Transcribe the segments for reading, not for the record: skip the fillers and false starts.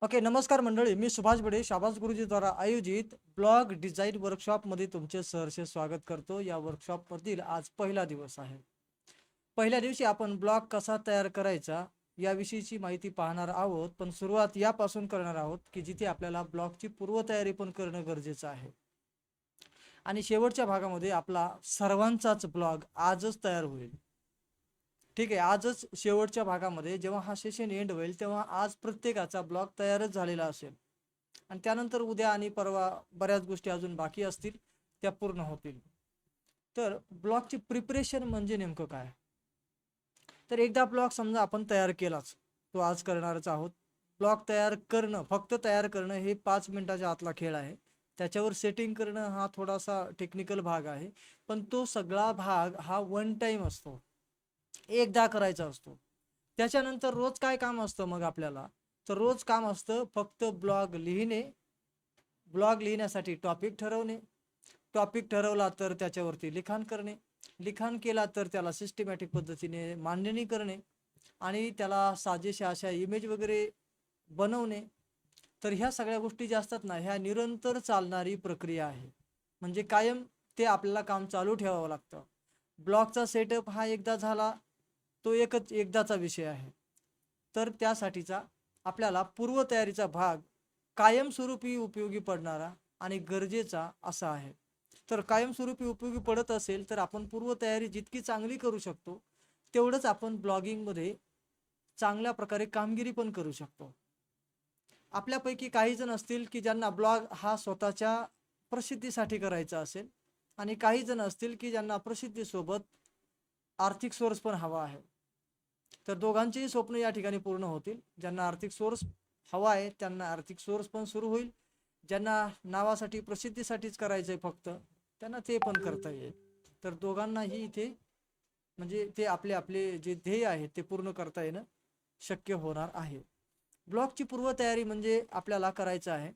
Okay, नमस्कार मंडळी. मी सुभाष बडे शाबास गुरुजी द्वारा आयोजित ब्लॉग डिझाईन वर्कशॉपमध्ये तुमचे सहर्ष स्वागत करतो. या वर्कशॉपमधील आज पहिला दिवस आहे. पहिल्या दिवशी आपण ब्लॉग कसा तयार करायचा याविषयीची माहिती पाहणार आहोत. पण सुरुवात यापासून करणार आहोत की जिथे आपल्याला ब्लॉगची पूर्वतयारी पण करणं गरजेचं आहे. आणि शेवटच्या भागामध्ये आपला सर्वांचाच ब्लॉग आजच तयार होईल. ठीक आहे, आजच शेवटच्या भागामध्ये जेव्हा हा सेशन एंड होईल तेव्हा आज प्रत्येकाचा ब्लॉग तयारच झालेला असेल. आणि त्यानंतर उद्या आणि परवा बऱ्याच गोष्टी अजून बाकी असतील, त्या पूर्ण होतील. तर ब्लॉगची प्रिपरेशन म्हणजे नेमकं काय? तर एकदा ब्लॉग समजा आपण तयार केलाच, तो आज करणारच आहोत. ब्लॉग तयार करणं, फक्त तयार करणं हे 5 मिनिटाच्या आतला खेळ आहे. त्याच्यावर सेटिंग करणं हा थोडासा टेक्निकल भाग आहे. पण तो सगळा भाग हा वन टाइम असतो, एकदा करायचा असतो. त्याच्यानंतर रोज काय काम असतं मग आपल्याला? तर रोज काम असतं फक्त ब्लॉग लिहिणे, ब्लॉग लिहिण्यासाठी टॉपिक ठरवणे, टॉपिक ठरवला तर त्याच्यावरती लिखाण करणे, लिखाण केला तर त्याला सिस्टमॅटिक पद्धतीने मांडणी करणे आणि त्याला साजेशा अशा इमेज वगैरे बनवणे. तर ह्या सगळ्या गोष्टी ज्या असतात ना, ह्या निरंतर चालणारी प्रक्रिया आहे. म्हणजे कायम ते आपल्याला काम चालू ठेवावं लागतं. ब्लॉगचा सेटअप हा एकदा झाला, तो एकदाचा विषय आहे. तर त्यासाठीचा आपल्याला पूर्वतयारीचा भाग कायमस्वरूपी उपयोगी पडणारा आणि गरजेचा असा आहे. तर कायमस्वरूपी उपयोगी पडत असेल तर आपण पूर्वतयारी जितकी चांगली करू शकतो तेवढंच आपण ब्लॉगिंगमध्ये चांगल्या प्रकारे कामगिरी पण करू शकतो. आपल्यापैकी काही जण असतील की ज्यांना ब्लॉग हा स्वतःच्या प्रसिद्धीसाठी करायचा असेल आणि काही जण असतील की ज्यांना प्रसिद्धीसोबत आर्थिक सोर्स पण हवा आहे. तर दोघांचेही स्वप्न या ठिकाणी पूर्ण होतील. ज्यांना आर्थिक सोर्स हवा आहे त्यांना आर्थिक सोर्स पण सुरू होईल. ज्यांना नावासाठी प्रसिद्धीसाठीच करायचं आहे फक्त, त्यांना ते पण करता येईल. तर दोघांनाही इथे म्हणजे ते आपले आपले जे ध्येय आहे ते पूर्ण करता येणं शक्य होणार आहे. ब्लॉगची पूर्वतयारी म्हणजे आपल्याला करायचं आहे.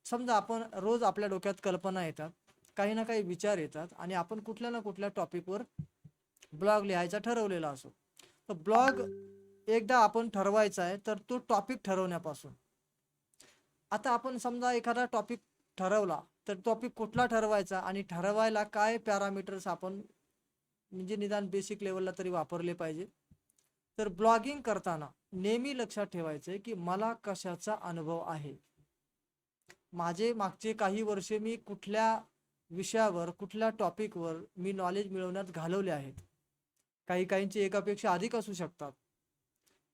समजा आपण रोज आपल्या डोक्यात कल्पना येतात, काही ना काही विचार येतात आणि आपण कुठल्या ना कुठल्या टॉपिकवर ब्लॉग लिहायचा ठरवलेला असो. तर ब्लॉग एकदा आपण ठरवायचा आहे तर तो टॉपिक ठरवण्यापासून, आता आपण समजा एखादा टॉपिक ठरवला तर टॉपिक कुठला ठरवायचा आणि ठरवायला काय पॅरामीटर्स आपण म्हणजे निदान बेसिक लेवलला तरी वापरले पाहिजे. तर ब्लॉगिंग करताना नेहमी लक्षात ठेवायचं की मला कशाचा अनुभव आहे. माझे मागचे काही वर्षे मी कुठल्या विषयावर कुठल्या टॉपिकवर मी नॉलेज मिळवण्यात घालवले आहेत. काहींचे एकापेक्षा अधिक असू शकतात.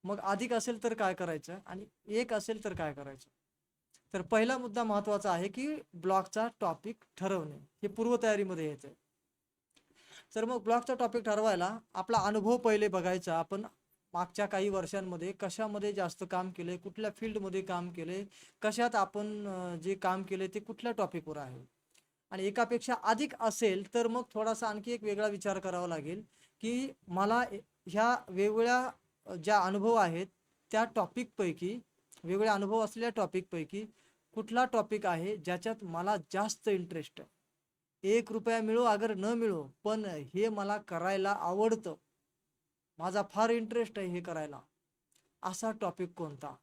मग अधिक असेल तर काय करायचं आणि एक असेल तर काय करायचं? तर पहिला मुद्दा महत्त्वाचा आहे की ब्लॉगचा टॉपिक ठरवणे, हे पूर्वतयारीमध्ये येते. तर मग ब्लॉगचा टॉपिक ठरवायला आपला अनुभव पहिले बघायचा. आपण मागच्या काही वर्षांमध्ये कशामध्ये जास्त काम केले, कुठल्या फील्डमध्ये काम केले, कशात आपण जे काम केले ते कुठल्या टॉपिकवर आहे. आणि एकापेक्षा अधिक असेल तर मग थोडासा आणखी एक वेगळा विचार करावा लागेल की मला ह्या वेगवेगळ्या ज्या अनुभव आहेत त्या टॉपिकपैकी, वेगवेगळे अनुभव असलेल्या टॉपिकपैकी कुठला टॉपिक आहे ज्याच्यात मला जास्त इंटरेस्ट आहे. 1 रुपया मिळो अगर न मिळो पण हे मला करायला आवडतं, माझा फार इंटरेस्ट आहे हे करायला, असा टॉपिक कोणता,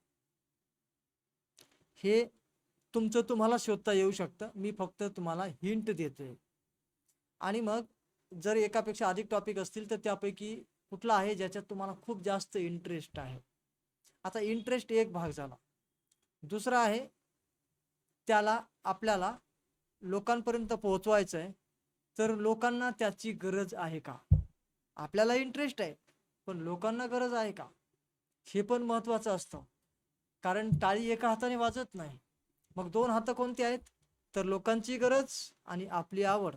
हे तुमचं तुम्हाला शोधता येऊ शकतं. मी फक्त तुम्हाला हिंट देतोय. आणि मग जर एकापेक्षा अधिक टॉपिक असतील तर त्यापैकी कुठला आहे ज्याच्यात तुम्हाला खूप जास्त इंटरेस्ट आहे. आता इंटरेस्ट एक भाग झाला. दुसरा आहे त्याला आपल्याला लोकांपर्यंत पोहोचवायचं आहे. तर लोकांना त्याची गरज आहे का? आपल्याला इंटरेस्ट आहे पण लोकांना गरज आहे का? हे पण महत्त्वाचं असतं. कारण टाळी एका हाताने वाजत नाही. मग दोन हात कोणते आहेत? तर लोकांची गरज आणि आपली आवड.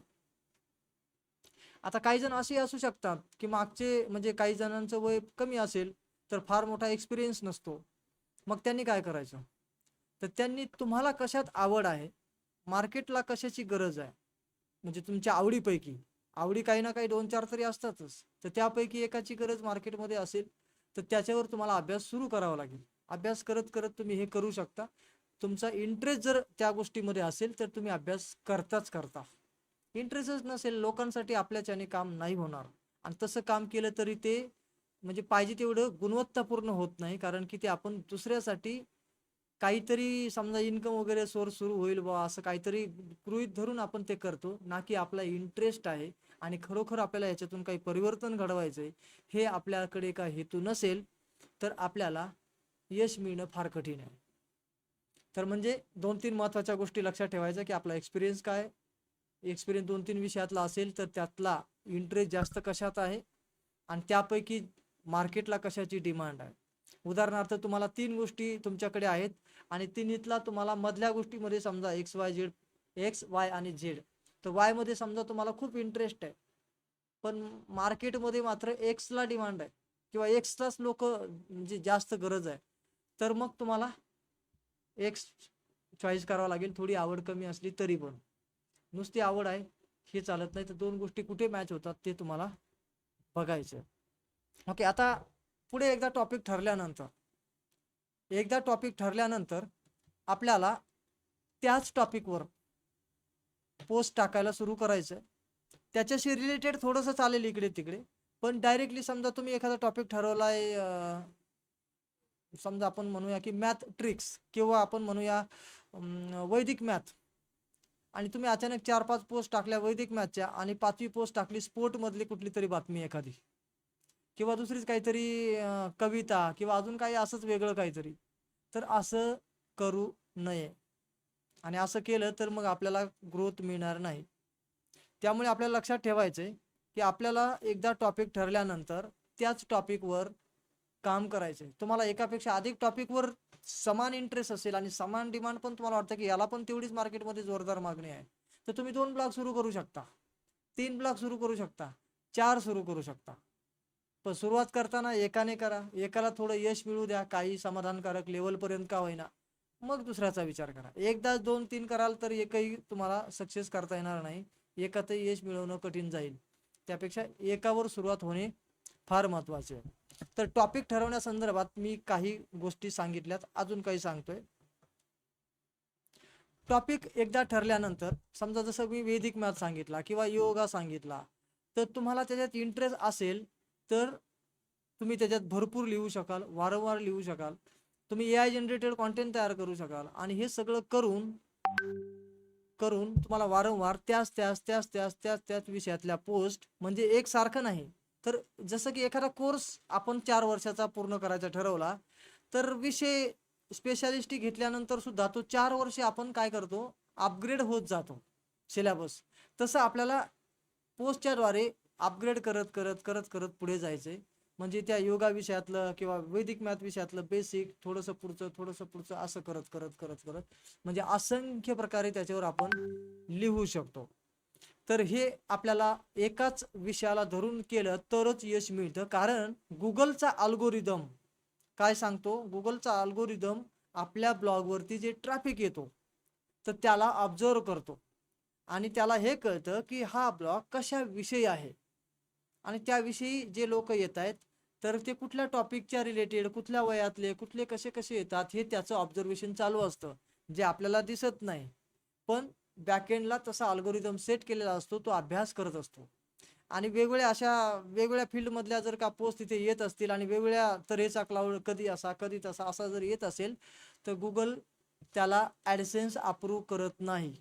आता काही जण असे असू शकतात की मागचे म्हणजे काही जणांचं वय कमी असेल तर फार मोठा एक्सपिरियन्स नसतो. मग त्यांनी काय करायचं? तर त्यांनी तुम्हाला कशात आवड आहे, मार्केटला कशाची गरज आहे, म्हणजे तुमच्या आवडीपैकी, आवडी काही ना काही 2-4 तरी असतातच. तर त्यापैकी एकाची गरज मार्केटमध्ये असेल तर त्याच्यावर तुम्हाला अभ्यास सुरू करावा लागेल. अभ्यास करत करत तुम्ही हे करू शकता. तुमचा इंटरेस्ट जर त्या गोष्टीमध्ये असेल तर तुम्ही अभ्यास करताच करता. इंटरेस्टच नसेल, लोकांसाठी आपल्याच्याने काम नाही होणार. आणि तसं काम केलं तरी ते म्हणजे पाहिजे तेवढं गुणवत्तापूर्ण होत नाही, कारण की ते आपण दुसऱ्यासाठी काहीतरी समजा इन्कम वगैरे सोर्स सुरू होईल बा असं काहीतरी गृहीत धरून आपण ते करतो, ना की आपला इंटरेस्ट आहे आणि खरोखर आपल्याला याच्यातून काही परिवर्तन घडवायचं आहे हे आपल्याकडे का हेतू नसेल तर आपल्याला यश मिळणं फार कठीण आहे. तर म्हणजे 2-3 महत्त्वाच्या गोष्टी लक्षात ठेवायच्या की आपला एक्सपिरियन्स काय, एक्सपिरियन्स 2-3 विषयातला असेल तर त्यातला इंटरेस्ट जास्त कशात आहे आणि त्यापैकी मार्केटला कशाची डिमांड आहे. उदाहरणार्थ तुम्हाला 3 गोष्टी तुमच्याकडे आहेत आणि तिन्हीतला तुम्हाला मधल्या गोष्टीमध्ये समजा एक्स वाय आणि झेड, तर वाय मध्ये समजा तुम्हाला खूप इंटरेस्ट आहे पण मार्केटमध्ये मात्र एक्सला डिमांड आहे किंवा एक्सलाच लोक म्हणजे जास्त गरज आहे, तर मग तुम्हाला एक्स चॉईस करावा लागेल. थोडी आवड कमी असली तरी पण नुसती आवड आहे हे चालत नाही, तर दोन गोष्टी कुठे मॅच होतात ते तुम्हाला बघायचं. ओके, आता पुढे एकदा टॉपिक ठरल्यानंतर आपल्याला त्याच टॉपिकवर पोस्ट टाकायला सुरू करायचं. त्याच्याशी रिलेटेड थोडंसं चालेल इकडे तिकडे, पण डायरेक्टली समजा तुम्ही एखादा टॉपिक ठरवलाय, समजा आपण म्हणूया की मॅथ ट्रिक्स किंवा आपण म्हणूया वैदिक मॅथ, आणि तुम्ही अचानक 4-5 पोस्ट टाकल्या वैदिक मॅथच्या आणि 5वी पोस्ट टाकली स्पोर्ट मधली कुठली तरी बातमी एखादी किंवा दुसरीच काहीतरी कविता किंवा अजून काही असंच वेगळं काहीतरी, तर असं करू नये. आणि असं केलं तर मग आपल्याला ग्रोथ मिळणार नाही. त्यामुळे आपल्याला लक्षात ठेवायचंय की आपल्याला एकदा टॉपिक ठरल्यानंतर त्याच टॉपिकवर काम करायचंय. तुम्हाला एकापेक्षा अधिक टॉपिकवर समान इंटरेस्ट असेल आणि समान डिमांड पण तुम्हाला वाटतं की याला पण तेवढीच मार्केटमध्ये जोरदार मागणी आहे, तर तुम्ही 2 ब्लॉग सुरू करू शकता, 3 ब्लॉग सुरू करू शकता, 4 सुरू करू शकता. पण सुरुवात करताना एकाने करा, एकाला थोडं यश मिळू द्या, काही समाधानकारक लेवलपर्यंत का होईना, मग दुसऱ्याचा विचार करा. एकदा 2-3 कराल तर एकही तुम्हाला सक्सेस करता येणार नाही, एकातही यश मिळवणं कठीण जाईल. त्यापेक्षा एकावर सुरुवात होणे फार महत्त्वाचे आहे. तर टॉपिक ठरवण्यासंदर्भात मी काही गोष्टी सांगितल्यात, अजून काही सांगतोय. टॉपिक एकदा ठरल्यानंतर समजा जसं मी वैदिक मॅथ सांगितला किंवा योगा सांगितला, तर तुम्हाला त्याच्यात इंटरेस्ट असेल तर तुम्ही त्याच्यात भरपूर लिहू शकाल, वारंवार लिहू शकाल, तुम्ही AI जनरेटेड कॉन्टेंट तयार करू शकाल आणि हे सगळं करून तुम्हाला वारंवार त्याच विषयातल्या पोस्ट, म्हणजे एकसारखं नाही तर जसं की एखादा कोर्स आपण 4 वर्षाचा पूर्ण करायचा ठरवला, तर विषय स्पेशालिस्टी घेतल्यानंतर सुद्धा तो 4 वर्षे आपण काय करतो, अपग्रेड होत जातो सिलेबस. तसं आपल्याला पोस्टच्या द्वारे अपग्रेड करत करत करत करत पुढे जायचंय. म्हणजे त्या योगा विषयातलं किंवा वैदिक मॅथ विषयातलं बेसिक थोडंसं पुढचं असं करत करत करत करत म्हणजे असंख्य प्रकारे त्याच्यावर आपण लिहू शकतो. तर हे आपल्याला एकाच विषयाला धरून केलं तरच यश मिळतं. कारण गुगलचा अल्गोरिदम काय सांगतो, गुगलचा अल्गोरिदम आपल्या ब्लॉगवरती जे ट्रॅफिक येतो तर त्याला ऑब्झर्व करतो आणि त्याला हे कळतं की हा ब्लॉग कशाविषयी आहे आणि त्याविषयी जे लोक येत आहेत तर ते कुठल्या टॉपिकच्या रिलेटेड, कुठल्या वयातले, कुठले कसे कसे येतात हे त्याचं ऑब्झर्वेशन चालू असतं, जे आपल्याला दिसत नाही. पण बॅकएंडला तसा अल्गोरिदम सेट केलेला असतो, तो अभ्यास करत असतो. आणि वेगवेगळ्या फील्डमधल्या जर का पोस्ट तिथे येत असतील आणि वेगवेगळ्या तऱ्हेचा क्लाउड कधी असा कधी तसा असा जर येत असेल तर गुगल त्याला ॲडसेन्स अप्रूव्ह करत नाही.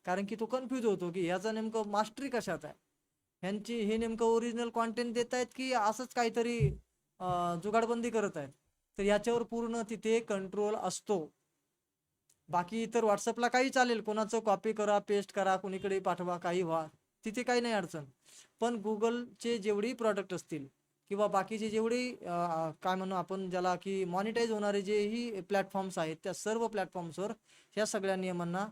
कारण की तो कन्फ्यूज होतो की ह्याचा नेमकं मास्टरी कशात आहे, ह्यांची हे नेमकं ओरिजिनल कॉन्टेंट देत आहेत की असंच काहीतरी जुगाडबंदी करत आहेत. तर याच्यावर पूर्ण तिथे कंट्रोल असतो. बाकी इतर व्हॉट्सअपला काही चालेल, कोणाचं कॉपी करा, पेस्ट करा, कोणीकडे पाठवा, काही व्हा, तिथे काही नाही अडचण. पण गुगलचे जेवढेही प्रॉडक्ट असतील किंवा बाकीचे जेवढेही काय म्हणू आपण ज्याला की मॉनिटाईज होणारे जेही प्लॅटफॉर्म्स आहेत, त्या सर्व प्लॅटफॉर्म्सवर ह्या सगळ्या नियमांना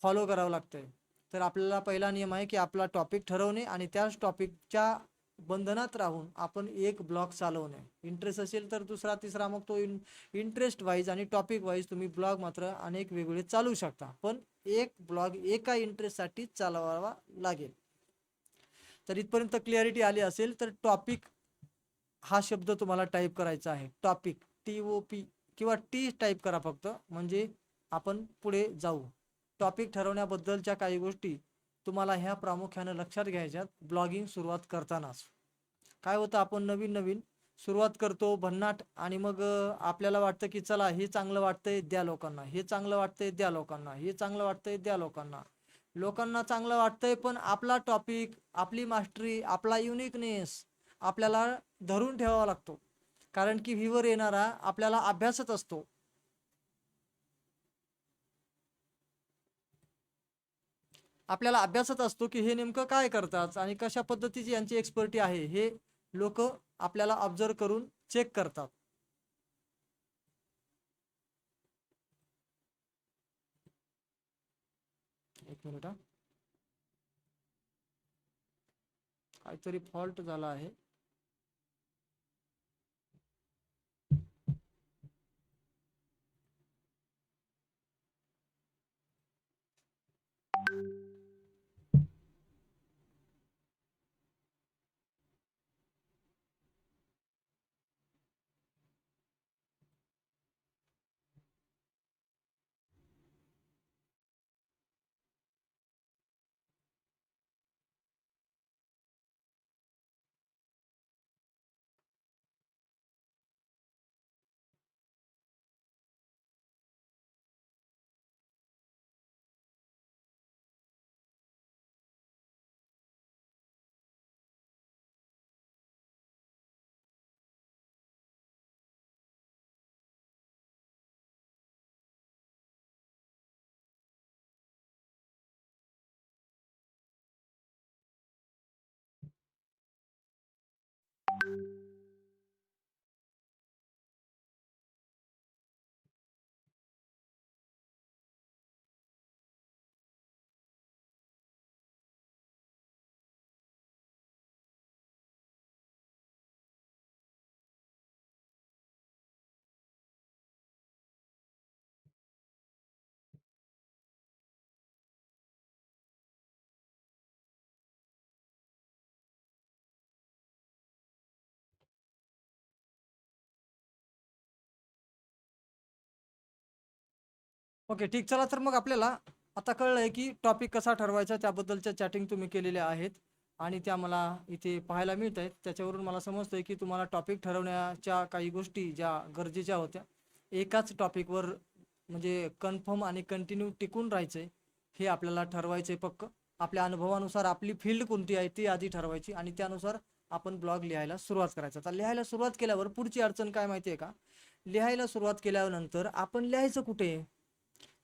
फॉलो करावं लागतंय. तर आपल्याला पहिला नियम आहे की आपला टॉपिक ठरवणे आणि त्याच टॉपिकच्या बंधनात राहून आपण एक ब्लॉग चालवणे. इंटरेस्ट असेल तर दुसरा तिसरा, मग तो इंटरेस्ट वाईज आणि टॉपिक वाईज तुम्ही ब्लॉग मात्र अनेक वेगवेगळे चालू शकता, पण एक ब्लॉग एका इंटरेस्टसाठी चालवावा लागेल. तर इथपर्यंत क्लिअरिटी आली असेल. तर टॉपिक हा शब्द तुम्हाला टाईप करायचा आहे, टॉपिक, TOP किंवा टी टाईप करा फक्त, म्हणजे आपण पुढे जाऊ. टॉपिक ठरवण्याबद्दलच्या काही गोष्टी तुम्हाला ह्या प्रामुख्याने लक्षात घ्यायच्यात ब्लॉगिंग सुरुवात करतानाच. काय होतं, आपण नवीन सुरुवात करतो भन्नाट आणि मग आपल्याला वाटतं की चला हे चांगलं वाटतंय द्या लोकांना, हे चांगलं वाटतंय द्या लोकांना, हे चांगलं वाटतंय द्या लोकांना. लोकांना चांगलं वाटतंय पण आपला टॉपिक, आपली मास्टरी, आपला युनिकनेस आपल्याला धरून ठेवावा लागतो. कारण की व्ह्यूवर येणारा आपल्याला अभ्यासच असतो. आपल्याला अभ्यासच असतो की हे नेमकं काय करतात आणि कशा पद्धतीची यांची एक्सपर्टी आहे हे लोक आपल्याला ऑब्झर्व करून चेक करतात. एक मिनिट हा, काहीतरी फॉल्ट झाला आहे. ओके ठीक, चला तर मग आपल्याला आता कळलंय की टॉपिक कसा ठरवायचा, त्याबद्दलच्या चॅटिंग तुम्ही केलेल्या आहेत आणि त्या मला इथे पाहायला मिळत आहेत. त्याच्यावरून मला समजतंय की तुम्हाला टॉपिक ठरवण्याच्या काही गोष्टी ज्या गरजेच्या होत्या, एकाच टॉपिकवर म्हणजे कन्फर्म आणि कंटिन्यू टिकून राहायचंय हे आपल्याला ठरवायचंय पक्क. आपल्या अनुभवानुसार आपली फील्ड कोणती आहे ती आधी ठरवायची आणि त्यानुसार आपण ब्लॉग लिहायला सुरुवात करायचं. आता लिहायला सुरुवात केल्यावर पुढची अडचण काय माहिती आहे का, लिहायला सुरुवात केल्यानंतर आपण लिहायचं कुठे,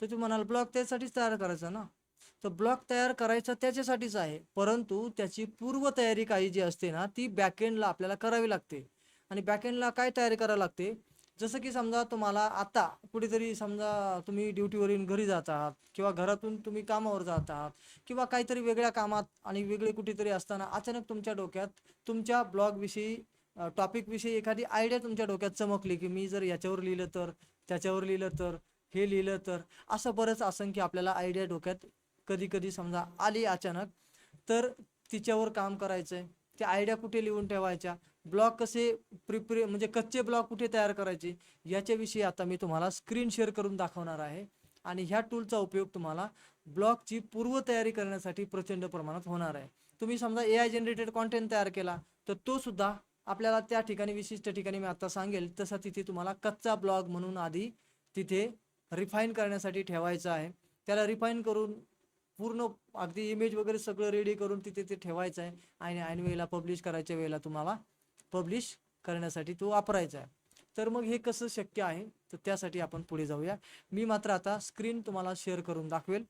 तर तू म्हणाल ब्लॉग त्यासाठीच तयार करायचा ना. तर ब्लॉग तयार करायचा त्याच्यासाठीच आहे, परंतु त्याची पूर्वतयारी काही जी असते ना ती बॅकएंडला आपल्याला करावी लागते. आणि बॅकएंडला काय तयारी करावी लागते, जसं की समजा तुम्हाला आता कुठेतरी समजा तुम्ही ड्युटीवरून घरी जात आहात किंवा घरातून तुम्ही कामावर जात आहात किंवा काहीतरी वेगळ्या कामात आणि वेगळे कुठेतरी असताना अचानक तुमच्या डोक्यात तुमच्या ब्लॉगविषयी टॉपिकविषयी एखादी आयडिया तुमच्या डोक्यात चमकली की मी जर याच्यावर लिहिलं तर, त्याच्यावर लिहिलं तर, हे लिहिलं तर, असं बरंच असंख्य आपल्याला आयडिया डोक्यात कधी कधी समजा आली अचानक, तर तिच्यावर काम करायचंय. त्या आयडिया कुठे लिहून ठेवायच्या, ब्लॉग कसे म्हणजे कच्चे ब्लॉग कुठे तयार करायचे, याच्याविषयी आता मी तुम्हाला स्क्रीन शेअर करून दाखवणार आहे. आणि ह्या टूलचा उपयोग तुम्हाला ब्लॉगची पूर्वतयारी करण्यासाठी प्रचंड प्रमाणात होणार आहे. तुम्ही समजा AI जनरेटेड कॉन्टेंट तयार केला तर तो सुद्धा आपल्याला त्या ठिकाणी विशिष्ट ठिकाणी मी आता सांगेल तसा तिथे तुम्हाला कच्चा ब्लॉग म्हणून आधी तिथे रिफाईन करण्यासाठी ठेवायचं आहे. त्याला रिफाईन करून पूर्ण अगदी इमेज वगैरे सगळं रेडी करून तिथे ते ठेवायचं आहे आणि ऐन वेळेला पब्लिश करायच्या वेळेला तुम्हाला पब्लिश करण्यासाठी तो वापरायचा आहे. तर मग हे कसं शक्य आहे, तर त्यासाठी आपण पुढे जाऊया. मी मात्र आता स्क्रीन तुम्हाला शेअर करून दाखवेल.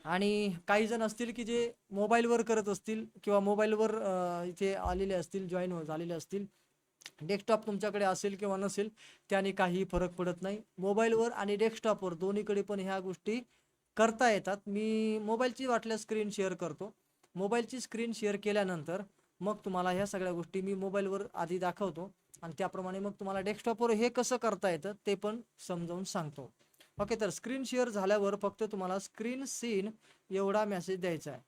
आणि काही जण असतील की जे मोबाईलवर करत असतील किंवा मोबाईलवर इथे आलेले असतील, जॉईन झालेले असतील. डेस्कटॉप तुमच्याकडे असेल किंवा नसेल त्याने काही फरक पडत नाही. मोबाईलवर आणि डेस्कटॉपवर दोन्हीकडे पण ह्या गोष्टी करता येतात. मी मोबाईलची वाटल्यास स्क्रीन शेअर करतो. मोबाईलची स्क्रीन शेअर केल्यानंतर मग तुम्हाला ह्या सगळ्या गोष्टी मी मोबाईलवर आधी दाखवतो आणि त्याप्रमाणे मग तुम्हाला डेस्कटॉपवर हे कसं करता येतं ते पण समजावून सांगतो. ओके, तर स्क्रीन शेअर झाल्यावर फक्त तुम्हाला स्क्रीन सीन एवढा मेसेज द्यायचा आहे.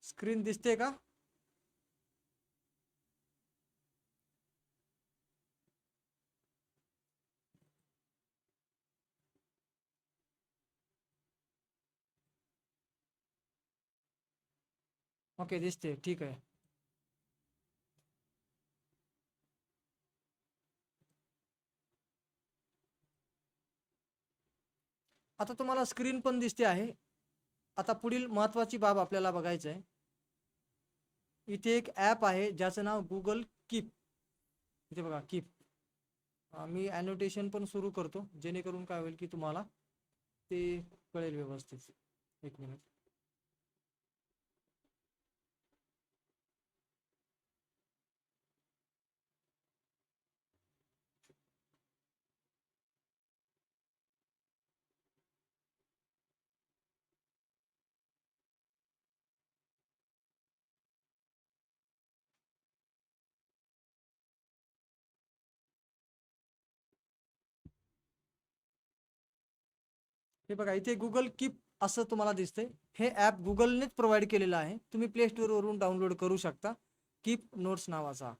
स्क्रीन दिसते का? ओके, दिसते, ठीक आहे. आता तुम्हाला स्क्रीन पण दिसते आहे. आता पुढील महत्त्वाची बाब आपल्याला बघायचं आहे. इथे एक ॲप आहे ज्याचं नाव गुगल कीप. इथे बघा कीप. मी ॲनोटेशन पण सुरू करतो जेणेकरून काय होईल की तुम्हाला ते कळेल व्यवस्थित. एक मिनिट. हे बघा इथे गुगल कीप असं तुम्हाला दिसतंय. हे ॲप गुगलनेच प्रोव्हाइड केलेलं आहे. तुम्ही प्ले स्टोअरवरून डाउनलोड करू शकता. कीप नोट्स नावाचा.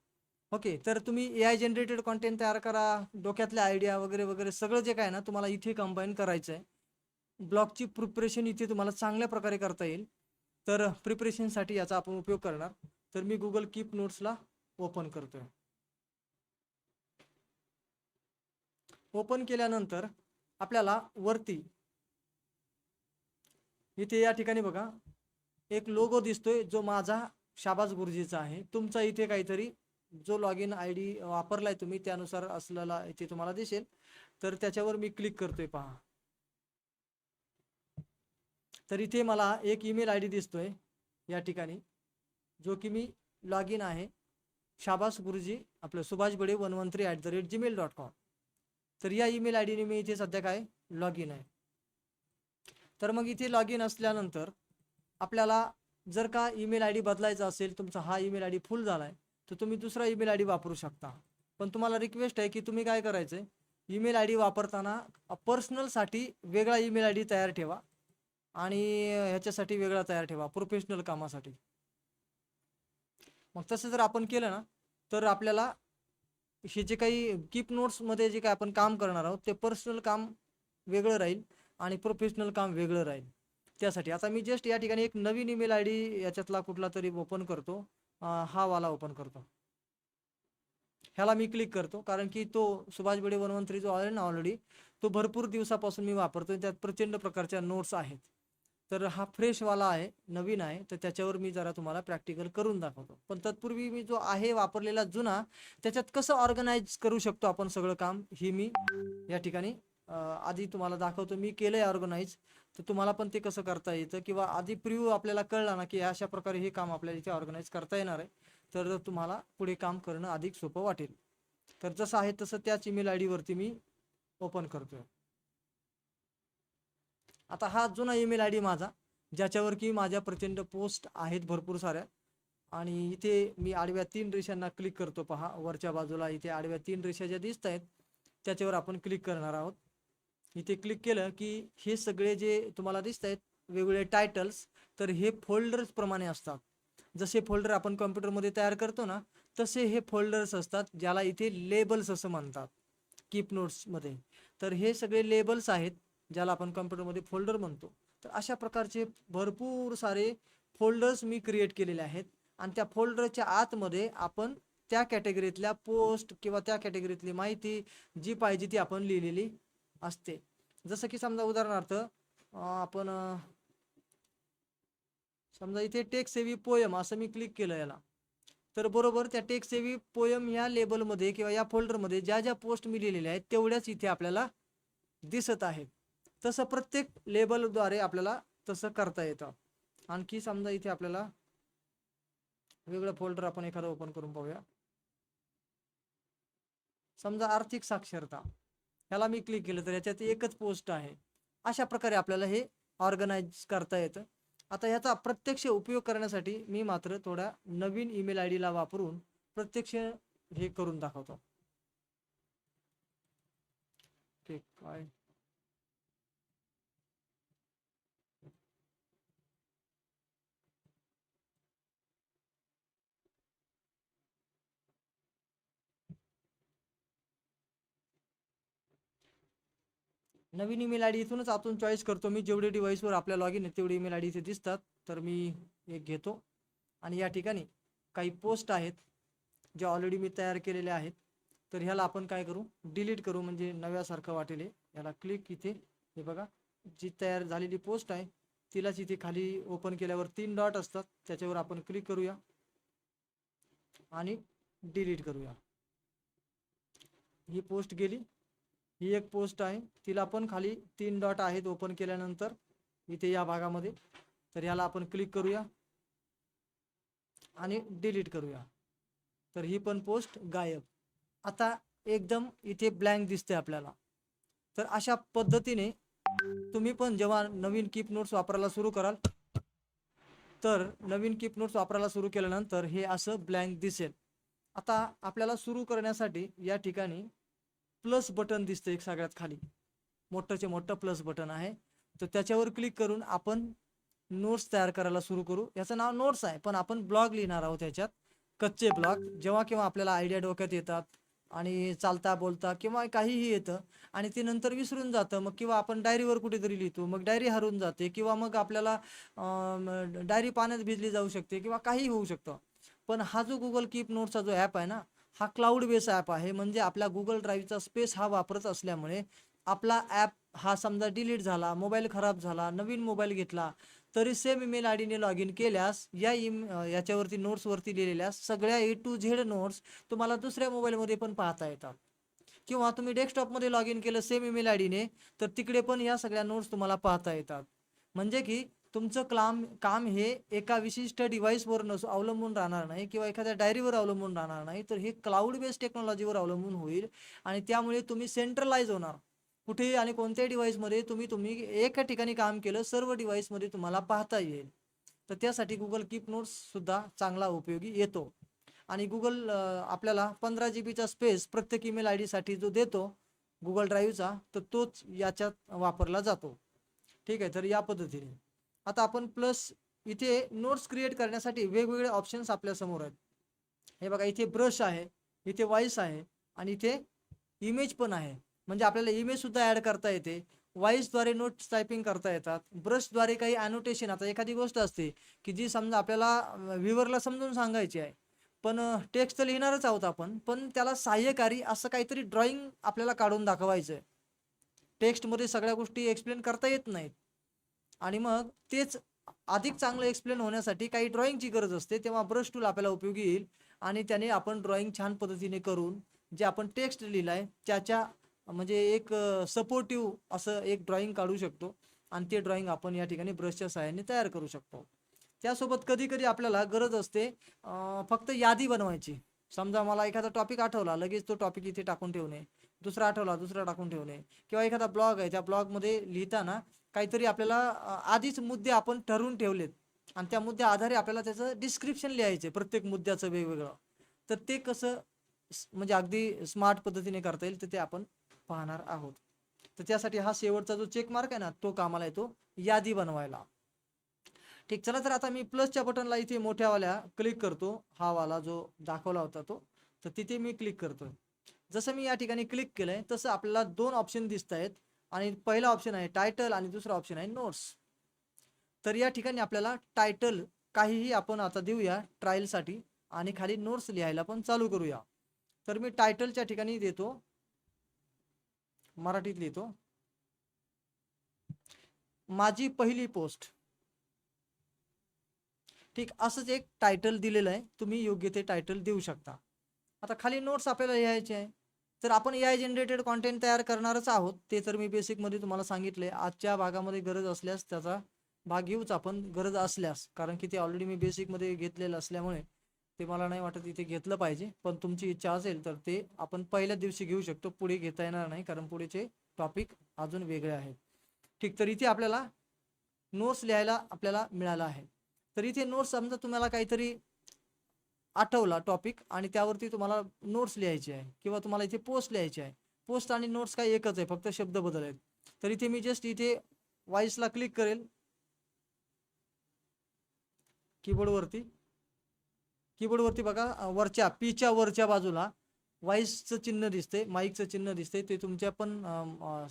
ओके, तर तुम्ही AI जनरेटेड कॉन्टेंट तयार करा, डोक्यातल्या आयडिया वगैरे वगैरे सगळं जे काय ना तुम्हाला इथे कंबाईन करायचं आहे. ब्लॉगची प्रिपरेशन इथे तुम्हाला चांगल्या प्रकारे करता येईल. तर प्रिपरेशनसाठी याचा आपण उपयोग करणार. तर मी गुगल कीप नोट्सला ओपन करतोय. ओपन केल्यानंतर आपल्याला वरती इथे या ठिकाणी बघा एक लोगो दिसतोय जो माझा शाबाज गुरुजीचा आहे. तुमचा इथे काहीतरी जो लॉग इन आय डी वापरलाय तुम्ही त्यानुसार असलेला इथे तुम्हाला दिसेल. तर त्याच्यावर मी क्लिक करतोय पहा. तर इथे मला एक ईमेल आय डी दिसतोय या ठिकाणी, जो की मी लॉग इन आहे. शाबास गुरुजी आपलं सुभाष बडे 113@gmail.com. तर या ईमेल आय डीने मी इथे सध्या काय लॉग इन आहे. तर मग इथे लॉग इन असल्यानंतर आपल्याला जर का ईमेल आय डी बदलायचा असेल, तुमचा हा ईमेल आय डी फुल झालाय, तर तुम्ही दुसरा ईमेल आय डी वापरू शकता. पण तुम्हाला रिक्वेस्ट आहे की तुम्ही काय करायचंय, ईमेल आय डी वापरताना पर्सनलसाठी वेगळा ईमेल आय डी तयार ठेवा आणि ह्याच्यासाठी वेगळा तयार ठेवा प्रोफेशनल कामासाठी. मग तसं जर आपण केलं ना तर आपल्याला हे जे काही कीप नोट्समध्ये जे काही आपण काम करणार आहोत ते पर्सनल काम वेगळं राहील आणि प्रोफेशनल काम वेगळं राहील. त्यासाठी आता मी जस्ट या ठिकाणी एक नवीन ईमेल आय डी याच्यातला कुठला तरी ओपन करतो. हा वाला ओपन करतो. ह्याला मी क्लिक करतो कारण की तो सुभाष बडे 113 जो आहे ना ऑलरेडी, तो भरपूर दिवसापासून मी वापरतोय. त्यात प्रचंड प्रकारच्या नोट्स आहेत. तर हा फ्रेशवाला आहे, नवीन आहे, तर त्याच्यावर मी जरा तुम्हाला प्रॅक्टिकल करून दाखवतो. पण तत्पूर्वी मी जो आहे वापरलेला जुना, त्याच्यात कसं ऑर्गनाईज करू शकतो आपण सगळं काम, ही मी या ठिकाणी आधी तुम्हाला दाखवतो. मी केलंय ऑर्गनाईज, तर तुम्हाला पण ते कसं करता येतं किंवा आधी प्रिव्ह्यू आपल्याला कळला ना की अशा प्रकारे हे काम आपल्याला इथे ऑर्गनाईज करता येणार आहे, तर तुम्हाला पुढे काम करणं अधिक सोपं वाटेल. तर जसं आहे तसं त्याच ईमेल आय डीवरती मी ओपन करतोय. आता हा जुना ईमेल आय डी माझा, ज्याच्यावर की माझ्या प्रचंड पोस्ट आहेत भरपूर साऱ्या. आणि इथे मी आडव्या 3 रेषांना क्लिक करतो पहा. वरच्या बाजूला इथे आडव्या 3 रेषा ज्या दिसत आहेत त्याच्यावर आपण क्लिक करणार आहोत. इथे क्लिक केलं की हे सगळे जे तुम्हाला दिसत आहेत वेगवेगळे टायटल्स, तर हे फोल्डर्स प्रमाणे असतात. जसे फोल्डर आपण कॉम्प्युटरमध्ये तयार करतो ना, तसे हे फोल्डर्स असतात, ज्याला इथे लेबल्स असं म्हणतात कीप नोट्समध्ये. तर हे सगळे लेबल्स आहेत ज्याला आपण कॉम्प्युटरमध्ये फोल्डर म्हणतो. तर अशा प्रकारचे भरपूर सारे फोल्डर्स मी क्रिएट केलेले आहेत आणि त्या फोल्डरच्या आतमध्ये आपण त्या कॅटेगरीतल्या पोस्ट किंवा त्या कॅटेगरीतली माहिती जी पाहिजे ती आपण लिहिलेली असते. जसं की समजा उदाहरणार्थ आपण समजा इथे टेक सेव्ही पोयम असं मी क्लिक केलं याला, तर बरोबर त्या टेक सेव्ही पोयम या लेबलमध्ये किंवा या फोल्डरमध्ये ज्या ज्या पोस्ट मी लिहिलेल्या आहेत तेवढ्याच इथे आपल्याला दिसत आहेत. तसं प्रत्येक लेबलद्वारे आपल्याला तसं करता येतं. आणखी समजा इथे आपल्याला वेगळं फोल्डर आपण एखादं ओपन करून पाहूया. समजा आर्थिक साक्षरता, ह्याला मी क्लिक केलं तर याच्यात एकच पोस्ट आहे. अशा प्रकारे आपल्याला हे ऑर्गनाईज करता येतं. आता ह्याचा प्रत्यक्ष उपयोग करण्यासाठी मी मात्र थोडा नवीन ईमेल आय डीला वापरून प्रत्यक्ष हे करून दाखवतो. ठीक आहे. नवीन ईमेल आय डी इथूनच आतून चॉईस करतो मी. जेवढे डिव्हाइसवर आपल्या लॉग इन आहे तेवढे ईमेल आय डी इथे दिसतात. तर मी एक घेतो आणि या ठिकाणी काही पोस्ट आहेत जे ऑलरेडी मी तयार केलेले आहेत, तर ह्याला आपण काय करू, डिलीट करू, म्हणजे नव्यासारखं वाटेल. याला क्लिक, इथे हे बघा जी तयार झालेली पोस्ट आहे तिलाच इथे खाली ओपन केल्यावर 3 डॉट असतात, त्याच्यावर आपण क्लिक करूया आणि डिलीट करूया. ही पोस्ट गेली. ही एक पोस्ट आहे, तिला पण खाली 3 डॉट आहेत ओपन केल्यानंतर इथे या भागामध्ये, तर याला आपण क्लिक करूया आणि डिलीट करूया. तर ही पण पोस्ट गायब. आता एकदम इथे ब्लँक दिसते आपल्याला. तर अशा पद्धतीने तुम्ही पण जेव्हा नवीन कीप नोट्स वापरायला सुरू कराल, तर नवीन कीप नोट्स वापरायला सुरू केल्यानंतर हे असं ब्लँक दिसेल. आता आपल्याला सुरू करण्यासाठी या ठिकाणी प्लस बटन दिसतं एक सगळ्यात खाली, मोठंचे मोठं प्लस बटन आहे, तर त्याच्यावर क्लिक करून आपण नोट्स तयार करायला सुरू करू. याचं नाव नोट्स आहे, पण आपण ब्लॉग लिहिणार आहोत याच्यात, कच्चे ब्लॉग. जेव्हा केव्हा आपल्याला आयडिया डोक्यात येतात आणि चालता बोलता किंवा काहीही येतं आणि ते नंतर विसरून जातं, मग किंवा आपण डायरीवर कुठेतरी लिहितो, मग डायरी हरवून जाते, किंवा मग आपल्याला डायरी पाण्यात भिजली जाऊ शकते, किंवा काही होऊ शकतं. पण हा जो गुगल कीप नोट्सचा जो ॲप आहे ना, हा क्लाउड बेस ॲप आहे. म्हणजे आपल्या गुगल ड्राईव्हचा स्पेस हा वापरत असल्यामुळे आपला ॲप हा समजा डिलीट झाला, मोबाईल खराब झाला, नवीन मोबाईल घेतला, तरी सेम ईमेल आय डीने लॉग इन केल्यास याच्यावरती नोट्सवरती लिहिलेल्या सगळ्या A to Z नोट्स तुम्हाला दुसऱ्या मोबाईलमध्ये पण पाहता येतात. किंवा तुम्ही डेस्कटॉपमध्ये लॉग इन केलं सेम ईमेल आय डीने, तर तिकडे पण या सगळ्या नोट्स तुम्हाला पाहता येतात. म्हणजे की तुमचं काम हे एका विशिष्ट डिव्हाइसवर अवलंबून राहणार नाही, किंवा एखाद्या डायरीवर अवलंबून राहणार नाही, तर हे क्लाउड बेस्ड टेक्नॉलॉजीवर अवलंबून होईल. आणि त्यामुळे तुम्ही सेंट्रलाइज होणार. कुठेही आणि कोणत्याही डिव्हाइसमध्ये तुम्ही एका ठिकाणी काम केलं, सर्व डिव्हाइसमध्ये तुम्हाला पाहता येईल. तर त्यासाठी गुगल कीप नोट्स सुद्धा चांगला उपयोगी येतो. आणि गुगल आपल्याला 15 GB स्पेस प्रत्येक ईमेल आय डीसाठी जो देतो गुगल ड्राईव्हचा, तर तोच याच्यात वापरला जातो. ठीक आहे, तर या पद्धतीने आता आपण प्लस इथे नोट्स क्रिएट करण्यासाठी वेगवेगळे ऑप्शन्स आपल्यासमोर आहेत. हे बघा, इथे ब्रश आहे, इथे व्हॉइस आहे, आणि इथे इमेज पण आहे. म्हणजे आपल्याला इमेज सुद्धा ऍड करता येते. व्हॉइसद्वारे नोट्स टायपिंग करता येतात. ब्रशद्वारे काही अनोटेशन, आता एखादी गोष्ट असते की जी समजा आपल्याला व्ह्युअरला समजून सांगायची आहे, पण टेक्स्ट तर लिहिणारच आहोत आपण, पण त्याला सहाय्यकारी असं काहीतरी ड्रॉइंग आपल्याला काढून दाखवायचं आहे. टेक्स्टमध्ये सगळ्या गोष्टी एक्सप्लेन करता येत नाहीत, आणि मग तेच अधिक चांगलं एक्सप्लेन होण्यासाठी काही ड्रॉइंगची गरज असते, तेव्हा ब्रश टूल आपल्याला उपयोगी येईल. आणि त्याने आपण ड्रॉइंग छान पद्धतीने करून जे आपण टेक्स्ट लिहिलाय त्याच्या म्हणजे एक सपोर्टिव्ह असं एक ड्रॉइंग काढू शकतो, आणि ते ड्रॉइंग आपण या ठिकाणी ब्रशच्या सहाय्याने तयार करू शकतो. त्यासोबत कधी कधी आपल्याला गरज असते फक्त यादी बनवायची. समजा मला एखादा टॉपिक आठवला, लगेच तो टॉपिक इथे टाकून ठेवणे, दुसरा आठवला दुसरा टाकून ठेवणे, किंवा एखादा ब्लॉग आहे त्या ब्लॉगमध्ये लिहिताना काहीतरी आपल्याला आधीच मुद्दे आपण ठरवून ठेवलेत, आणि त्या मुद्द्या आधारे आपल्याला त्याचं डिस्क्रिप्शन लिहायचे प्रत्येक मुद्द्याचं वेगवेगळं. तर ते कसं म्हणजे अगदी स्मार्ट पद्धतीने करता येईल, तर ते आपण पाहणार आहोत. तर त्यासाठी हा शेवटचा जो चेक मार्क आहे ना, तो कामाला येतो यादी बनवायला. ठीक, चला तर आता मी प्लसच्या बटनला इथे मोठ्यावाल्या क्लिक करतो, हा वाला जो दाखवला होता तो, तर तिथे मी क्लिक करतोय. जसं मी या ठिकाणी क्लिक केलंय तसं आपल्याला 2 ऑप्शन दिसत आहेत, आणि पहिला ऑप्शन आहे टायटल आणि दुसरा ऑप्शन आहे नोट्स. तर या ठिकाणी आपल्याला टायटल काहीही आपण आता देऊया ट्रायलसाठी, आणि खाली नोट्स लिहायला पण चालू करूया. तर मी टायटलच्या ठिकाणी देतो, मराठीत लिहितो, माझी पहिली पोस्ट. ठीक, असंच एक टायटल दिलेलं आहे, तुम्ही योग्य ते टायटल देऊ शकता. आता खाली नोट्स आपल्याला लिहायचे आहे. तर आपण AI जनरेटेड कॉन्टेंट तयार करणारच आहोत, ते तर मी बेसिकमध्ये तुम्हाला सांगितले. आजच्या भागामध्ये गरज असल्यास त्याचा भाग घेऊच आपण, गरज असल्यास, कारण की ते ऑलरेडी मी बेसिकमध्ये घेतलेलं असल्यामुळे ते मला नाही वाटत इथे घेतलं पाहिजे. पण तुमची इच्छा असेल तर ते आपण पहिल्या दिवशी घेऊ शकतो, पुढे घेता येणार नाही, कारण पुढेचे टॉपिक अजून वेगळे आहेत. ठीक, तर इथे आपल्याला नोट्स लिहायला आपल्याला मिळालं आहे. तर इथे नोट्स समजा तुम्हाला काहीतरी आठवला टॉपिक, आणि त्यावरती तुम्हाला नोट्स लिहायची आहे, किंवा तुम्हाला इथे पोस्ट लिहायची आहे. पोस्ट आणि नोट्स काही एकच आहे, फक्त शब्द बदल आहेत. तर इथे मी जस्ट इथे व्हॉइसला क्लिक करेल कीबोर्डवरती. कीबोर्डवरती बघा वरच्या पीच्या वरच्या बाजूला व्हॉइसचं चिन्ह दिसते, माईकचं चिन्ह दिसते, ते तुमच्या पण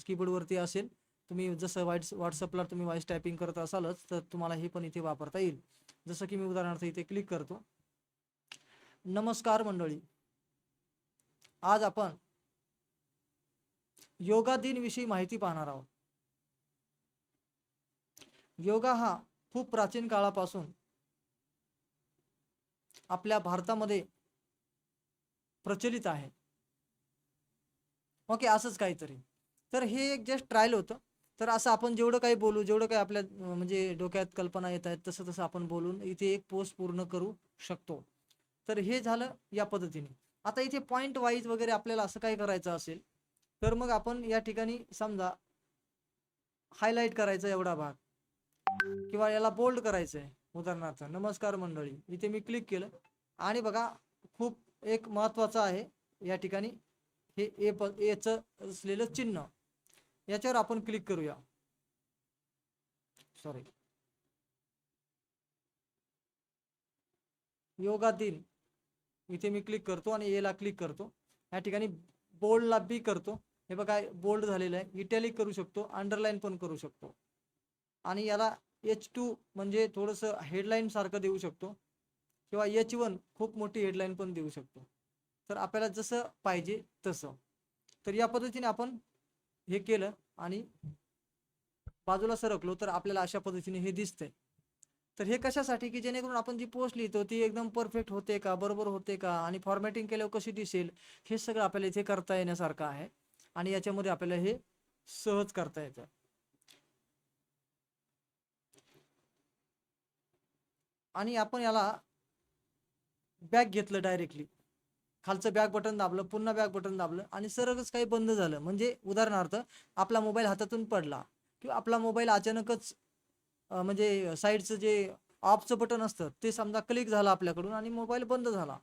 कीबोर्डवरती असेल. तुम्ही जसं व्हॉट्सअपला तुम्ही व्हॉइस टायपिंग करत असालच तर तुम्हाला हे पण इथे वापरता येईल. जसं की मी उदाहरणार्थ इथे क्लिक करतो. नमस्कार मंडळी, आज आपण योगा दिन विषयी माहिती पाहणार आहोत. योगा हा खूप प्राचीन काळापासून आपल्या भारतामध्ये प्रचलित आहे. ओके, असंच काहीतरी. तर हे एक जस्ट ट्रायल होतं. तर असं आपण जेवढं काही बोलू, जेवढं काही आपल्या म्हणजे डोक्यात कल्पना येत आहेत तसं तसं आपण बोलून इथे एक पोस्ट पूर्ण करू शकतो. तर हे झालं या पद्धतीने. आता इथे पॉइंट वाईज वगैरे आपल्याला असं काही करायचं असेल तर मग आपण या ठिकाणी समजा हायलाईट करायचा एवढा भाग किंवा याला बोल्ड करायचं आहे. उदाहरणार्थ नमस्कार मंडळी, इथे मी क्लिक केलं आणि बघा खूप एक महत्त्वाचं आहे या ठिकाणी हे एचं असलेलं चिन्ह, याच्यावर आपण क्लिक करूया. सॉरी, योगा दिन इथे मी क्लिक करतो आणि एला क्लिक करतो. या ठिकाणी बोल्डला बी करतो. हे बघा बोल्ड झालेलं आहे. इटॅलिक करू शकतो, अंडरलाईन पण करू शकतो आणि याला H2 म्हणजे थोडंसं हेडलाईन सारखं देऊ शकतो किंवा H1 खूप मोठी हेडलाईन पण देऊ शकतो. तर आपल्याला जसं पाहिजे तसं. तर या पद्धतीने आपण हे केलं आणि बाजूला सरकलो तर आपल्याला अशा पद्धतीने हे दिसतंय. तर हे कशासाठी की जेणेकरून आपण जी पोस्ट लिहितो ती एकदम परफेक्ट होते का, बरोबर होते का आणि फॉर्मॅटिंग केल्यावर कशी दिसेल हे सगळं आपल्याला इथे करता येण्यासारखं आहे आणि याच्यामध्ये आपल्याला हे सहज करता येतं. आणि आपण याला बॅक घेतलं डायरेक्टली, खालचं बॅक बटन दाबलं, पुन्हा बॅक बटन दाबलं आणि सरळच काही बंद झालं. म्हणजे उदाहरणार्थ आपला मोबाईल हातातून पडला किंवा आपला मोबाईल अचानकच म्हणजे साईडचं जे ऑफचं बटन असतं ते समजा क्लिक झालं आपल्याकडून आणि मोबाईल बंद झाला,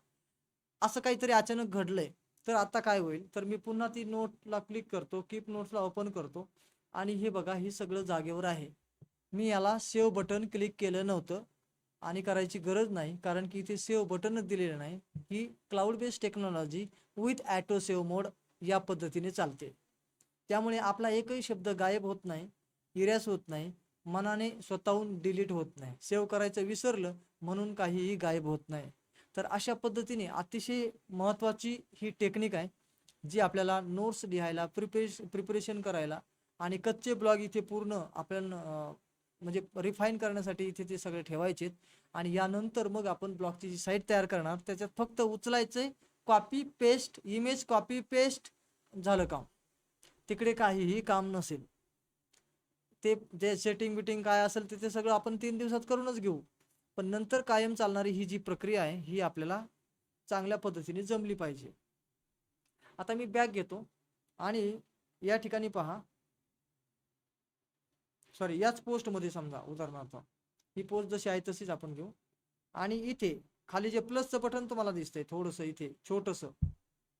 असं काहीतरी अचानक घडलंय. तर आता काय होईल, तर मी पुन्हा ती नोटला क्लिक करतो, कीप नोट्सला ओपन करतो आणि हे बघा हे सगळं जागेवर आहे. मी याला सेव्ह बटन क्लिक केलं नव्हतं आणि करायची गरज नाही, कारण की इथे सेव्ह बटनच दिलेलं नाही. ही cloud based technology with auto save mode या पद्धतीने चालते. त्यामुळे आपला एकही शब्द गायब होत नाही, इरॅस होत नाही, मनाने स्वतःहून डिलीट होत नाही. सेव्ह करायचं विसरलं म्हणून काहीही गायब होत नाही. तर अशा पद्धतीने अतिशय महत्त्वाची ही टेक्निक आहे जी आपल्याला नोट्स लिहायला, प्रिपरेशन करायला आणि कच्चे ब्लॉग इथे पूर्ण आपल्याला म्हणजे रिफाईन करण्यासाठी इथे ते सगळे ठेवायचे. आणि यानंतर मग आपण ब्लॉगची जी साईट तयार करणार त्याच्यात फक्त उचलायचंय, copy paste, image copy paste, झालं काम. तिकडे काहीही काम नसेल. ते जे सेटिंग बिटिंग काय असेल ते सगळं आपण 3 दिवसात करूनच घेऊ. पण नंतर कायम चालणारी ही जी प्रक्रिया आहे ही आपल्याला चांगल्या पद्धतीने जमली पाहिजे. आता मी बॅक घेतो आणि या ठिकाणी पहा, सॉरी याच पोस्टमध्ये समजा उदाहरणार्थ ही पोस्ट जशी आहे तशीच आपण घेऊ आणि इथे खाली जे प्लसचं बटन तुम्हाला दिसतंय थोडंसं इथे छोटंसं,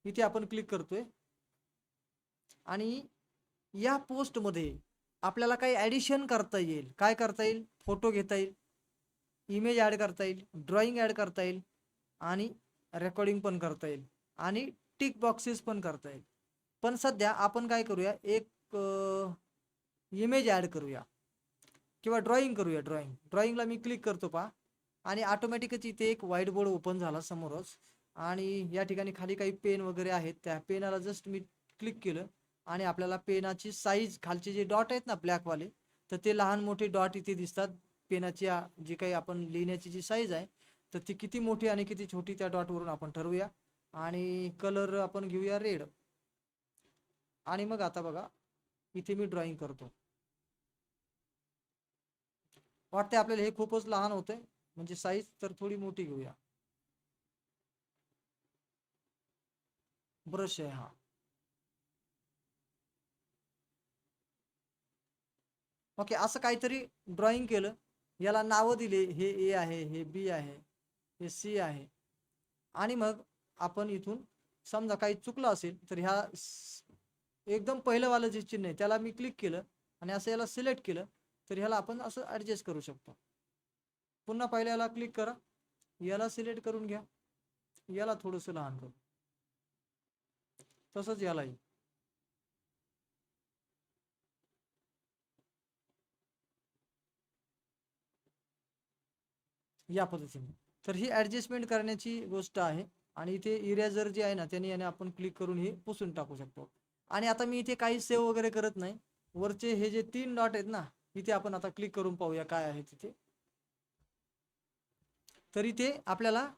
इथे आपण क्लिक करतोय आणि या पोस्टमध्ये आपल्याला काही ॲडिशन करता येईल. काय करता येईल? फोटो घेता येईल, इमेज ॲड करता येईल, ड्रॉइंग ॲड करता येईल आणि रेकॉर्डिंग पण करता येईल आणि टिक बॉक्सेस पण करता येईल. पण सध्या आपण काय करूया, एक इमेज ॲड करूया किंवा ड्रॉइंग करूया. ड्रॉइंगला मी क्लिक करतो पहा आणि ऑटोमॅटिकच इथे एक व्हाईट बोर्ड ओपन झाला समोरच आणि या ठिकाणी खाली काही पेन वगैरे आहेत. त्या पेनाला जस्ट मी क्लिक केलं आणि आपल्याला पेनाची साईज, खालचे जे डॉट आहेत ना ब्लॅकवाले, तर ते लहान मोठे डॉट इथे दिसतात. पेनाची जी काही आपण लिहिण्याची जी साईज आहे तर ती किती मोठी आणि किती छोटी त्या डॉटवरून आपण ठरवूया. आणि कलर आपण घेऊया रेड. आणि मग आता बघा इथे मी ड्रॉइंग करतो. वाटते आपल्याला हे खूपच लहान होते, म्हणजे साईज तर थोडी मोठी घेऊया. ब्रश आहे हा. ओके, असं काहीतरी ड्रॉइंग केलं, याला नावं दिले, हे ए आहे, हे बी आहे, हे सी आहे. आणि मग आपण इथून समजा काही चुकलं असेल तर ह्या एकदम पहिलं वालं जे चिन्ह आहे त्याला मी क्लिक केलं आणि असं याला सिलेक्ट केलं तर ह्याला आपण असं ॲडजस्ट करू शकतो. पुन्हा पहिल्याला क्लिक करा, याला सिलेक्ट करून घ्या, याला थोडंसं लहान करू, तसंच यालाही. या पद्धतीने. तर ही ॲडजस्टमेंट करण्याची गोष्ट आहे. आणि इथे इरेजर जे आहे ना त्याने याने आपण क्लिक करून हे पुसून टाकू शकतो. आणि आता मी इथे काही सेव्ह वगैरे करत नाही. वरचे हे जे 3 डॉट आहेत ना, इथे आपण आता क्लिक करून पाहूया काय आहे तिथे. तर इथे आपल्याला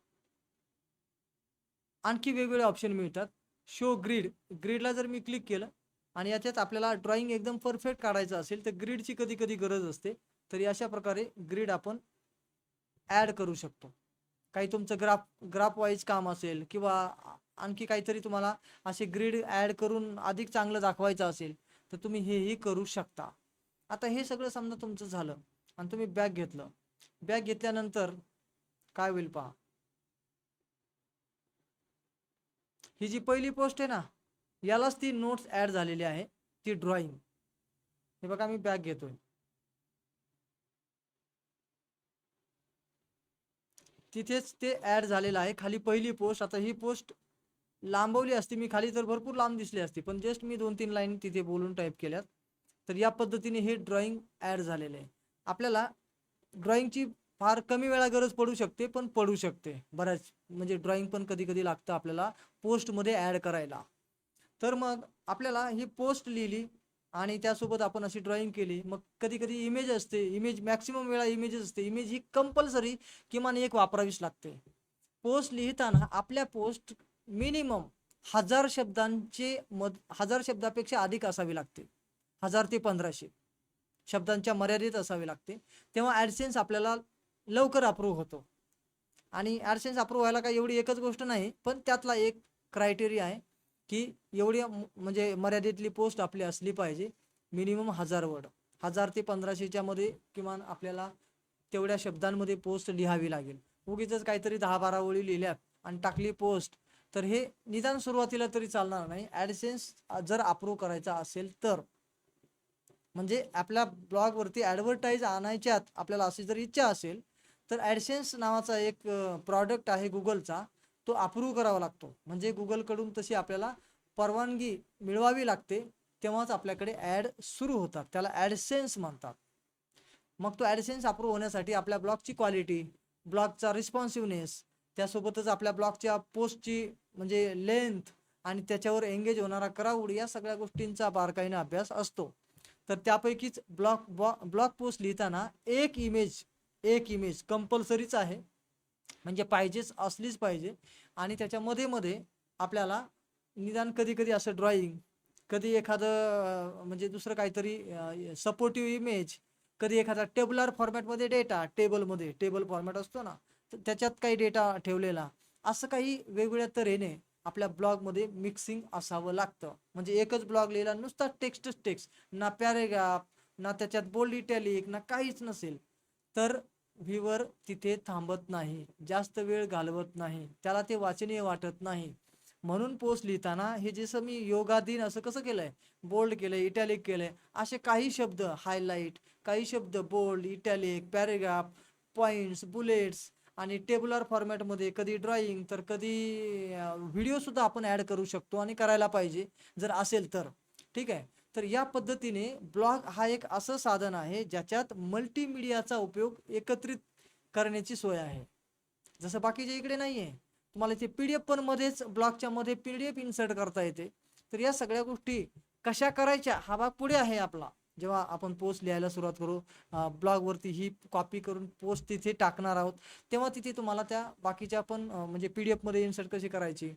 आणखी वेगवेगळे ऑप्शन मिळतात. शो ग्रीड, ग्रीडला जर मी क्लिक केलं आणि याच्यात आपल्याला ड्रॉइंग एकदम परफेक्ट काढायचं असेल तर ग्रीडची कधी कधी गरज असते. तर अशा प्रकारे ग्रीड आपण ॲड करू शकतो. काही तुमचं ग्राफ वाईज काम असेल किंवा आणखी काहीतरी तुम्हाला असे ग्रीड ॲड करून अधिक चांगलं दाखवायचं असेल तर तुम्ही हेही करू शकता. आता हे सगळं समजा तुमचं झालं आणि तुम्ही बॅक घेतलं. बॅक घेतल्यानंतर काय होईल पहा. ही जी पहिली पोस्ट आहे ना यालाच ती नोट्स ॲड झालेली आहे, ती ड्रॉइंग. हे बघा मी बॅक घेतोय. तिथेच ते ॲड झालेलं आहे खाली पहिली पोस्ट. आता ही पोस्ट लांबवली असती मी खाली तर भरपूर लांब दिसली असती, पण जस्ट मी 2-3 लाईन तिथे बोलून टाईप केल्यात. तर या पद्धतीने हे ड्रॉइंग ॲड झालेले आहे. आपल्याला ड्रॉइंगची फार कमी वेळा गरज पडू शकते, पण पडू शकते बऱ्याच. म्हणजे ड्रॉइंग पण कधी कधी लागतं आपल्याला पोस्टमध्ये ॲड करायला. तर मग आपल्याला ही पोस्ट लिहिली आणि त्यासोबत आपण अशी ड्रॉइंग केली. मग कधी कधी इमेज असते, इमेज मॅक्सिमम वेळा इमेजेस असते. इमेज ही कंपल्सरी किमान एक वापरावीच लागते. पोस्ट लिहिताना आपल्या पोस्ट मिनिमम 1000 शब्दापेक्षा अधिक असावी लागते. 1000 ते 1500 शब्दांच्या मर्यादित असावी लागते. तेव्हा ॲडसेन्स आपल्याला लवकर अप्रूव्ह होतो. आणि ॲडसेन्स अप्रूव्ह व्हायला काही एवढी एकच गोष्ट नाही, पण त्यातला एक क्रायटेरिया आहे की एवढी म्हणजे मर्यादेतली पोस्ट आपली असली पाहिजे. मिनिमम 1000 वर्ड, 1000 ते 1500च्या मध्ये किमान आपल्याला तेवढ्या शब्दांमध्ये पोस्ट लिहावी लागेल. उगीच काहीतरी 10-12 ओळी लिहिल्यात आणि टाकली पोस्ट तर हे निदान सुरुवातीला तरी चालणार नाही. ॲडसेन्स जर अप्रूव्ह करायचा असेल तर, म्हणजे आपल्या ब्लॉगवरती ॲडव्हर्टाईज आणायच्यात आपल्याला अशी जर इच्छा असेल तर ॲडसेन्स नावाचा एक प्रॉडक्ट आहे गुगलचा, तो अप्रूव्ह करावा लागतो. म्हणजे गुगलकडून तशी आपल्याला परवानगी मिळवावी लागते, तेव्हाच आपल्याकडे ॲड सुरू होतात. त्याला ॲडसेन्स म्हणतात. मग तो ॲडसेन्स अप्रूव्ह होण्यासाठी आपल्या ब्लॉगची क्वालिटी, ब्लॉगचा रिस्पॉन्सिव्हनेस, त्यासोबतच आपल्या ब्लॉगच्या पोस्टची म्हणजे लेंथ आणि त्याच्यावर एंगेज होणारा क्राऊड, या सगळ्या गोष्टींचा बारकाईने अभ्यास असतो. तर त्यापैकीच ब्लॉग पोस्ट लिहिताना एक इमेज कंपल्सरीच आहे, म्हणजे पाहिजेच, असलीच पाहिजे. आणि त्याच्यामध्ये मध्ये आपल्याला निदान कधी कधी असं ड्रॉइंग, कधी एखादं म्हणजे दुसरं काहीतरी सपोर्टिव्ह इमेज, कधी एखादा टेबलर फॉर्मॅटमध्ये डेटा, टेबल फॉर्मॅट असतो ना, तर त्याच्यात काही डेटा ठेवलेला, असं काही वेगवेगळ्या तऱ्हेने आपल्या ब्लॉगमध्ये मिक्सिंग असावं लागतं. म्हणजे एकच ब्लॉग लिहिला नुसता टेक्स्ट, ना पॅरेग्राफ, ना त्याच्यात बोल्ड इटॅलिक, ना काहीच नसेल तर व्ह्यूवर तिथे थांबत नाही, जास्त वेळ घालवत नाही, त्याला ते वाचनीय वाटत नाही. म्हणून पोस्ट लिहिताना हे जसं मी योगा दिन असं कसं केलंय, बोल्ड केलंय, इटॅलिक केलंय, असे काही शब्द हायलाईट, काही शब्द bold, italic, paragraph, points, bullets आणि टेबुलर फॉर्मॅटमध्ये, कधी ड्रॉइंग तर कधी व्हिडिओसुद्धा आपण ॲड करू शकतो आणि करायला पाहिजे जर असेल तर. ठीक आहे. तर या पद्धतीने ब्लॉग हा एक असं साधन आहे ज्याच्यात मल्टीमीडियाचा उपयोग एकत्रित करण्याची सोय आहे. जसं बाकीच्या इकडे नाही आहे. तुम्हाला इथे PDF पण मध्येच ब्लॉगच्या मध्ये PDF इन्सर्ट करता येते. तर या सगळ्या गोष्टी कशा करायच्या हा भाग पुढे आहे आपला. जेव्हा आपण पोस्ट लिहायला सुरुवात करू, ब्लॉगवरती ही कॉपी करून पोस्ट तिथे टाकणार आहोत, तेव्हा तिथे तुम्हाला त्या बाकीच्या पण म्हणजे PDF मध्ये इन्सर्ट कशी करायची,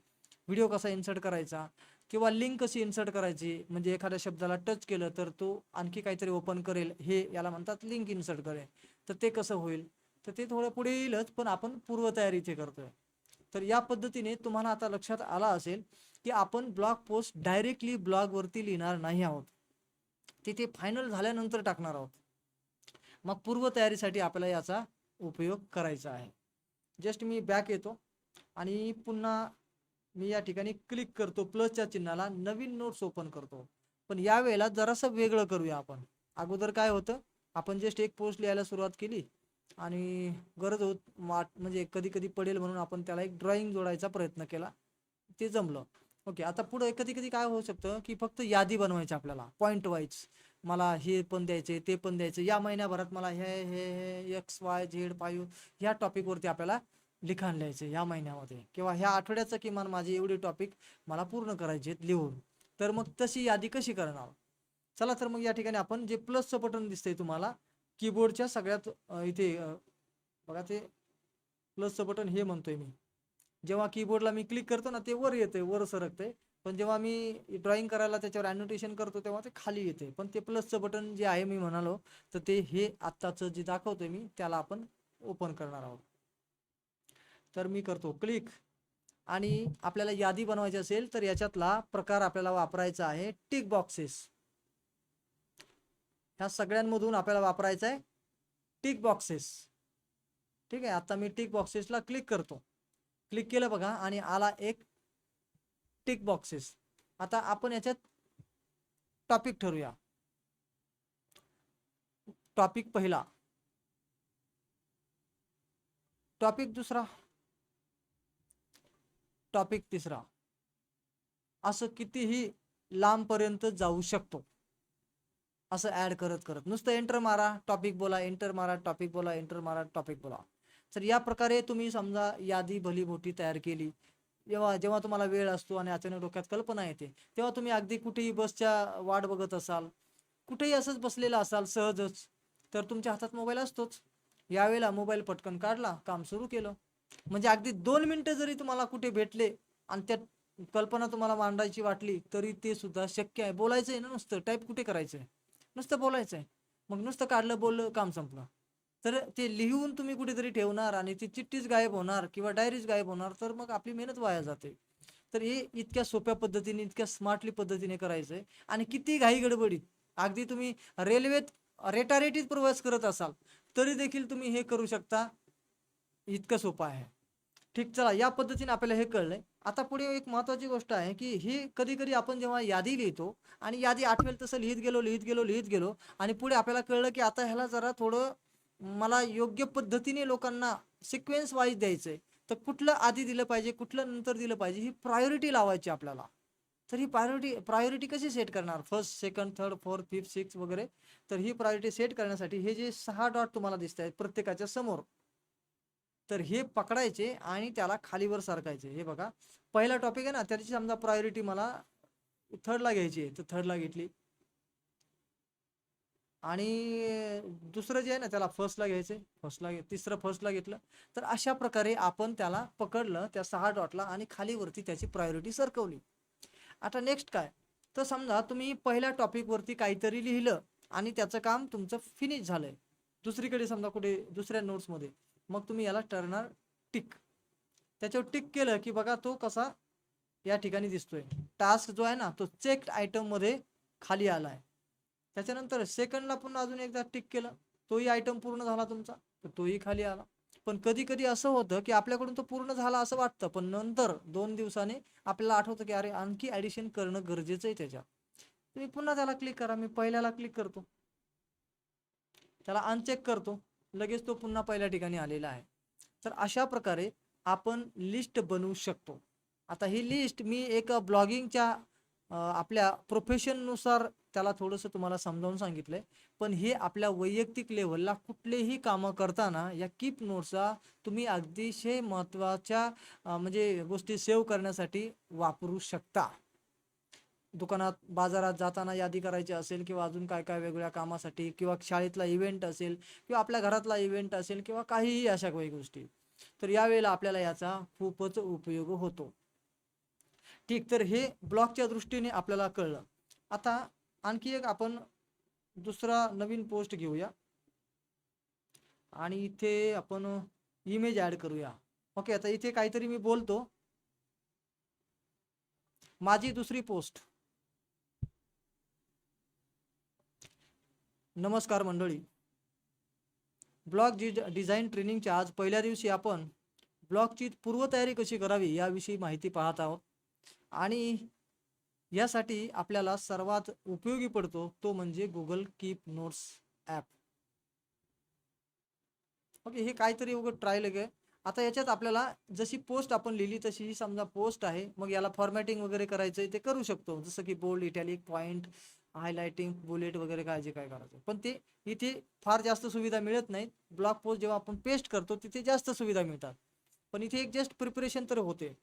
व्हिडिओ कसा इन्सर्ट करायचा, किंवा लिंक कशी इन्सर्ट करायची. म्हणजे एखाद्या शब्दाला टच केलं तर तो आणखी काहीतरी ओपन करेल, हे याला म्हणतात लिंक इन्सर्ट करेल. तर ते कसं होईल, तर ते थोडं पुढे येईलच, पण आपण पूर्वतयारी इथे करतोय. तर या पद्धतीने तुम्हाला आता लक्षात आला असेल की आपण ब्लॉग पोस्ट डायरेक्टली ब्लॉगवरती लिहिणार नाही आहोत, तिथे फायनल झाल्यानंतर टाकणार आहोत. मग पूर्वतयारीसाठी आपल्याला याचा उपयोग करायचा आहे. जस्ट मी बॅक येतो आणि पुन्हा मी या ठिकाणी क्लिक करतो प्लसच्या चिन्हाला, नवीन नोट्स ओपन करतो. पण यावेळेला जरासं वेगळं करूया आपण. अगोदर काय होतं, आपण जस्ट एक पोस्ट लिहायला सुरुवात केली आणि गरज म्हणजे कधी कधी पडेल म्हणून आपण त्याला एक ड्रॉइंग जोडायचा प्रयत्न केला, ते जमलं. ओके. आता पुढे कधी कधी काय होऊ शकतं की फक्त यादी बनवायची आपल्याला पॉईंट वाईज. मला हे पण द्यायचे, ते पण द्यायचे, या महिन्याभरात मला हे XYZ 5 ह्या टॉपिकवरती आपल्याला लिखाण लिहायचं ह्या महिन्यामध्ये, किंवा ह्या आठवड्याचं किमान माझे एवढे टॉपिक मला पूर्ण करायचे लिहून. तर मग तशी यादी कशी करणार? चला तर मग या ठिकाणी आपण जे प्लसचं बटन दिसतंय तुम्हाला कीबोर्डच्या सगळ्यात इथे बघा, ते प्लसचं बटन हे म्हणतोय मी. जेव्हा कीबोर्डला मी क्लिक करतो ना, ते वर येते, वर सरकते. पण जेव्हा मी ड्रॉइंग करायला त्याच्यावर अॅनोटेशन करतो तेव्हा ते खाली येते. पण ते प्लसचं बटन जे आहे मी म्हणालो, तर ते हे आत्ताचं जे दाखवतोय मी त्याला आपण ओपन करणार आहोत. तर मी करतो क्लिक. आणि आपल्याला यादी बनवायची असेल तर याच्यातला प्रकार आपल्याला वापरायचा आहे टिक बॉक्सेस. ह्या सगळ्यांमधून आपल्याला वापरायचं आहे टिक बॉक्सेस. ठीक आहे, आता मी टिक बॉक्सेसला क्लिक करतो. क्लिक केलं बघा आणि आला एक टिक बॉक्सेस. आता आपण याच्यात टॉपिक ठरवूया. टॉपिक पहिला, टॉपिक दुसरा, टॉपिक तिसरा, असं कितीही लांबपर्यंत जाऊ शकतो. असं ऍड करत करत नुसतं एंटर मारा, टॉपिक बोला, एंटर मारा, टॉपिक बोला, एंटर मारा, टॉपिक बोला. तर या प्रकारे तुम्ही समजा यादी भली मोठी तयार केली. जेव्हा जेव्हा तुम्हाला वेळ असतो आणि अचानक डोक्यात कल्पना येते, तेव्हा तुम्ही अगदी कुठेही बसच्या वाट बघत असाल, कुठेही असंच बसलेला असाल सहजच, तर तुमच्या हातात मोबाईल असतोच. यावेळेला मोबाईल पटकन काढला, काम सुरू केलं. म्हणजे अगदी 2 मिनिटं जरी तुम्हाला कुठे भेटले आणि त्यात कल्पना तुम्हाला मांडायची वाटली तरी ते सुद्धा शक्य आहे. बोलायचं आहे ना, नुसतं टाईप कुठे करायचंय, नुसतं बोलायचंय. मग नुसतं काढलं, बोललं, काम संपलं. तर ते लिहून तुम्ही कुठेतरी ठेवणार आणि ती चिठ्ठीच गायब होणार किंवा डायरीज गायब होणार, तर मग आपली मेहनत वाया जाते. तर हे इतक्या सोप्या पद्धतीने, इतक्या स्मार्टली पद्धतीने करायचंय. आणि किती घाई गडबडीत, अगदी तुम्ही रेल्वेत रेटारेटीत प्रवास करत असाल तरी देखील तुम्ही हे करू शकता. इतकं सोपं आहे. ठीक, चला या पद्धतीने आपल्याला हे कळलंय. आता पुढे एक महत्वाची गोष्ट आहे की हे कधी कधी आपण जेव्हा यादी लिहितो आणि यादी आठवेल तसं लिहित गेलो लिहित गेलो लिहित गेलो आणि पुढे आपल्याला कळलं की आता ह्याला जरा थोडं मला योग्य पद्धतीने लोकांना सिक्वेन्स वाईज द्यायचंय, तर कुठलं आधी दिलं पाहिजे, कुठलं नंतर दिलं पाहिजे, ही प्रायोरिटी लावायची आपल्याला. तर ही प्रायोरिटी कशी सेट करणार? First, second, third, fourth, fifth, six वगैरे. तर ही प्रायोरिटी सेट करण्यासाठी हे जे 6 डॉट तुम्हाला दिसत आहेत प्रत्येकाच्या समोर, तर हे पकडायचे आणि त्याला खालीवर सरकायचे. हे बघा, पहिला टॉपिक आहे ना, त्याची समजा प्रायोरिटी मला थर्डला घ्यायची आहे, तर थर्डला घेतली. आणि दुसरं जे आहे ना त्याला फर्स्टला घ्यायचे, तिसरं फर्स्टला घेतलं. तर अशा प्रकारे आपण त्याला पकडलं त्या 6 डॉटला आणि खालीवरती त्याची प्रायोरिटी सरकवली. आता नेक्स्ट काय, तर समजा तुम्ही पहिल्या टॉपिकवरती काहीतरी लिहिलं आणि त्याचं काम तुमचं फिनिश झालंय दुसरीकडे, समजा कुठे दुसऱ्या नोट्समध्ये. मग तुम्ही याला टर्नर टिक, त्याच्यावर टिक केलं की बघा तो कसा या ठिकाणी दिसतोय. टास्क जो आहे ना तो चेक्ड आयटम मध्ये खाली आलाय. त्याच्यानंतर सेकंडला पुन्हा अजून एकदा टिक केलं, तोही आयटम पूर्ण झाला तुमचा, तर तोही खाली आला. पण कधी कधी असं होतं की आपल्याकडून तो पूर्ण झाला असं वाटतं, पण नंतर 2 दिवसाने आपल्याला आठवतं की अरे आणखी ऍडिशन करणं गरजेचं आहे त्याच्यात. तुम्ही पुन्हा त्याला क्लिक करा. मी पहिल्याला क्लिक करतो, त्याला अनचेक करतो, लगेच तो पुन्हा पहिल्या ठिकाणी आलेला आहे. तर अशा प्रकारे आपण लिस्ट बनवू शकतो. आता ही लिस्ट मी एक ब्लॉगिंगच्या आपल्या प्रोफेशननुसार त्याला थोडंसं तुम्हाला समजावून सांगितलंय. पण हे आपल्या वैयक्तिक लेव्हलला कुठलेही कामं करताना या कीप नोट्सचा तुम्ही अतिशय महत्त्वाच्या म्हणजे गोष्टी सेव्ह करण्यासाठी वापरू शकता. दुकानात बाजारात जाताना यादी करायची असेल किंवा अजून काय काय वेगवेगळ्या कामासाठी, किंवा शाळेतला इव्हेंट असेल किंवा आपल्या घरातला इव्हेंट असेल किंवा काहीही अशा काही गोष्टी, तर यावेळेला आपल्याला याचा खूपच उपयोग होतो. ठीक, तर हे ब्लॉगच्या दृष्टीने आपल्याला कळलं. आता आणखी एक आपण दुसरा नवीन पोस्ट घेऊया आणि इथे आपण इमेज ऍड करूया. ओके, आता इथे काहीतरी मी बोलतो. माझी दुसरी पोस्ट. नमस्कार मंडळी, ब्लॉग डिझाईन ट्रेनिंगच्या आज पहिल्या दिवशी आपण ब्लॉगची पूर्वतयारी कशी करावी याविषयी माहिती पाहत आहोत. आणि यासाठी आपल्याला सर्वात उपयोगी पडतो तो म्हणजे Google keep notes app. Okay, हे काहीतरी उघड ट्रायल आहे. आता याच्यात आपल्याला जशी पोस्ट आपण लिहिली तशी ही समजा पोस्ट आहे, मग याला फॉर्मॅटिंग वगैरे करायचं ते करू शकतो, जसं की bold, italic, point highlighting bullet वगैरे काय जे काय करायचं, पण ते इथे फार जास्त सुविधा मिळत नाहीत. ब्लॉग पोस्ट जेव्हा आपण पेस्ट करतो तिथे जास्त सुविधा मिळतात, पण इथे एक जस्ट प्रिपरेशन तर होते.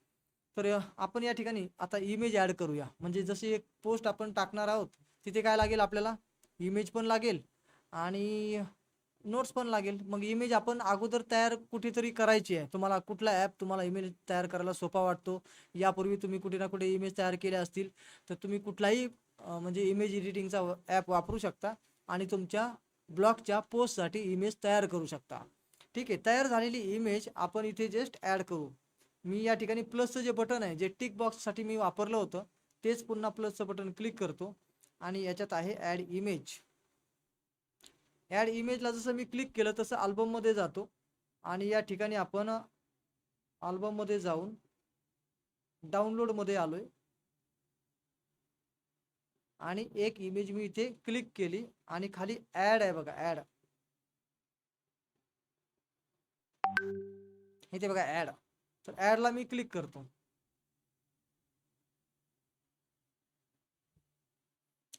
तर आपण या ठिकाणी आता इमेज ॲड करूया. म्हणजे जशी एक पोस्ट आपण टाकणार आहोत तिथे काय लागेल आपल्याला, इमेज पण लागेल आणि नोट्स पण लागेल. मग इमेज आपण अगोदर तयार कुठेतरी करायची आहे. तुम्हाला कुठला ॲप तुम्हाला इमेज तयार करायला सोपा वाटतो, यापूर्वी तुम्ही कुठे ना कुठे इमेज तयार केल्या असतील, तर तुम्ही कुठलाही म्हणजे इमेज एडिटिंगचा ॲप वापरू शकता आणि तुमच्या ब्लॉगच्या पोस्टसाठी इमेज तयार करू शकता. ठीक आहे, तयार झालेली इमेज आपण इथे जस्ट ॲड करू. मी या ठिकाणी प्लसचं जे बटन आहे, जे टिक बॉक्ससाठी मी वापरलं होतं तेच पुन्हा प्लसचं बटन क्लिक करतो आणि याच्यात आहे ॲड इमेज. ॲड इमेजला जसं मी क्लिक केलं तसं अल्बममध्ये जातो आणि या ठिकाणी आपण अल्बममध्ये जाऊन डाउनलोडमध्ये आलोय आणि एक इमेज मी इथे क्लिक केली आणि खाली ॲड आहे बघा, ॲड इथे बघा ॲड. तर ॲडला मी क्लिक करतो.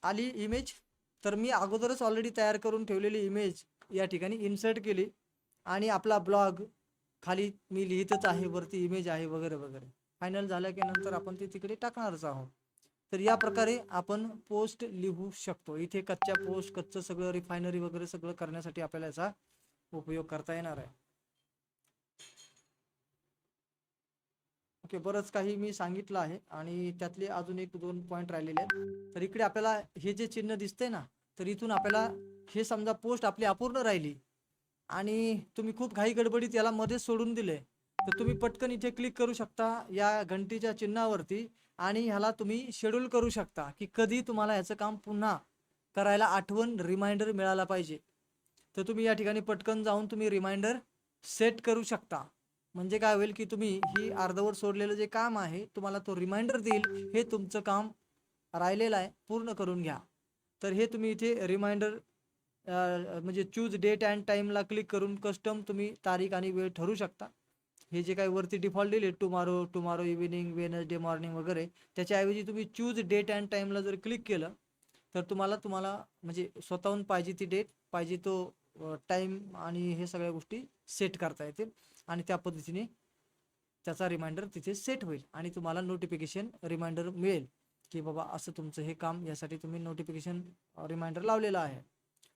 आली इमेज. तर मी अगोदरच ऑलरेडी तयार करून ठेवलेली इमेज या ठिकाणी इन्सर्ट केली आणि आपला ब्लॉग खाली मी लिहितच आहे, वरती इमेज आहे वगैरे वगैरे. फायनल झाल्या की नंतर आपण ते तिकडे टाकणारच आहोत. तर या प्रकारे आपण पोस्ट लिहू शकतो. इथे कच्च्या पोस्ट, कच्चं सगळं रिफायनरी वगैरे सगळं करण्यासाठी आपल्याला याचा उपयोग करता येणार आहे. ओके, बरंच काही मी सांगितलं आहे आणि त्यातले अजून एक दोन पॉईंट राहिलेले आहेत. तर इकडे आपल्याला हे जे चिन्ह दिसतंय ना, तर इथून आपल्याला हे समजा पोस्ट आपली अपूर्ण राहिली आणि तुम्ही खूप घाई गडबडीत याला मध्येच सोडून दिले, तर तुम्ही पटकन इथे क्लिक करू शकता या घंटीच्या चिन्हावरती आणि ह्याला तुम्ही शेड्यूल करू शकता की कधी तुम्हाला ह्याचं काम पुन्हा करायला आठवण रिमाइंडर मिळाला पाहिजे. तर तुम्ही या ठिकाणी पटकन जाऊन तुम्ही रिमाइंडर सेट करू शकता. म्हणजे काय होईल की तुम्ही ही अर्धवट सोडलेलं जे काम आहे तुम्हाला तो रिमाइंडर देईल, हे तुमचं काम राहिलेलं आहे पूर्ण करून घ्या. तर हे तुम्ही इथे रिमाइंडर म्हणजे चूज डेट अँड टाईमला क्लिक करून कस्टम तुम्ही तारीख आणि वेळ ठरवू शकता. हे जे काही वरती डिफॉल्ट दिले टुमारो इव्हिनिंग, वेनसडे मॉर्निंग वगैरे, त्याच्याऐवजी तुम्ही चूज डेट अँड टाईमला जर क्लिक केलं तर तुम्हाला म्हणजे स्वतःहून पाहिजे ती डेट, पाहिजे तो टाईम आणि हे सगळ्या गोष्टी सेट करता येतील आणि त्या पद्धतीने त्याचा रिमाइंडर तिथे सेट होईल आणि तुम्हाला नोटिफिकेशन रिमाइंडर मिळेल की बाबा असं तुमचं हे काम, यासाठी तुम्ही नोटिफिकेशन रिमाइंडर लावलेला आहे.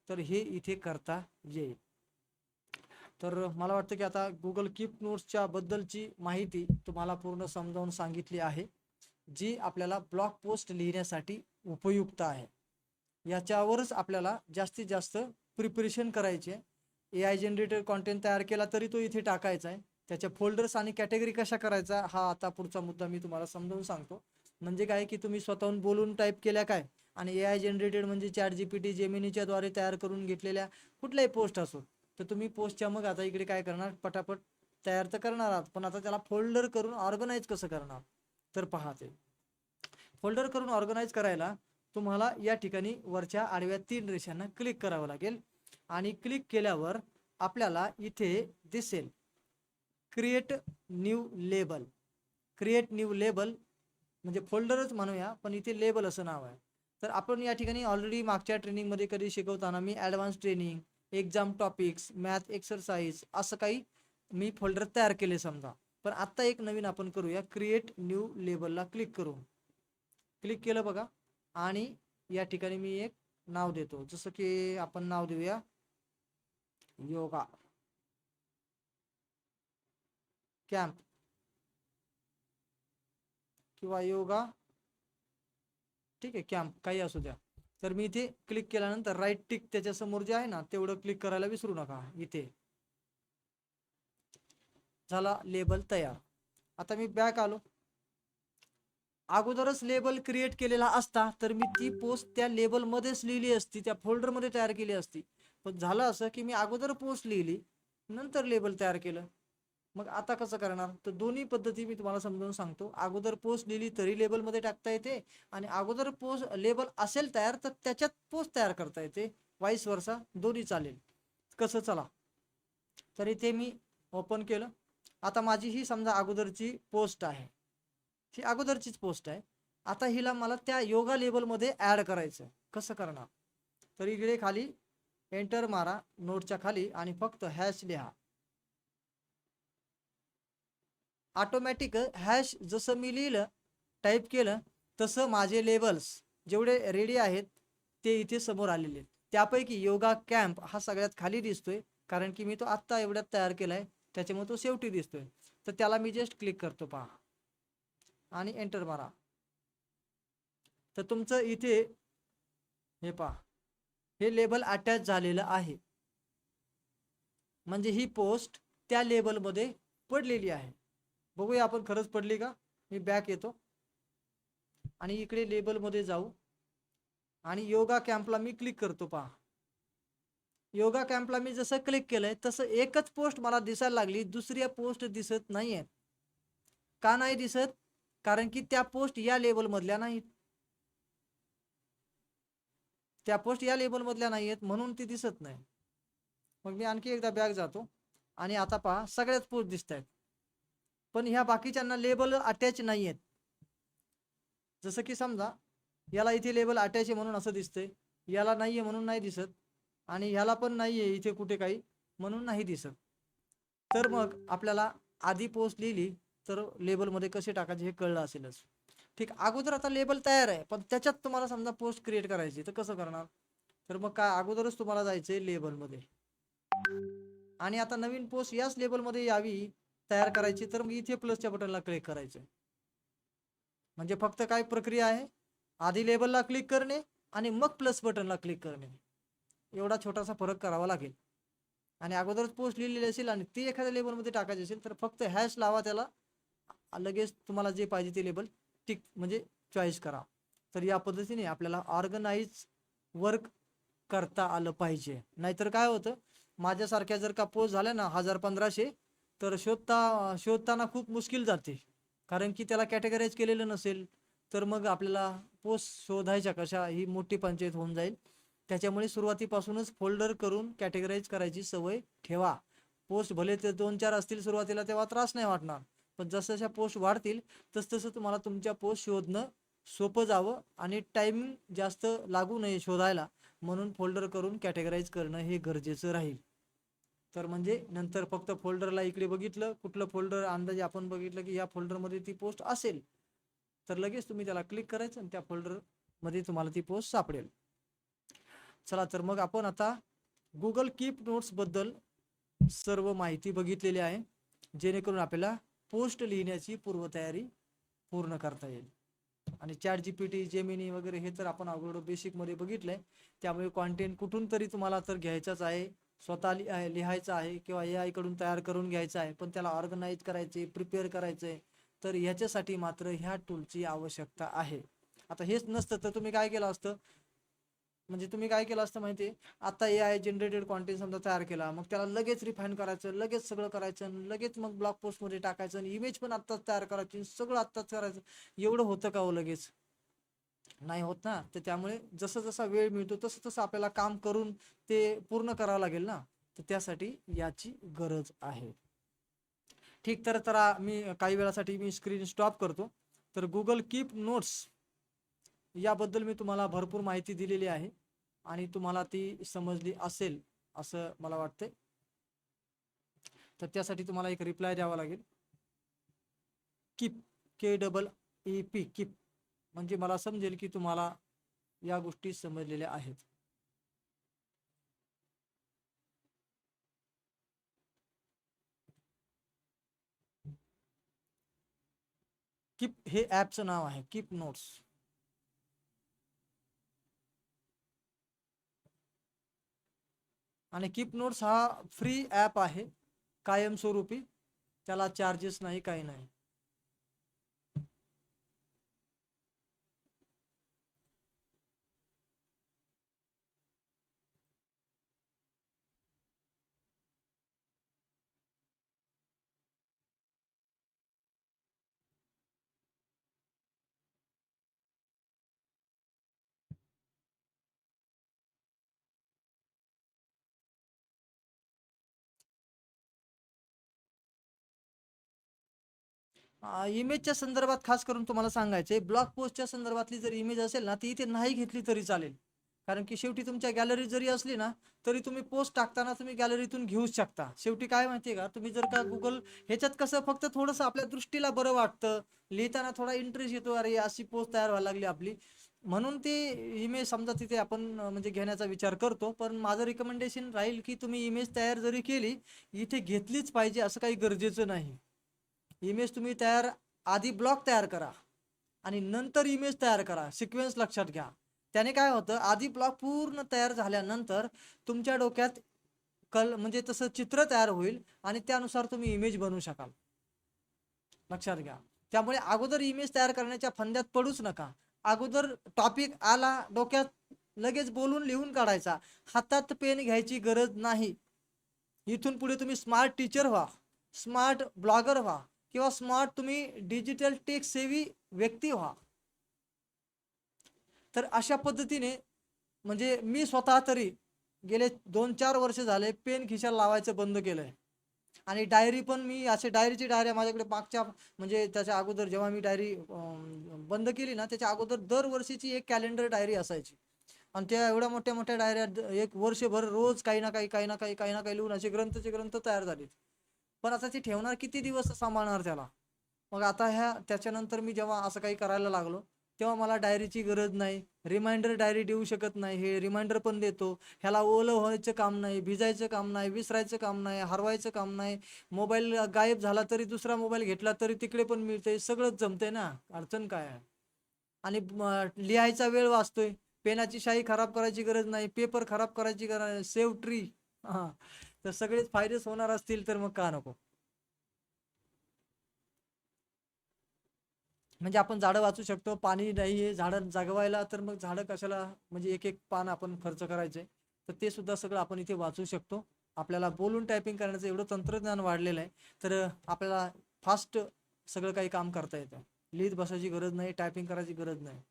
तर हे इथे करता येईल. तर मला वाटतं की आता गुगल कीप नोट्सच्या बद्दलची माहिती तुम्हाला पूर्ण समजावून सांगितली आहे, जी आपल्याला ब्लॉग पोस्ट लिहिण्यासाठी उपयुक्त आहे. याच्यावरच आपल्याला जास्तीत जास्त प्रिपरेशन करायचे. AI जनरेटेड कॉन्टेंट तयार केला तरी तो इथे टाकायचा आहे. त्याच्या फोल्डर्स आणि कॅटेगरी कशा करायचा हा आता पुढचा मुद्दा मी तुम्हाला समजावून सांगतो. म्हणजे काय की तुम्ही स्वतःहून बोलून टाईप केल्या काय आणि AI जनरेटेड म्हणजे ChatGPT, जेमिनीच्या द्वारे तयार करून घेतलेल्या कुठल्याही पोस्ट असो, तर तुम्ही पोस्टच्या मग आता इकडे काय करणार, पटापट तयार तर करणार आहात, पण आता त्याला फोल्डर करून ऑर्गनाईज कसं करणार. तर पहा, ते फोल्डर करून ऑर्गनाईज करायला तुम्हाला या ठिकाणी वरच्या आडव्या 3 रेषांना क्लिक करावं लागेल आणि क्लिक केल्यावर आपल्याला इथे दिसेल create new label. Create new label म्हणजे फोल्डरच म्हणूया, पण इथे लेबल असं नाव आहे. तर आपण या ठिकाणी ऑलरेडी मागच्या ट्रेनिंगमध्ये कधी शिकवताना मी advance training, exam topics, math exercise असं काही मी फोल्डर तयार केले समजा. पण आत्ता एक नवीन आपण करूया, क्रिएट न्यू लेबलला क्लिक करू. क्लिक केलं बघा आणि या ठिकाणी मी एक नाव देतो, जसं की आपण नाव देऊया योगा कॅम्प किंवा योगा, ठीक आहे, कॅम्प काही असू द्या. तर मी इथे क्लिक केल्यानंतर राईट टिक त्याच्यासमोर जे आहे ना तेवढं क्लिक करायला विसरू नका. इथे झाला लेबल तयार. आता मी बॅक आलो. अगोदरच लेबल क्रिएट केलेला असता तर मी ती पोस्ट त्या लेबलमध्येच लिहिली असती, त्या फोल्डरमध्ये तयार केली असती. पण झालं असं की मी अगोदर पोस्ट लिहिली, नंतर लेबल तयार केलं. मग आता कसं करणार, तर दोन्ही पद्धती मी तुम्हाला समजावून सांगतो. अगोदर पोस्ट लिहिली तरी लेबलमध्ये टाकता येते आणि अगोदर पोस्ट लेबल असेल तयार तर त्याच्यात पोस्ट तयार करता येते, वाईस वर्सा दोन्ही चालेल. कसं, चला. तर इथे मी ओपन केलं. आता माझी ही समजा अगोदरची पोस्ट आहे, ही अगोदरचीच पोस्ट आहे. आता हिला मला त्या योगा लेबलमध्ये ॲड करायचं. कसं करणार? तर इकडे खाली एंटर मारा नोटच्या खाली आणि फक्त हॅश लिहा. ऑटोमॅटिक हॅश जसं मी लिहिलं टाईप केलं तसं माझे लेबल्स जेवढे रेडी आहेत ते इथे समोर आलेले आहेत. त्यापैकी योगा कॅम्प हा सगळ्यात खाली दिसतोय, कारण की मी तो आत्ता एवढ्यात तयार केलाय, त्याच्यामुळे तो शेवटी दिसतोय. तर त्याला मी जस्ट क्लिक करतो पहा आणि एंटर मारा. तर तुमचं इथे हे पहा, हे लेबल अटॅच झालेलं आहे. म्हणजे ही पोस्ट त्या लेबलमध्ये पडलेली आहे. बघूया आपण खरंच पडली का. मी बॅक येतो आणि इकडे लेबलमध्ये जाऊ आणि योगा कॅम्पला मी क्लिक करतो पहा. योगा कॅम्पला मी जसं क्लिक केलंय तसं एकच पोस्ट मला दिसायला लागली, दुसऱ्या पोस्ट दिसत नाहीये. का नाही दिसत? कारण की त्या पोस्ट या लेबल मधल्या नाहीत. त्या पोस्ट या लेबल मधल्या नाहीयेत म्हणून ती दिसत नाही. मग मी आणखी एकदा बॅक जातो आणि आता पहा सगळ्याच पोस्ट दिसत आहेत, पण ह्या बाकीच्यांना लेबल अटॅच नाहीयेत. जसं की समजा याला इथे लेबल अटॅच आहे म्हणून असं दिसतंय, याला नाहीये म्हणून नाही दिसत, आणि ह्याला पण नाहीये इथे कुठे काही म्हणून नाही दिसत. तर मग आपल्याला आधी पोस्ट लिहिली तर लेबलमध्ये कसे टाकायचे हे कळलं असेलच. ठीक, अगोदर आता लेबल तयार आहे पण त्याच्यात तुम्हाला समजा पोस्ट क्रिएट करायची तर कसं करणार? तर मग काय, अगोदरच तुम्हाला जायचंय लेबलमध्ये आणि आता नवीन पोस्ट याच लेबलमध्ये यावी तयार करायची, तर मग इथे प्लसच्या बटनला क्लिक करायचं. म्हणजे फक्त काय प्रक्रिया आहे, आधी लेबलला क्लिक करणे आणि मग प्लस बटनला क्लिक करणे, एवढा छोटासा फरक करावा लागेल. आणि अगोदरच पोस्ट लिहिलेली असेल आणि ती एखाद्या लेबलमध्ये टाकायची असेल तर फक्त हॅश लावा त्याला, लगेच तुम्हाला जे पाहिजे ते लेबल टिक म्हणजे चॉईस करा. तर या पद्धतीने आपल्याला ऑर्गनाइज वर्क करता आलं पाहिजे. नाहीतर काय होतं, माझ्यासारख्या जर का पोस्ट झाल्या ना 1000-1500 तर शोधताना खूप मुश्किल जाते, कारण की त्याला कॅटेगराईज केलेलं नसेल तर मग आपल्याला पोस्ट शोधायच्या कशा ही मोठी पंचायत होऊन जाईल. त्याच्यामुळे सुरुवातीपासूनच फोल्डर करून कॅटेगराईज करायची सवय ठेवा. पोस्ट भले ते 2-4 असतील सुरुवातीला तेव्हा त्रास नाही वाटणार, पण जसजशा पोस्ट वाढतील तसतसं तुम्हाला तुमच्या पोस्ट शोधणं सोपं जावं आणि टाइम जास्त लागू नये शोधायला, म्हणून फोल्डर करून कॅटेगराईज करणं हे गरजेचं राहील. तर म्हणजे नंतर फक्त फोल्डरला इकडे बघितलं, कुठलं फोल्डर अंदाजे आपण बघितलं की या फोल्डरमध्ये ती पोस्ट असेल तर लगेच तुम्ही त्याला क्लिक करायचं आणि त्या फोल्डरमध्ये तुम्हाला ती पोस्ट सापडेल. चला तर मग आपण आता गुगल कीप नोट्स बद्दल सर्व माहिती बघितलेली आहे, जेणेकरून आपल्याला पोस्ट लिहिण्याची पूर्वतयारी पूर्ण करता येईल. आणि चॅट जीपीटी, जेमिनी वगैरे हे तर आपण अगोदर बेसिकमध्ये बघितलंय, त्यामुळे कॉन्टेंट कुठून तरी तुम्हाला तर घ्यायचाच आहे, स्वतः लिहायचं आहे किंवा AI कडून तयार करून घ्यायचं आहे, पण त्याला ऑर्गनाईज करायचे, प्रिपेअर करायचंय, तर ह्याच्यासाठी मात्र ह्या टूलची आवश्यकता आहे. आता हेच नसतं तर तुम्ही काय केलं असतं, म्हणजे तुम्ही काय केलं असतं माहिती, आता AI जनरेटेड कॉन्टेंट समजा तयार केला, मग त्याला लगेच रिफाईन करायचं, लगेच सगळं करायचं, लगेच मग ब्लॉग पोस्ट मध्ये टाकायचं, आणि इमेज पण आत्ताच तयार करायची, सगळं आत्ताच करायचं. एवढं होतं का हो लगेच? नाही होत ना. तर त्यामुळे जसं जसा वेळ मिळतो तसं तसं आपल्याला काम करून ते पूर्ण करावं लागेल ना, तर त्यासाठी याची गरज आहे. ठीक, तर तर मी काही वेळासाठी मी स्क्रीन स्टॉप करतो. तर गुगल कीप नोट्स याबद्दल मी तुम्हाला भरपूर माहिती दिलेली आहे आणि तुम्हाला ती समजली असेल असं मला वाटतंय. तर त्यासाठी तुम्हाला एक रिप्लाय द्यावा लागेल. कीप, KEEP, कीप, म्हणजे मला समजेल की तुम्हाला या गोष्टी समजलेल्या आहेत. कीप हे ॲपचं नाव आहे, कीप नोट्स. आणि कीप नोट्स हा फ्री ॲप आहे, कायमस्वरूपी, त्याला चार्जेस नाही, काही नाही. इमेजच्या संदर्भात खास करून तुम्हाला सांगायचे, ब्लॉग पोस्टच्या संदर्भातली जर इमेज असेल ना ती इथे नाही घेतली तरी चालेल. कारण की शेवटी तुमच्या गॅलरी जरी असली ना तरी तुम्ही पोस्ट टाकताना तुम्ही गॅलरीतून घेऊच शकता. शेवटी काय माहितीये का, तुम्ही जर का गुगल ह्याच्यात कसं फक्त थोडंसं आपल्या दृष्टीला बरं वाटतं, लिहिताना थोडा इंटरेस्ट येतो, अरे अशी पोस्ट तयार व्हायला लागली आपली, म्हणून ते इमेज समजा तिथे आपण म्हणजे घेण्याचा विचार करतो. पण माझं रिकमेंडेशन राहील की तुम्ही इमेज तयार जरी केली, इथे घेतलीच पाहिजे असं काही गरजेचं नाही. इमेज तुम्ही तयार, आधी ब्लॉग तयार करा आणि नंतर इमेज तयार करा, सिक्वेन्स लक्षात घ्या. त्याने काय होतं, आधी ब्लॉग पूर्ण तयार झाल्यानंतर तुमच्या डोक्यात म्हणजे तसं चित्र तयार होईल आणि त्यानुसार तुम्ही इमेज बनवू शकाल. लक्षात घ्या. त्यामुळे अगोदर इमेज तयार करण्याच्या फंद्यात पडूच नका. अगोदर टॉपिक आला डोक्यात, लगेच बोलून लिहून काढायचा. हातात पेन घ्यायची गरज नाही. इथून पुढे तुम्ही स्मार्ट टीचर व्हा, स्मार्ट ब्लॉगर व्हा, किंवा स्मार्ट तुम्ही डिजिटल टेक सेवी व्यक्ती व्हा. तर अशा पद्धतीने म्हणजे मी स्वतः तरी गेले 2-4 वर्ष झाले पेन खिशाला लावायचं बंद केलंय. आणि डायरी पण मी असे डायरीची डायऱ्या माझ्याकडे मागच्या म्हणजे त्याच्या अगोदर जेव्हा मी डायरी बंद केली ना, त्याच्या अगोदर दरवर्षीची एक कॅलेंडर डायरी असायची. आणि त्या एवढ्या मोठ्या मोठ्या डायऱ्या एक वर्षभर रोज काही ना काही काही ना काही काही ना काही लिहून असे ग्रंथचे ग्रंथ तयार झाले. पण आता ती ठेवणार किती दिवस सांभाळणार त्याला. मग आता त्याच्यानंतर मी जेव्हा असं काही करायला लागलो, तेव्हा मला डायरीची गरज नाही. रिमाइंडर डायरी देऊ शकत नाही, हे रिमाइंडर पण देतो. ह्याला ओलं व्हायचं काम नाही, भिजायचं काम नाही, विसरायचं काम नाही, हरवायचं काम नाही. मोबाईल गायब झाला तरी दुसरा मोबाईल घेतला तरी तिकडे पण मिळते, सगळंच जमतंय ना, अडचण काय आहे. आणि लिहायचा वेळ वाचतोय. पेनाची शाई खराब करायची गरज नाही, पेपर खराब करायची गरज नाही. Save tree. हा, तर सगळेच फायदेच होणार असतील तर मग का नको. म्हणजे आपण झाडं वाचू शकतो, पाणी नाहीये झाडं जगवायला, तर मग झाडं कशाला, म्हणजे एक एक पान आपण खर्च करायचे. तर ते सुद्धा सगळं आपण इथे वाचू शकतो. आपल्याला बोलून टायपिंग करण्याचं एवढं तंत्रज्ञान वाढलेलं आहे, तर आपल्याला फास्ट सगळं काही काम करता येतं. लिहित बसायची गरज नाही, टायपिंग करायची गरज नाही.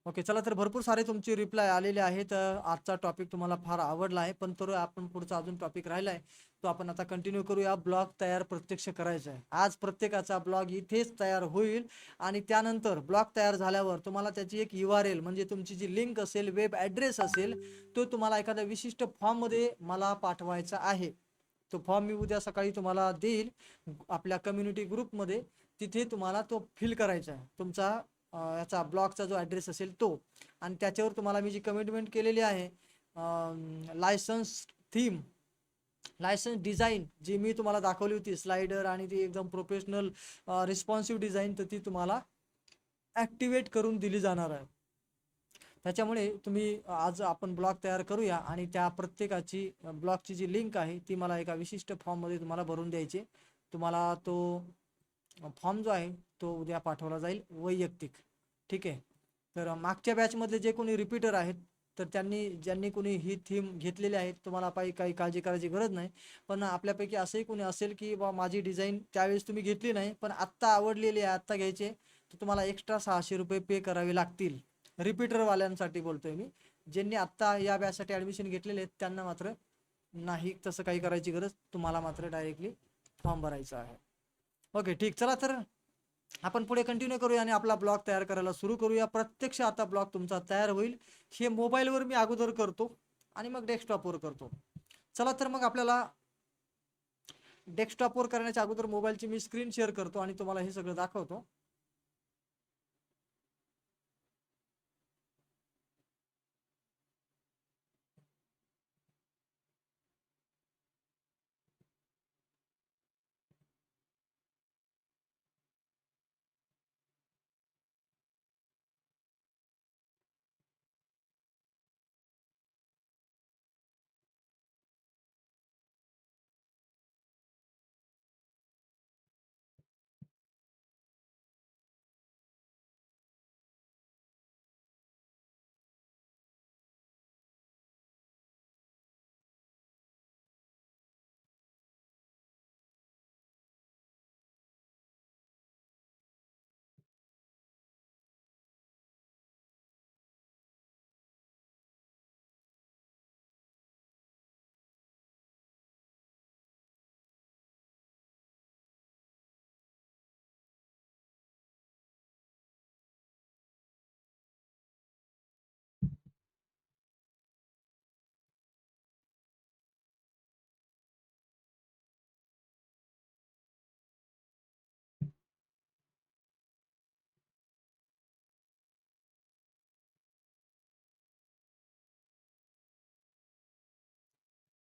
ओके, चला तर भरपूर सारे तुमचे रिप्लाय आलेले आहेत. आजचा टॉपिक तुम्हाला फार आवडला आहे, पण तर आपण पुढचा अजून टॉपिक राहिला आहे, तो आपण आता कंटिन्यू करूया. ब्लॉग तयार प्रत्यक्ष करायचा आहे. आज प्रत्येकाचा ब्लॉग इथेच तयार होईल आणि त्यानंतर ब्लॉग तयार झाल्यावर तुम्हाला त्याची एक URL म्हणजे तुमची जी लिंक असेल, वेब ॲड्रेस असेल, तो तुम्हाला एखाद्या विशिष्ट फॉर्ममध्ये मला पाठवायचा आहे. तो फॉर्म मी उद्या सकाळी तुम्हाला देईल आपल्या कम्युनिटी ग्रुपमध्ये. तिथे तुम्हाला तो फिल करायचा आहे, तुमचा याचा ब्लॉगचा जो ॲड्रेस असेल तो. आणि त्याच्यावर तुम्हाला मी जी कमिटमेंट केलेली आहे, लायसन्स थीम, लायसन्स डिझाईन जी मी तुम्हाला दाखवली होती, स्लायडर आणि ती एकदम प्रोफेशनल रिस्पॉन्सिव्ह डिझाईन, तर ती तुम्हाला ॲक्टिवेट करून दिली जाणार आहे. त्याच्यामुळे तुम्ही आज आपण ब्लॉग तयार करूया आणि त्या प्रत्येकाची ब्लॉगची जी लिंक आहे ती मला एका विशिष्ट फॉर्ममध्ये तुम्हाला भरून द्यायची. तुम्हाला तो फॉर्म जो आहे तो उद्या पाठवला जाईल वैयक्तिक. ठीक आहे. तर मागच्या बॅचमधले जे कोणी रिपीटर आहेत, तर ज्यांनी कोणी ही थीम घेतलेली आहे, तुम्हाला काही काळजी करायची गरज नाही. पण आपल्यापैकी असंही कोणी असेल की बा माझी डिझाईन त्यावेळेस तुम्ही घेतली नाही, पण आत्ता आवडलेली आहे, आत्ता घ्यायचे, तर तुम्हाला एक्स्ट्रा ₹600 पे करावे लागतील. रिपीटरवाल्यांसाठी बोलतोय मी. ज्यांनी आत्ता या बॅचसाठी ॲडमिशन घेतलेले आहेत त्यांना मात्र नाही तसं काही करायची गरज, तुम्हाला मात्र डायरेक्टली फॉर्म भरायचा आहे. ओके, ठीक. चला तर आपण पुढे कंटिन्यू करूया आणि आपला ब्लॉग तयार करायला सुरू करूया. प्रत्यक्ष आता ब्लॉग तुमचा तयार होईल. हे मोबाईलवर मी अगोदर करतो आणि मग डेस्कटॉपवर करतो. चला तर मग आपल्याला डेस्कटॉपवर करण्याच्या अगोदर मोबाईलची मी स्क्रीन शेअर करतो आणि तुम्हाला हे सगळं दाखवतो.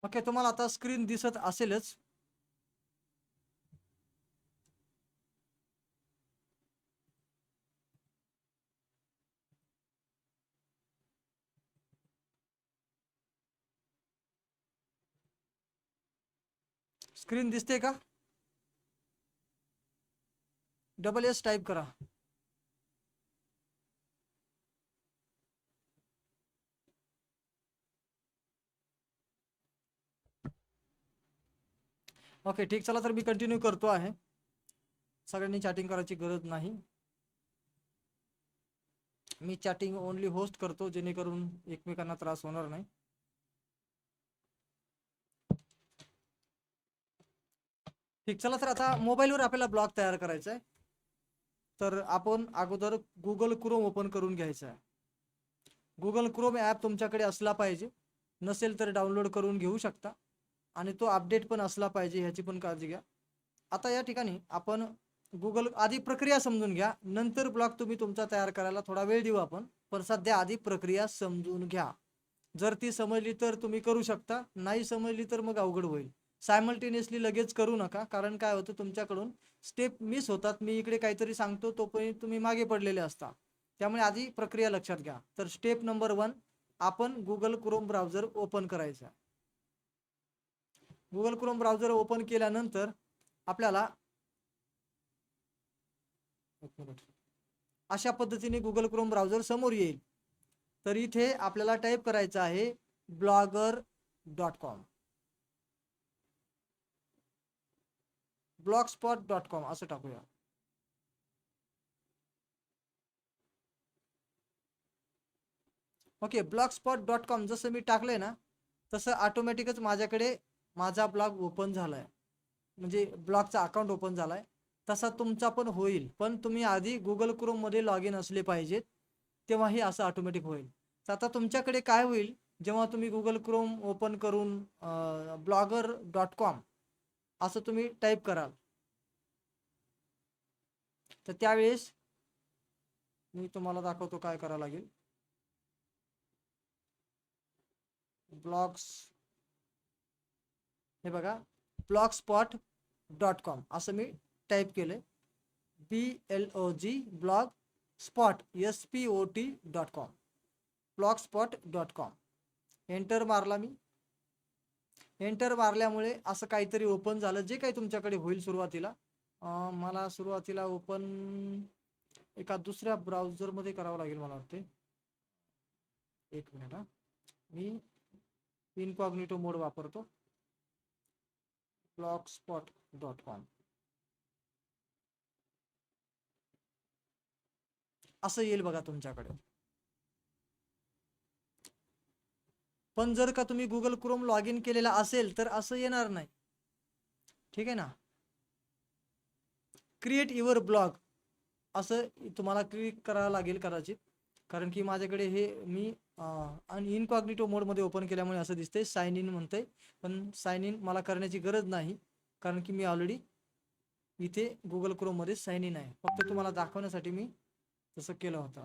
ओके, तुम्हाला आता स्क्रीन दिसत असेलच. स्क्रीन दिसते का? SS टाईप करा. ओके ठीक, चला तर मी कंटिन्यू करतो आहे. सगळ्यांनी चॅटिंग करायची गरज नाही. मी चॅटिंग ओनली होस्ट करतो, जेणेकरून एकमेकांना त्रास होणार नाही. ठीक, चला तर आता मोबाईलवर आपल्याला ब्लॉग तयार करायचा आहे. तर आपण अगोदर गुगल क्रोम ओपन करून घ्यायचं आहे. गुगल क्रोम ॲप तुमच्याकडे असला पाहिजे, नसेल तर डाउनलोड करून घेऊ शकता. आणि तो अपडेट पण असला पाहिजे, ह्याची पण काळजी घ्या. आता या ठिकाणी आपण गुगल आधी प्रक्रिया समजून घ्या, नंतर ब्लॉग तुम्ही तुमचा तयार करायला थोडा वेळ देऊ आपण. पण सध्या आधी प्रक्रिया समजून घ्या. जर ती समजली तर तुम्ही करू शकता, नाही समजली तर मग अवघड होईल. सायमल्टेनियसली लगेच करू नका, कारण काय होतं तुमच्याकडून स्टेप मिस होतात. मी इकडे काहीतरी सांगतो तोपर्यंत तुम्ही मागे पडलेले असता. त्यामुळे आधी प्रक्रिया लक्षात घ्या. तर स्टेप नंबर 1, आपण गुगल क्रोम ब्राउझर ओपन करायचा. गुगल क्रोम ब्राउझर ओपन केल्यानंतर आपल्याला अशा पद्धतीने गुगल क्रोम ब्राउझर समोर येईल. तर इथे आपल्याला टाईप करायचं आहे blogger.com, blogspot.com असं टाकूया. ओके, blogspot.com जसं मी टाकलंय ना, तसं ऑटोमॅटिकच माझ्याकडे माझा ब्लॉग ओपन झालाय, म्हणजे ब्लॉगचा अकाउंट ओपन झालाय. तसा तुमचा पण होईल, पण तुम्ही आधी गुगल क्रोम मध्ये लॉग इन असले पाहिजेत, तेव्हा हे असं ऑटोमॅटिक होईल. तर आता तुमच्याकडे काय होईल, जेव्हा तुम्ही गुगल क्रोम ओपन करून blogger.com असं तुम्ही टाईप कराल, तर त्यावेळेस मी तुम्हाला दाखवतो काय करावं लागेल. ब्लॉग्स, हे बघा, blogspot.com असं मी टाईप केलं. BLOG blog spot SPOT.com, blogspot.com. Enter मारला मी. एंटर मारल्यामुळे असं काहीतरी ओपन झालं, जे काही तुमच्याकडे होईल सुरुवातीला. मला सुरुवातीला ओपन एका दुसऱ्या ब्राउझरमध्ये करावं लागेल मला वाटते. एक मिनिट हा, मी इनकॉग्निटो मोड वापरतो. blogspot.com असं येईल बघा तुमच्याकडे. पण जर का तुम्ही गुगल क्रोम लॉग इन केलेला असेल तर असं येणार नाही. ठीक आहे ना. क्रिएट युअर ब्लॉग असं तुम्हाला क्लिक करावं लागेल कदाचित, कारण की माझ्याकडे हे मी आणि इनकॉग्निटो मोडमध्ये ओपन केल्यामुळे असं दिसतंय साइन इन म्हणतंय. पण साइन इन मला करण्याची गरज नाही, कारण की मी ऑलरेडी इथे गुगल क्रोममध्ये साइन इन आहे. फक्त तुम्हाला दाखवण्यासाठी मी तसं केलं होतं.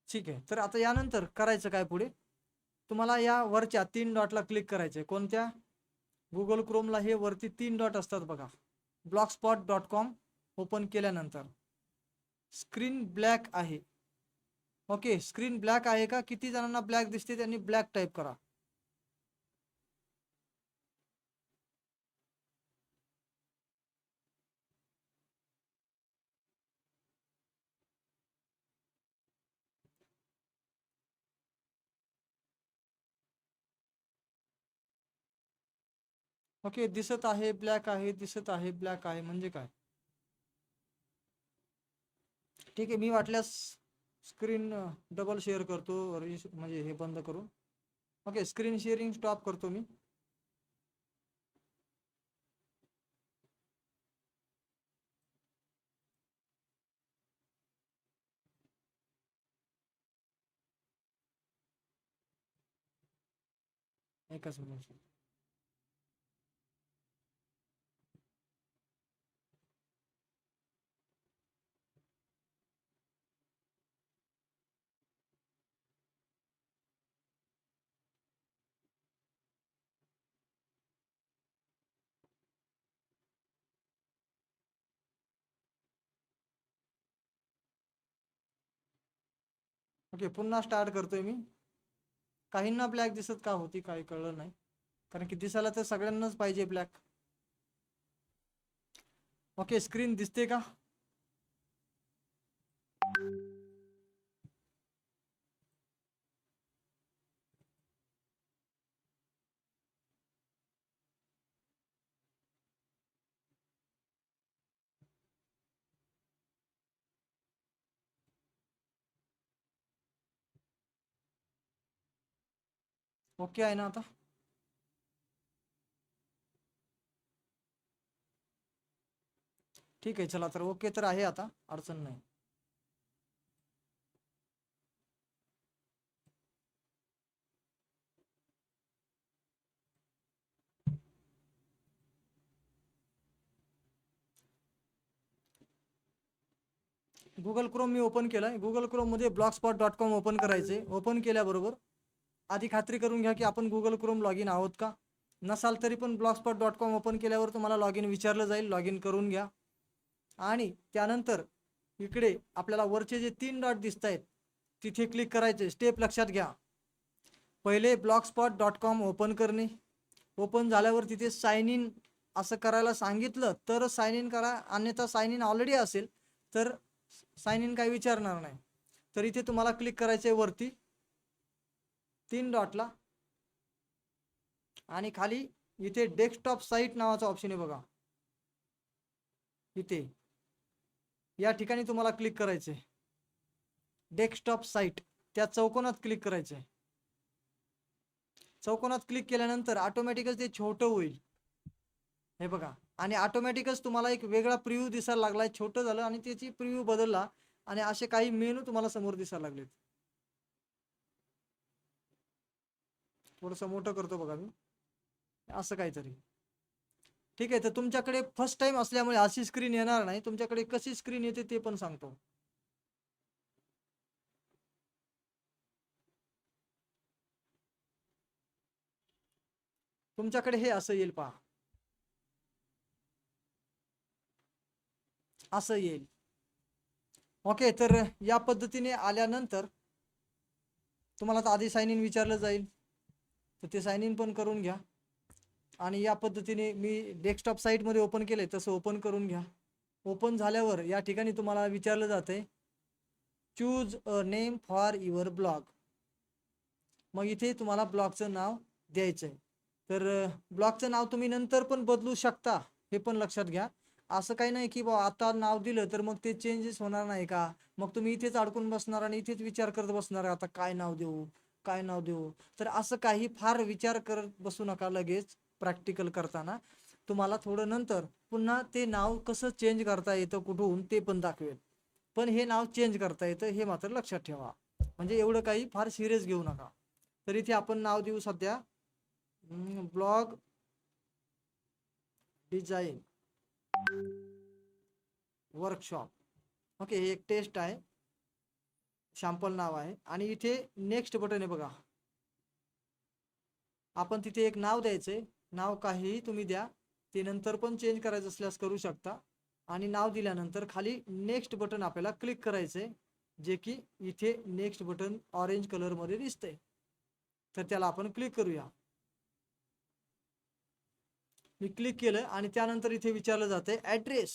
ठीक आहे, तर आता यानंतर करायचं काय पुढे, तुम्हाला या वरच्या 3 डॉटला क्लिक करायचं आहे. कोणत्या? गुगल क्रोमला हे वरती 3 डॉट असतात बघा. blogspot.com ओपन केल्यानंतर स्क्रीन ब्लॅक आहे. ओके, स्क्रीन ब्लॅक आहे का? किती जणांना ब्लॅक दिसते त्यांनी ब्लॅक टाईप करा. ओके, दिसत आहे ब्लॅक आहे, दिसत आहे ब्लॅक आहे, म्हणजे काय? ठीक आहे, मी वाटल्यास स्क्रीन डबल शेअर करतो, म्हणजे हे बंद करून. ओके, स्क्रीन शेअरिंग स्टॉप करतो मी. एकच मिनिट. ओके, पुन्हा स्टार्ट करतोय मी. काहींना ब्लॅक दिसत का होती काही कळलं नाही, कारण की दिसायला तर सगळ्यांनाच पाहिजे ब्लॅक. ओके, स्क्रीन दिसते का? ओके आहे ना आता? ठीक आहे, चला तर ओके तर आहे आता, अडचण नाही. गुगल क्रोम मी ओपन केलाय. गुगल क्रोम मध्ये blogspot.com ओपन करायचे. ओपन केल्याबरोबर आधी खात्री करून घ्या की आपण गुगल क्रोम लॉग इन आहोत का. नसाल तरी पण blogspot.com ओपन केल्यावर तुम्हाला लॉग इन विचारलं जाईल, लॉग इन करून घ्या. आणि त्यानंतर इकडे आपल्याला वरचे जे 3 डॉट दिसत आहेत तिथे क्लिक करायचे. स्टेप लक्षात घ्या. पहिले blogspot.com ओपन करणे. ओपन झाल्यावर तिथे साइन इन असं करायला सांगितलं तर साइन इन करा, अन्यथा साइन इन ऑलरेडी असेल तर साइन इन काही विचारणार नाही. तर इथे तुम्हाला क्लिक करायचे वरती 3 डॉटला, आणि खाली इथे डेस्कटॉप साईट नावाचा ऑप्शन आहे बघा, इथे या ठिकाणी तुम्हाला क्लिक करायचे. डेस्कटॉप साईट त्या चौकोनात क्लिक करायचे. चौकोनात क्लिक केल्यानंतर ऑटोमॅटिकच ते छोटं होईल, हे बघा. आणि ऑटोमॅटिकच तुम्हाला एक वेगळा प्रिव्ह्यू दिसायला लागलाय. छोटं झालं आणि त्याची प्रिव्ह्यू बदलला आणि असे काही मेनू तुम्हाला समोर दिसायला लागलेत. थोडंसं मोठं करतो बघा मी, असं काहीतरी. ठीक आहे, तर तुमच्याकडे फर्स्ट टाइम असल्यामुळे अशी स्क्रीन येणार नाही. तुमच्याकडे कशी स्क्रीन येते ते पण सांगतो. तुमच्याकडे हे असं येईल पहा, असं येईल. ओके, तर या पद्धतीने आल्यानंतर तुम्हाला तर आधी साइन इन विचारलं जाईल, तर ते साइन इन पण करून घ्या. आणि या पद्धतीने मी डेस्कटॉप साईटमध्ये ओपन केले तसं ओपन करून घ्या. ओपन झाल्यावर या ठिकाणी तुम्हाला विचारलं जातंय choose a name for your blog. मग इथे तुम्हाला ब्लॉगचं नाव द्यायचं आहे. तर ब्लॉगचं नाव तुम्ही नंतर पण बदलू शकता, हे पण लक्षात घ्या. असं काही नाही की बा आता नाव दिलं तर मग ते चेंजेस होणार नाही का, मग तुम्ही इथेच अडकून बसणार आणि इथेच विचार करत बसणार आता काय नाव देऊ, काय नाव देऊ. तर असं काही फार विचार करत बसू नका. लगेच प्रॅक्टिकल करताना तुम्हाला थोडं नंतर पुन्हा ते नाव कसं चेंज करता येतं कुठून ते पण दाखवेल. पण हे नाव चेंज करता येतं हे मात्र लक्षात ठेवा. म्हणजे एवढं काही फार सिरियस घेऊ नका. तर इथे आपण नाव देऊ सध्या ब्लॉग डिझाईन वर्कशॉप. ओके, हे एक टेस्ट आहे, सॅम्पल नाव आहे. आणि इथे नेक्स्ट बटन आहे बघा, आपण तिथे एक नाव द्यायचंय. नाव काहीही तुम्ही द्या, ते नंतर पण चेंज करायचं असल्यास करू शकता. आणि नाव दिल्यानंतर खाली नेक्स्ट बटन आपल्याला क्लिक करायचंय, जे की इथे नेक्स्ट बटन ऑरेंज कलर मध्ये दिसतंय. तर त्याला आपण क्लिक करूया. मी क्लिक केलं आणि त्यानंतर इथे विचारलं जातंय ॲड्रेस.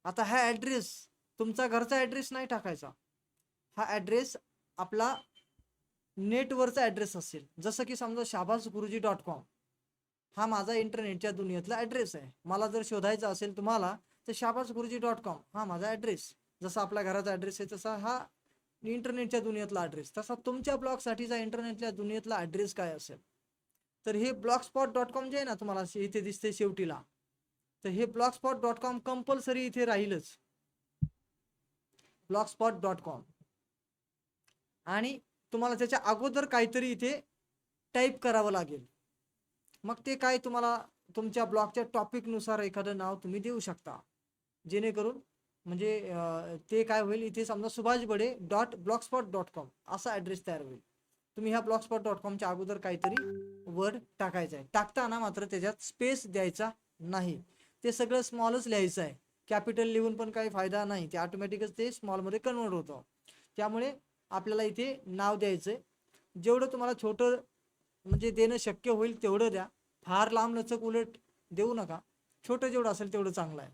आता हा ॲड्रेस तुमचा घरचा ॲड्रेस नाही टाकायचा. हा ॲड्रेस आपला नेटवरचा ॲड्रेस असेल. जसं की समजा shahbazguruji.com हा माझा इंटरनेटच्या दुनियेतला ॲड्रेस आहे. मला जर शोधायचा असेल तुम्हाला तर shahbazguruji.com हा माझा ॲड्रेस. जसा आपल्या घराचा ॲड्रेस आहे तसा हा इंटरनेटच्या दुनियेतला ॲड्रेस. तसा तुमच्या ब्लॉगसाठीचा इंटरनेटच्या दुनियेतला ॲड्रेस काय असेल. तर हे blogspot.com जे आहे ना तुम्हाला इथे दिसते शेवटीला, तर हे blogspot.com कंपल्सरी इथे राहीलच. blogspot.com आणि तुम्हाला त्याच्या अगोदर काहीतरी इथे टाईप करावं लागेल. मग ते काय तुम्हाला तुमच्या ब्लॉगच्या टॉपिकनुसार एखादं नाव तुम्ही देऊ शकता, जेणेकरून म्हणजे ते काय होईल, इथे समजा subhashbade.blogspot.com असा ॲड्रेस तयार होईल. तुम्ही ह्या blogspot.comच्या अगोदर काहीतरी वर्ड टाकायचं आहे. टाकताना मात्र त्याच्यात स्पेस द्यायचा नाही. ते सगळं स्मॉलच लिहायचं आहे. कॅपिटल लिहून पण काही फायदा नाही, ते ऑटोमॅटिकच ते स्मॉलमध्ये कन्वर्ट होतं. त्यामुळे आपल्याला इथे नाव द्यायचंय. जेवढं तुम्हाला छोटं म्हणजे देणं शक्य होईल तेवढं द्या. फार लांब लचक उलट देऊ नका. छोटं जेवढं असेल तेवढं चांगलं आहे.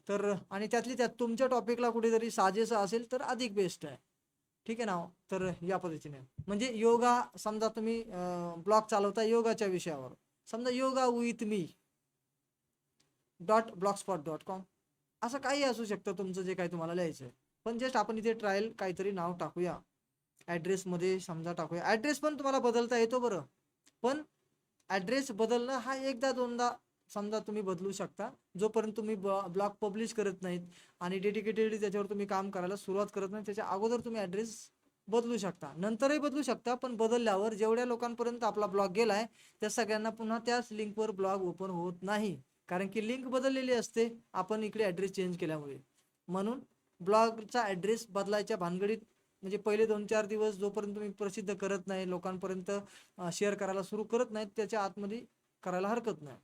तर आणि त्यातली त्यात तुमच्या टॉपिकला कुठेतरी साजेसं असेल तर अधिक बेस्ट आहे. ठीक आहे ना. तर या पद्धतीने म्हणजे योगा, समजा तुम्ही ब्लॉग चालवता योगाच्या विषयावर, समजा योगा विथ मी .blogspot.com असं काही असू शकतं तुमचं जे काही तुम्हाला लिहायचं आहे. पण जस्ट आपण इथे ट्रायल काहीतरी नाव टाकूया. ॲड्रेसमध्ये समजा टाकूया. ॲड्रेस पण तुम्हाला बदलता येतो बरं, पण ॲड्रेस बदलणं हा एकदा दोनदा समजा तुम्ही बदलू शकता. जोपर्यंत तुम्ही ब्लॉग पब्लिश करत नाहीत आणि डेडिकेटेडली त्याच्यावर तुम्ही काम करायला सुरुवात करत नाही, त्याच्या अगोदर तुम्ही ॲड्रेस बदलू शकता. नंतरही बदलू शकता, पण बदलल्यावर जेवढ्या लोकांपर्यंत आपला ब्लॉग गेलाय त्या सगळ्यांना पुन्हा त्याच लिंकवर ब्लॉग ओपन होत नाही, कारण की लिंक बदललेली असते आपण इकडे ॲड्रेस चेंज केल्यामुळे. म्हणून ब्लॉगचा ॲड्रेस बदलायच्या भानगडीत म्हणजे पहिले 2-4 दिवस जोपर्यंत तुम्ही प्रसिद्ध करत नाही, लोकांपर्यंत शेअर करायला सुरू करत नाहीत, त्याच्या आतमध्ये करायला हरकत नाही.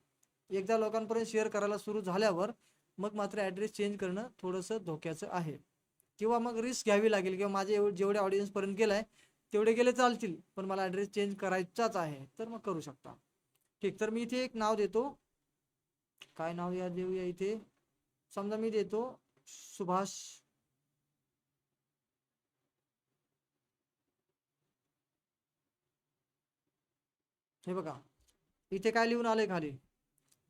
एकदा लोकांपर्यंत शेअर करायला सुरू झाल्यावर मग मात्र ॲड्रेस चेंज करणं थोडंसं धोक्याचं आहे, किंवा मग रिस्क घ्यावी लागेल, किंवा माझे जेवढे ऑडियन्सपर्यंत गेलाय तेवढे गेले चालतील, पण मला ॲड्रेस चेंज करायचाच आहे, तर मग करू शकता. ठीक, तर मी इथे एक नाव देतो. काय नाव या देऊया इथे? समजा मी देतो सुभाष. हे बघा इथे काय लिहून आले खाली,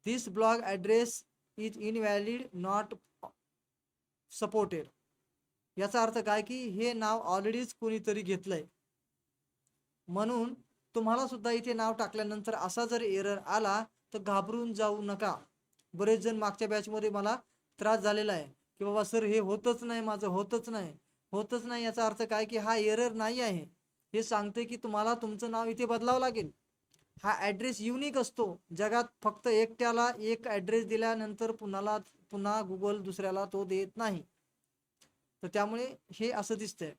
this blog address is invalid not supported. याचा अर्थ काय की हे नाव ऑलरेडीच कोणीतरी घेतलंय. म्हणून तुम्हाला सुद्धा इथे नाव टाकल्यानंतर असा जर एरर आला तर घाबरून जाऊ नका. बरेच जण मागच्या बॅचमध्ये मला त्रास झालेला आहे की बाबा सर हे होतच नाही, माझं होतच नाही, होतच नाही. याचा अर्थ काय की हा एरर नाही आहे, हे सांगते की तुम्हाला तुमचं नाव इथे बदलावं लागेल. हा ॲड्रेस युनिक असतो. जगात फक्त एकट्याला एक ॲड्रेस दिल्यानंतर पुन्हा गुगल दुसऱ्याला तो देत नाही. तर त्यामुळे हे असं दिसतंय.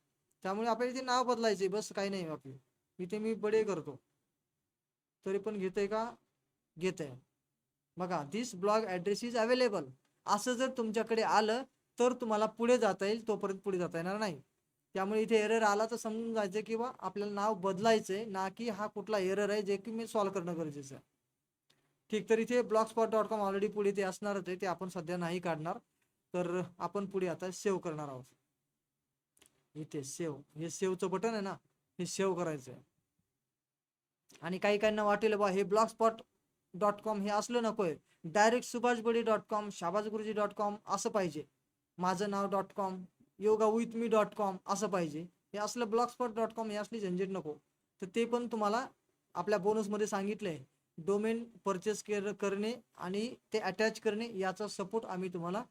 त्यामुळे आपल्याला इथे नाव बदलायचे, बस काही नाही. आपली इथे मी बडे करतो, तरी पण घेतंय का? घेतंय. बघा, दिस ब्लॉग ॲड्रेस इज अवेलेबल. असं जर तुमच्याकडे आलं तर तुम्हाला पुढे जाता येईल, तोपर्यंत पुढे जाता येणार नाही. त्यामुळे इथे एरर आला तर समजून जायचं किंवा आपल्याला नाव बदलायचंय, ना की हा कुठला एरर आहे जे की मी सॉल्व्ह करणं गरजेचं आहे. ठीक, तर इथे blogspot.com ऑलरेडी पुढे ते असणारच आहे, ते आपण सध्या नाही काढणार. तर आपण पुढे आता सेव्ह करणार आहोत. इथे सेव्ह, हे सेव्हचं बटन आहे ना, हे सेव्ह करायचं आहे. आणि काही काहींना वाटेल बा हे blogspot.com हे असलं नकोय, डायरेक्ट subhashbade.com, shahbazguruji.com असं पाहिजे, माझं नाव .com, yogawithme.com असं पाहिजे. हे असलं blogspot.com हे असली झंझट नको. तर ते पण तुम्हाला आपल्या बोनसमध्ये सांगितलंय. डोमेन परचेस करणे आणि ते अटॅच करणे याचा सपोर्ट आम्ही तुम्हाला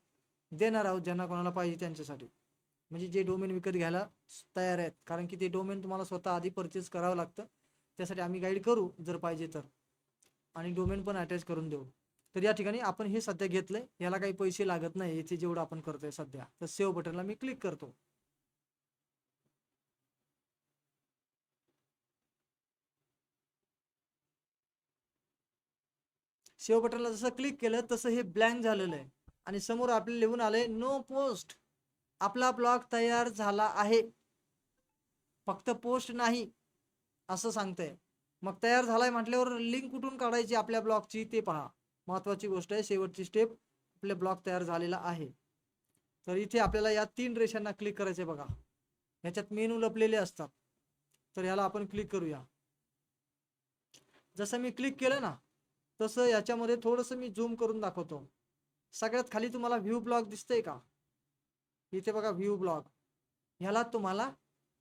देणार आहोत, ज्यांना कोणाला पाहिजे त्यांच्यासाठी. म्हणजे जे डोमेन विकत घ्यायला तयार आहेत, कारण की ते डोमेन तुम्हाला स्वतः आधी परचेस करावं लागतं. त्यासाठी आम्ही गाईड करू जर पाहिजे तर, आणि डोमेन पण अटॅच करून देऊ. तर या ठिकाणी आपण हे सध्या घेतलंय, याला काही पैसे लागत नाही इथे जेवढं आपण करतोय सध्या. तर सेव्ह बटनला मी क्लिक करतो. सेव्ह बटनला जसं क्लिक केलं तसं हे ब्लँक झालेलं आहे आणि समोर आपल्याला लिहून आलंय नो पोस्ट. आपला ब्लॉग तयार झाला आहे, फक्त पोस्ट नाही असं सांगतंय. मग तयार झालाय म्हटल्यावर लिंक कुठून काढायची आपल्या ब्लॉगची ते पहा. महत्वाची गोष्ट आहे, शेवटची स्टेप. आपले ब्लॉग तयार झालेला आहे. तर इथे आपल्याला या 3 रेषांना क्लिक करायचे बघा, ह्याच्यात मेनू लपलेले असतात. तर याला आपण क्लिक करूया. जसं मी क्लिक केलं ना तसं याच्यामध्ये थोडंसं मी झूम करून दाखवतो. सगळ्यात खाली तुम्हाला व्ह्यू ब्लॉग दिसतंय का? इथे बघा व्ह्यू ब्लॉग, ह्याला तुम्हाला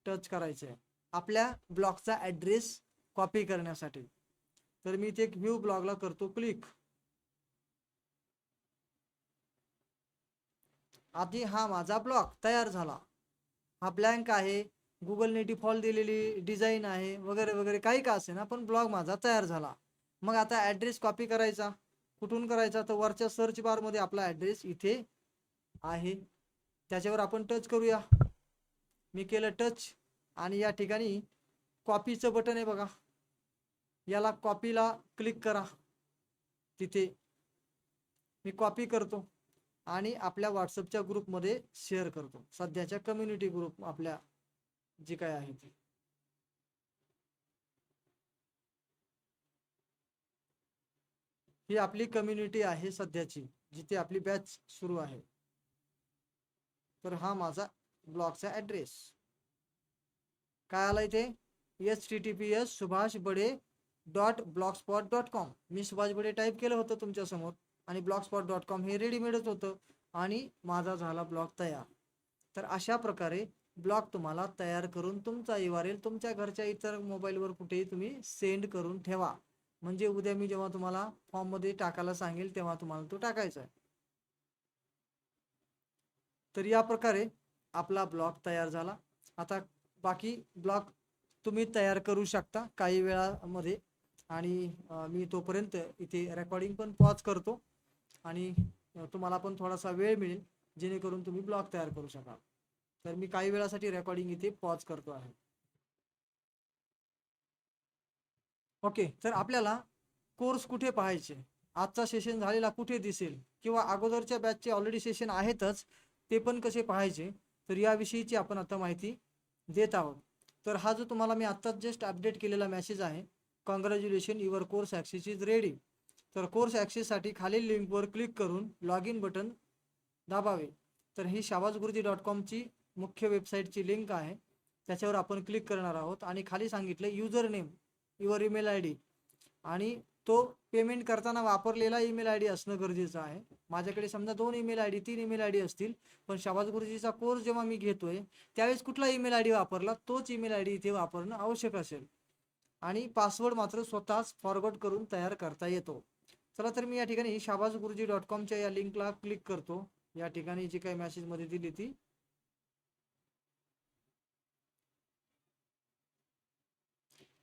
टच करायचं आहे आपल्या ब्लॉगचा ॲड्रेस कॉपी करण्यासाठी. तर मी इथे एक व्ह्यू ब्लॉगला करतो क्लिक. आधी हा माझा ब्लॉग तयार झाला, हा ब्लँक आहे, गुगलने डिफॉल्ट दिलेली डिझाईन आहे वगैरे वगैरे, काही का असे ना, पण ब्लॉग माझा तयार झाला. मग आता ॲड्रेस कॉपी करायचा, कुठून करायचा? तर वरच्या सर्च बारमध्ये आपला ॲड्रेस इथे आहे, त्याच्यावर आपण टच करूया. मी केलं टच आणि या ठिकाणी कॉपीचं बटन आहे बघा, याला कॉपीला क्लिक करा. तिथे मी कॉपी करतो आणि आपल्या व्हॉट्सअपच्या ग्रुपमध्ये शेअर करतो, सध्याच्या कम्युनिटी ग्रुप आपल्या जी काय आहे ती. ही आपली कम्युनिटी आहे सध्याची, जिथे आपली बॅच सुरू आहे. तर हा माझा ब्लॉगचा ॲड्रेस काय आला इथे, https://subhashbade.blogspot.com. मी सुभाष बडे टाईप केलं होतं तुमच्यासमोर आणि blogspot.com हे रेडीमेडच होतं आणि माझा झाला ब्लॉग तयार. तर अशा प्रकारे ब्लॉग तुम्हाला तयार करून तुमचा URL तुमच्या घरच्या इतर मोबाईलवर कुठेही तुम्ही सेंड करून ठेवा. म्हणजे उद्या मी जेव्हा तुम्हाला फॉर्ममध्ये टाकायला सांगेल तेव्हा तुम्हाला तो टाकायचा आहे. तर या प्रकारे आपला ब्लॉग तयार झाला. आता बाकी ब्लॉग तुम्ही तयार करू शकता काही वेळामध्ये आणि मी तोपर्यंत इथे रेकॉर्डिंग पण पॉज करतो आणि तुम्हाला पण थोडासा वेळ मिळेल जेणेकरून तुम्ही ब्लॉग तयार करू शकाल. तर मी काही वेळासाठी रेकॉर्डिंग इथे पॉज करतो आहे. ओके, तर आपल्याला कोर्स कुठे पाहायचे, आजचा सेशन झालेला कुठे दिसेल किंवा अगोदरच्या बॅचचे ऑलरेडी सेशन आहेतच ते पण कसे पाहायचे, तर याविषयीची आपण आता माहिती देत आहोत. तर हा जो तुम्हाला मी आत्ताच जस्ट अपडेट केलेला मेसेज आहे, congratulation your course access is ready. तर कोर्स ॲक्सेससाठी खालील लिंकवर क्लिक करून लॉग इन बटन दाबावे. तर ही shahbazguruji.com मुख्य वेबसाईटची लिंक आहे, त्याच्यावर आपण क्लिक करणार आहोत आणि खाली सांगितलं user name your email I D आणि तो पेमेंट करताना वापरलेला ईमेल आय डी असणं गरजेचं आहे. माझ्याकडे समजा 2 email I D 3 email I D असतील, पण शाहबाज गुरुजीचा कोर्स जेव्हा मी घेतोय त्यावेळेस कुठला ईमेल आय डी वापरला तोच ईमेल आय डी इथे वापरणं आवश्यक असेल आणि पासवर्ड मात्र स्वतःच फॉरवर्ड करून तयार करता येतो. चला तर मी या ठिकाणी shahbazguruji.com या लिंकला क्लिक करतो. या ठिकाणी जी काही मेसेजमध्ये दिली ती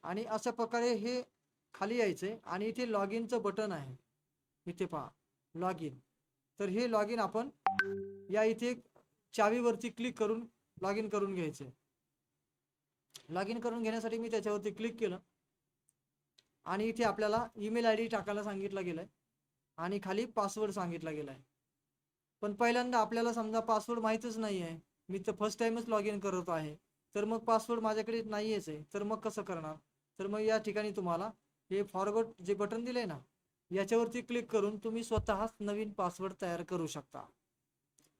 आणि अशा प्रकारे हे खाली यायचंय आणि इथे लॉग इनचं बटन आहे, इथे पहा लॉग इन. तर हे लॉग इन आपण या इथे चावीवरती क्लिक करून लॉग इन करून घ्यायचे. लॉग इन करून घेण्यासाठी मी त्याच्यावरती क्लिक केलं आणि इथे आपल्याला ईमेल आय डी टाकायला सांगितलं गेलंय आणि खाली पासवर्ड सांगितला गेलाय. पण पहिल्यांदा आपल्याला समजा पासवर्ड माहीतच नाही आहे, मी तर फर्स्ट टाइमच लॉग इन करत आहे, तर मग पासवर्ड माझ्याकडे नाहीच आहे, तर मग कसं करणार. तर मग या ठिकाणी तुम्हाला हे फॉरवर्ड जे बटन दिलंय ना याच्यावरती क्लिक करून तुम्ही स्वतःच नवीन पासवर्ड तयार करू शकता.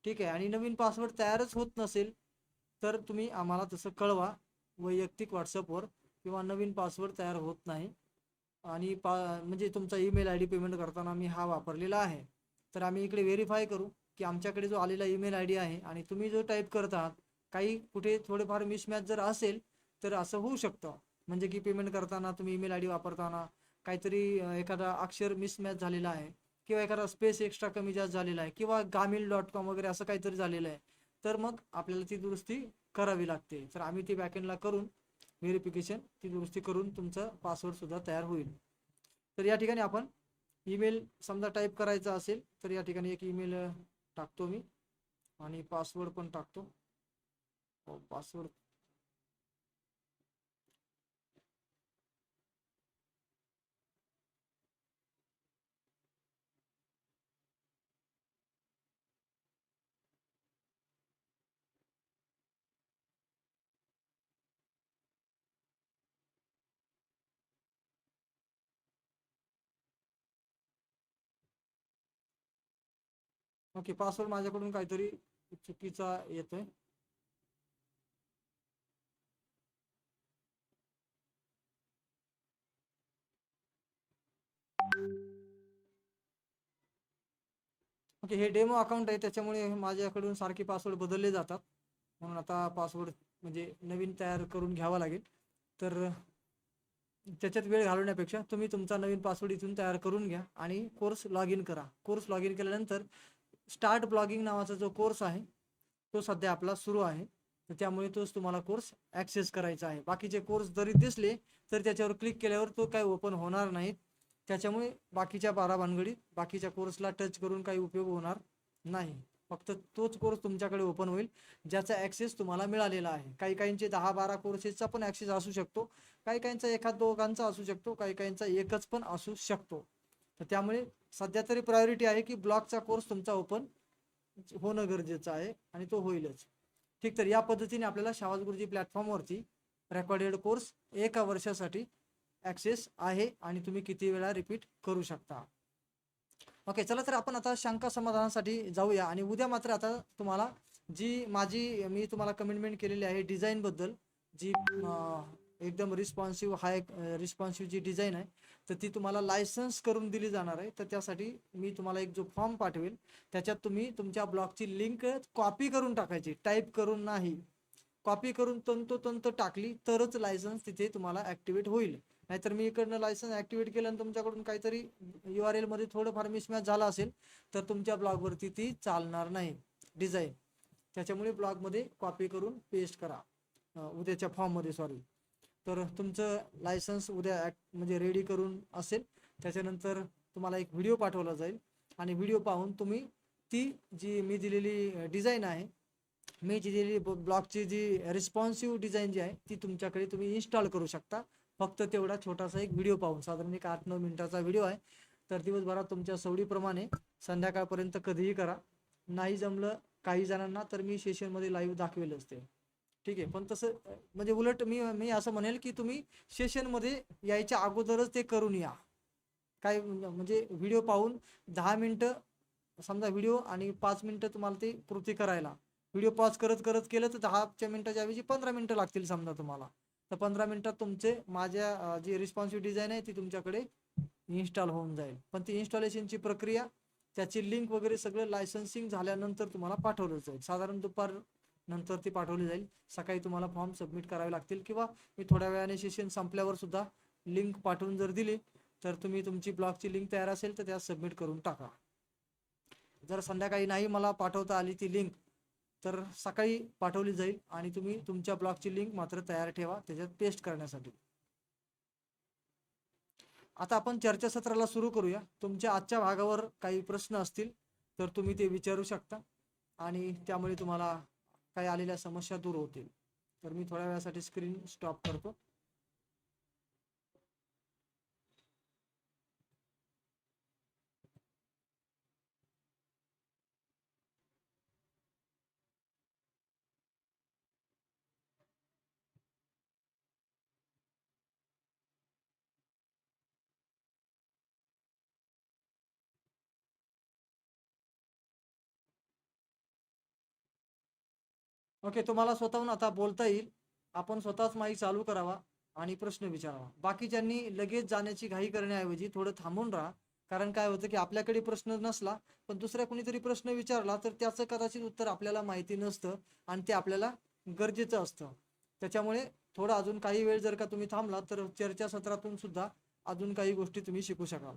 ठीक आहे, आणि नवीन पासवर्ड तयारच होत नसेल तर तुम्ही आम्हाला तसं कळवा वैयक्तिक व्हॉट्सअपवर, किंवा नवीन पासवर्ड तयार होत नाही आणि म्हणजे तुमचा ईमेल आय डी पेमेंट करताना मी हा वापरलेला आहे, तर आम्ही इकडे व्हेरीफाय करू की आमच्याकडे जो आलेला ईमेल आय डी आहे आणि तुम्ही जो टाईप करत आहात काही कुठे थोडेफार मिसमॅच जर असेल तर असं होऊ शकतं. म्हणजे की पेमेंट करताना तुम्ही ईमेल आय डी वापरताना काहीतरी एखादा अक्षर मिसमॅच झालेला आहे किंवा एखादा स्पेस एक्स्ट्रा कमी जास्त झालेला आहे किंवा gamil.com वगैरे असं काहीतरी झालेलं आहे, तर मग आपल्याला ती दुरुस्ती करावी लागते. तर आम्ही ती बॅकएंडला करून व्हेरिफिकेशन ती दुरुस्ती करून तुमचं पासवर्ड सुद्धा तयार होईल. तर या ठिकाणी आपण ईमेल समजा टाईप करायचा असेल तर या ठिकाणी एक ईमेल टाकतो मी आणि पासवर्ड पण टाकतो. पासवर्ड ओके, पासवर्ड माझ्याकडून काहीतरी चुकीचा येतोय. ओके, हे डेमो अकाउंट आहे त्याच्यामुळे माझ्याकडून सारखे पासवर्ड बदलले जातात, म्हणून आता पासवर्ड म्हणजे नवीन तयार करून घ्यावा लागेल. तर त्याच्यात वेळ घालवण्यापेक्षा तुम्ही तुमचा नवीन पासवर्ड इथून तयार करून घ्या आणि कोर्स लॉग इन करा. कोर्स लॉग इन केल्यानंतर स्टार्ट ब्लॉगिंग नावाचा जो कोर्स आहे तो सध्या आपला सुरू आहे, तर त्यामुळे तोच तुम्हाला कोर्स ॲक्सेस करायचा आहे. बाकीचे कोर्स जरी दिसले तर त्याच्यावर क्लिक केल्यावर तो काही ओपन होणार नाहीत, त्याच्यामुळे बाकीच्या भानगडीत बाकीच्या कोर्सला टच करून काही उपयोग होणार नाही. फक्त तोच कोर्स तुमच्याकडे ओपन होईल ज्याचा ॲक्सेस तुम्हाला मिळालेला आहे. काही काहींचे 10-12 कोर्सेसचा पण ॲक्सेस असू शकतो, काही काहींचा एखाद दोघांचा असू शकतो, काही काहींचा एकच पण असू शकतो. तर त्यामुळे सध्या तरी प्रायोरिटी आहे की ब्लॉगचा कोर्स तुमचा ओपन होणं गरजेचं आहे आणि तो होईलच. ठीक, तर या पद्धतीने आपल्याला शाबास गुरुजी प्लॅटफॉर्मवरती रेकॉर्डेड कोर्स 1 वर्षासाठी ॲक्सेस आहे आणि तुम्ही किती वेळा रिपीट करू शकता. ओके, चला तर आपण आता शंका समाधानासाठी जाऊया. आणि उद्या मात्र आता तुम्हाला जी मी तुम्हाला कमिटमेंट केलेली आहे डिझाईनबद्दल, जी एकदम रिस्पॉन्सिव्ह रिस्पॉन्सिव्ह जी डिझाईन आहे, तर ती तुम्हाला लायसन्स करून दिली जाणार आहे. तर त्यासाठी मी तुम्हाला एक जो फॉर्म पाठवेल, त्याच्यात तुम्ही तुमच्या ब्लॉगची लिंक कॉपी करून टाकायची, टाईप करून नाही. कॉपी करून तंतोतंत टाकली तरच लायसन्स तिथे तुम्हाला ॲक्टिवेट होईल. नाहीतर मी इकडनं लायसन्स ॲक्टिवेट केलं आणि तुमच्याकडून काहीतरी URL मध्ये थोडंफार मिसमॅच झाला असेल तर तुमच्या ब्लॉगवरती ती चालणार नाही डिझाईन. त्याच्यामुळे ब्लॉगमध्ये कॉपी करून पेस्ट करा, उद्याच्या फॉर्ममध्ये, सॉरी. तर तुमचं लायसन्स उद्या म्हणजे रेडी करून असेल. त्याच्यानंतर तुम्हाला एक व्हिडिओ पाठवला जाईल आणि व्हिडिओ पाहून तुम्ही ती जी मी दिलेली डिझाईन आहे, मी जी दिलेली ब्लॉगची जी रिस्पॉन्सिव्ह डिझाईन जी आहे, ती तुमच्याकडे तुम्ही इन्स्टॉल करू शकता. फक्त तेवढा छोटासा एक व्हिडिओ पाहून, साधारण एक 8-9 मिनिटाचा व्हिडिओ आहे. तर दिवसभरात तुमच्या सवडीप्रमाणे संध्याकाळपर्यंत कधीही करा. नाही जमलं काही जणांना तर मी सेशनमध्ये लाईव्ह दाखवेल असते. ठीक आहे, पण तसं म्हणजे उलट मी मी असं म्हणेल की तुम्ही सेशनमध्ये यायच्या अगोदरच ते करून या. काय म्हणजे व्हिडिओ पाहून 10 मिनटं समजा व्हिडिओ आणि 5 मिनटं तुम्हाला ते कृती करायला. व्हिडिओ पॉज करत करत केलं तर 10 मिनिटाच्या ऐवजी 15 मिनटं लागतील समजा तुम्हाला. तर 15 मिनिटात तुमचे माझ्या जी रिस्पॉन्सिव्ह डिझाईन आहे ती तुमच्याकडे इन्स्टॉल होऊन जाईल. पण ती इन्स्टॉलेशनची प्रक्रिया, त्याची लिंक वगैरे सगळं लायसन्सिंग झाल्यानंतर तुम्हाला पाठवलं जाईल. साधारण दुपार नंतर ती पाठवली जाईल. सकाळी तुम्हाला फॉर्म सबमिट करावे लागतील, किंवा मी थोड्या वेळाने सेशन संपल्यावर सुद्धा लिंक पाठवून जर दिली तर तुम्ही तुमची ब्लॉगची लिंक तयार असेल तर त्यात सबमिट करून टाका. जर संध्याकाळी नाही मला पाठवता आली ती लिंक तर सकाळी पाठवली जाईल आणि तुम्ही तुमच्या ब्लॉगची लिंक मात्र तयार ठेवा त्याच्यात पेस्ट करण्यासाठी. आता आपण चर्चासत्राला सुरू करूया. तुमच्या आजच्या भागावर काही प्रश्न असतील तर तुम्ही ते विचारू शकता आणि त्यामुळे तुम्हाला काही आलेल्या समस्या दूर होतील. तर मी थोड्या वेळासाठी स्क्रीन स्टॉप करतो. ओके, तुम्हाला स्वतःहून आता बोलता येईल. आपण स्वतःच माईक चालू करावा आणि प्रश्न विचारावा. बाकीच्यांनी लगेच जाण्याची घाई करण्याऐवजी थोडं थांबून राहा. कारण काय होतं की आपल्याकडे प्रश्न नसला पण दुसऱ्या कोणीतरी प्रश्न विचारला तर त्याचं कदाचित उत्तर आपल्याला माहिती नसतं आणि ते आपल्याला गरजेचं असतं. त्याच्यामुळे थोडं अजून काही वेळ जर का तुम्ही थांबला तर चर्चासत्रातून सुद्धा अजून काही गोष्टी तुम्ही शिकू शकाल.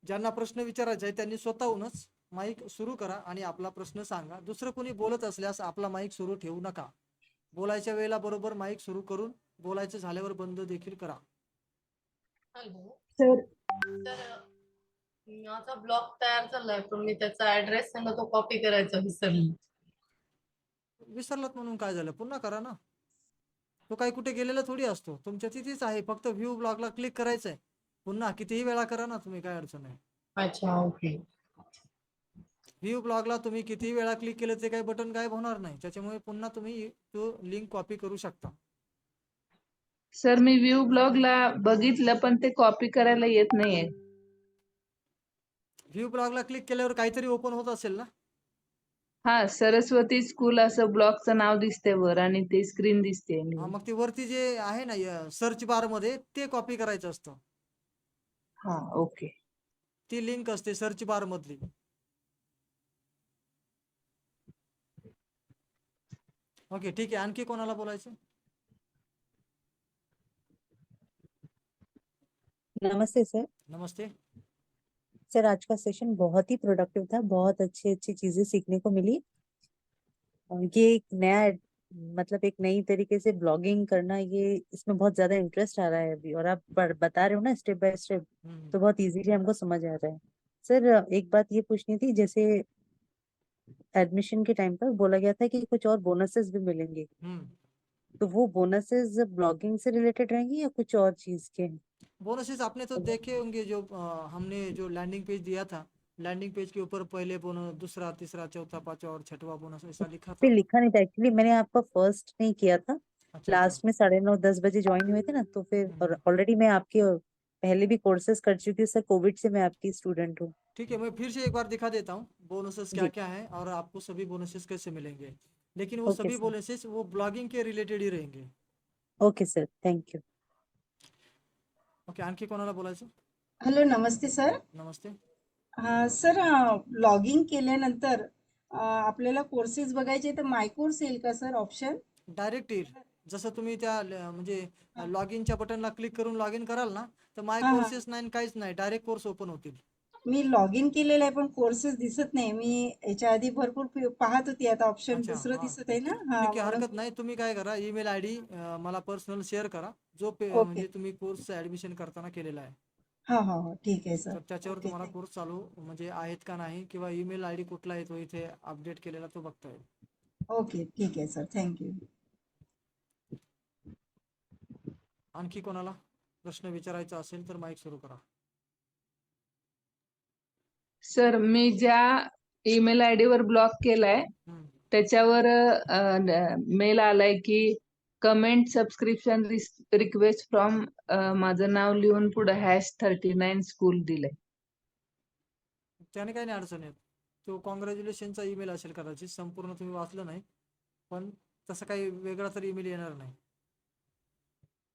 ज्यांना प्रश्न विचारायचा आहे त्यांनी स्वतःहूनच माईक सुरू करा आणि आपला प्रश्न सांगा. दुसरं कोणी बोलत असल्यास आपला माईक सुरू ठेवू नका. बोलायच्या वेळेला बरोबर माईक सुरू करून बोलायचं झाल्यावर बंद देखील करा. हॅलो सर सर, माझा ब्लॉग तयार झालाय पण मी त्याचा ऍड्रेस आहे ना तो कॉपी करायचा विसरली. विसरलात म्हणून काय झालं, पुन्हा करा ना. तो काही कुठे गेलेला थोडी असतो, तुमच्या तिथेच आहे. फक्त व्ह्यू ब्लॉगला क्लिक करायचंय. पुन्हा कितीही वेळा करा ना तुम्ही, काय अडचण नाही. अच्छा, ओके. व्ह्यू ब्लॉगला तुम्ही कितीही वेळा क्लिक केलं ते काही बटन गायब होणार नाही. त्याच्यामुळे पुन्हा तुम्ही तो लिंक कॉपी करू शकता. सर मी व्ह्यू ब्लॉगला बघितलं पण ते कॉपी करायला येत नाहीये. व्ह्यू ब्लॉगला क्लिक केल्यावर काहीतरी ओपन होत असेल ना. हा, सरस्वती स्कूल असं ब्लॉगचं नाव दिसते वर आणि ते स्क्रीन दिसते. मग ती वरती जे आहे ना सर्च बार मध्ये ते कॉपी करायचं असतं. हा, ओके. ती लिंक असते सर्च बार मधली. ओके, ठीक आहे. आणखी कोणाला बोलायचं? नमस्ते सर। नमस्ते। सर आज का सेशन बहुत ही प्रोडक्टिव था, बहुत अच्छी अच्छी चीजें सीखने को मिली। ये एक नया मतलब एक नई तरीके से ब्लॉगिंग करना, ये इसमें बहुत ज्यादा इंटरेस्ट आ रहा है अभी, और आप बता रहे हो ना स्टेप बाय स्टेप, तो बहुत इजीली हमको समझ आ रहा है। सर एक बात ये पूछनी थी, जैसे एडमिशन के टाइम पर बोला गया था कि कुछ और बोनसेस भी मिलेंगे, तो वो बोनसेस ब्लॉगिंग से रिलेटेड रहेंगे या कुछ और चीज के? बोनसेस आपने तो देखे होंगे, जो हमने जो लैंडिंग पेज दिया था लैंडिंग पेज के ऊपर पहले बोनस, दूसरा, तीसरा, चौथा, पांचवा और छठवा बोनस ऐसा लिखा पे था। लिखा नहीं था एक्चुअली, मैंने आपका फर्स्ट नहीं किया था, अच्छा अच्छा। लास्ट में 9:30-10 बजे ज्वाइन हुए थे ना, तो फिर और ऑलरेडी मैं आपके पहले भी कोर्सेज कर चुकी हूँ सर, कोविड से मैं आपकी स्टूडेंट हूँ। ठीक है, मैं फिर से एक बार दिखा देता हूँ बोनसेस क्या जी क्या है और आपको सभी बोनसेस कैसे मिलेंगे। लेकिन वो ओके सभी सर। बोनसेस वो ब्लॉगिंग के रिलेटेड ही रहेंगे। Okay sir, thank you. Okay, आणखी कोणाला बोलायचं? हॅलो, नमस्ते सर. नमस्ते. सर, लॉगिन केल्यानंतर आपल्याला कोर्सेस बघायचे तर माय कोर्स येईल का सर ऑप्शन? डायरेक्ट येईल. जसं तुम्ही त्या म्हणजे लॉग इनच्या बटनला क्लिक करून लॉग इन कराल ना, तर माय हां, हां. कोर्सेस नाही काहीच नाही, डायरेक्ट कोर्स ओपन होतील. मी लॉग इन केलेलं आहे पण कोर्सेस दिसत नाही. मी याच्या आधी भरपूर पाहत होती, आता ऑप्शन अच्छा, दुसरं हां. दिसत आहे ना. ठीक आहे, म्हणून. हरकत नाही. तुम्ही काय करा, ईमेल आयडी मला पर्सनल शेअर करा, जो ओके. म्हणजे तुम्ही कोर्स ऍडमिशन करताना केलेला आहे. हां, हां, हो. ठीक आहे सर. तर त्याच्यावर ओके. तुम्हाला कोर्स चालू म्हणजे आहेत का नाही, किंवा ईमेल आयडी कुठला आहे तो इथे अपडेट केलेला तो बघता येईल. ओके, ठीक आहे सर. थँक्यू. आणखी कोणाला प्रश्न विचारायचा असेल तर माईक सुरू करा. सर, मी ज्या ईमेल आयडी वर ब्लॉक केलाय हम्म. त्याच्यावर मेल आलाय की कमेंट सबस्क्रिप्शन रिक्वेस्ट फ्रॉम, माझं नाव लिहून पुढे #39 स्कूल दिलंय. त्याने काही नाही अडचण येत. तो कॉंग्रॅच्युलेशनचा ईमेल असेल कदाचित, संपूर्ण तुम्ही वाचलं नाही, पण तसं काही वेगळा तर ईमेल येणार नाही.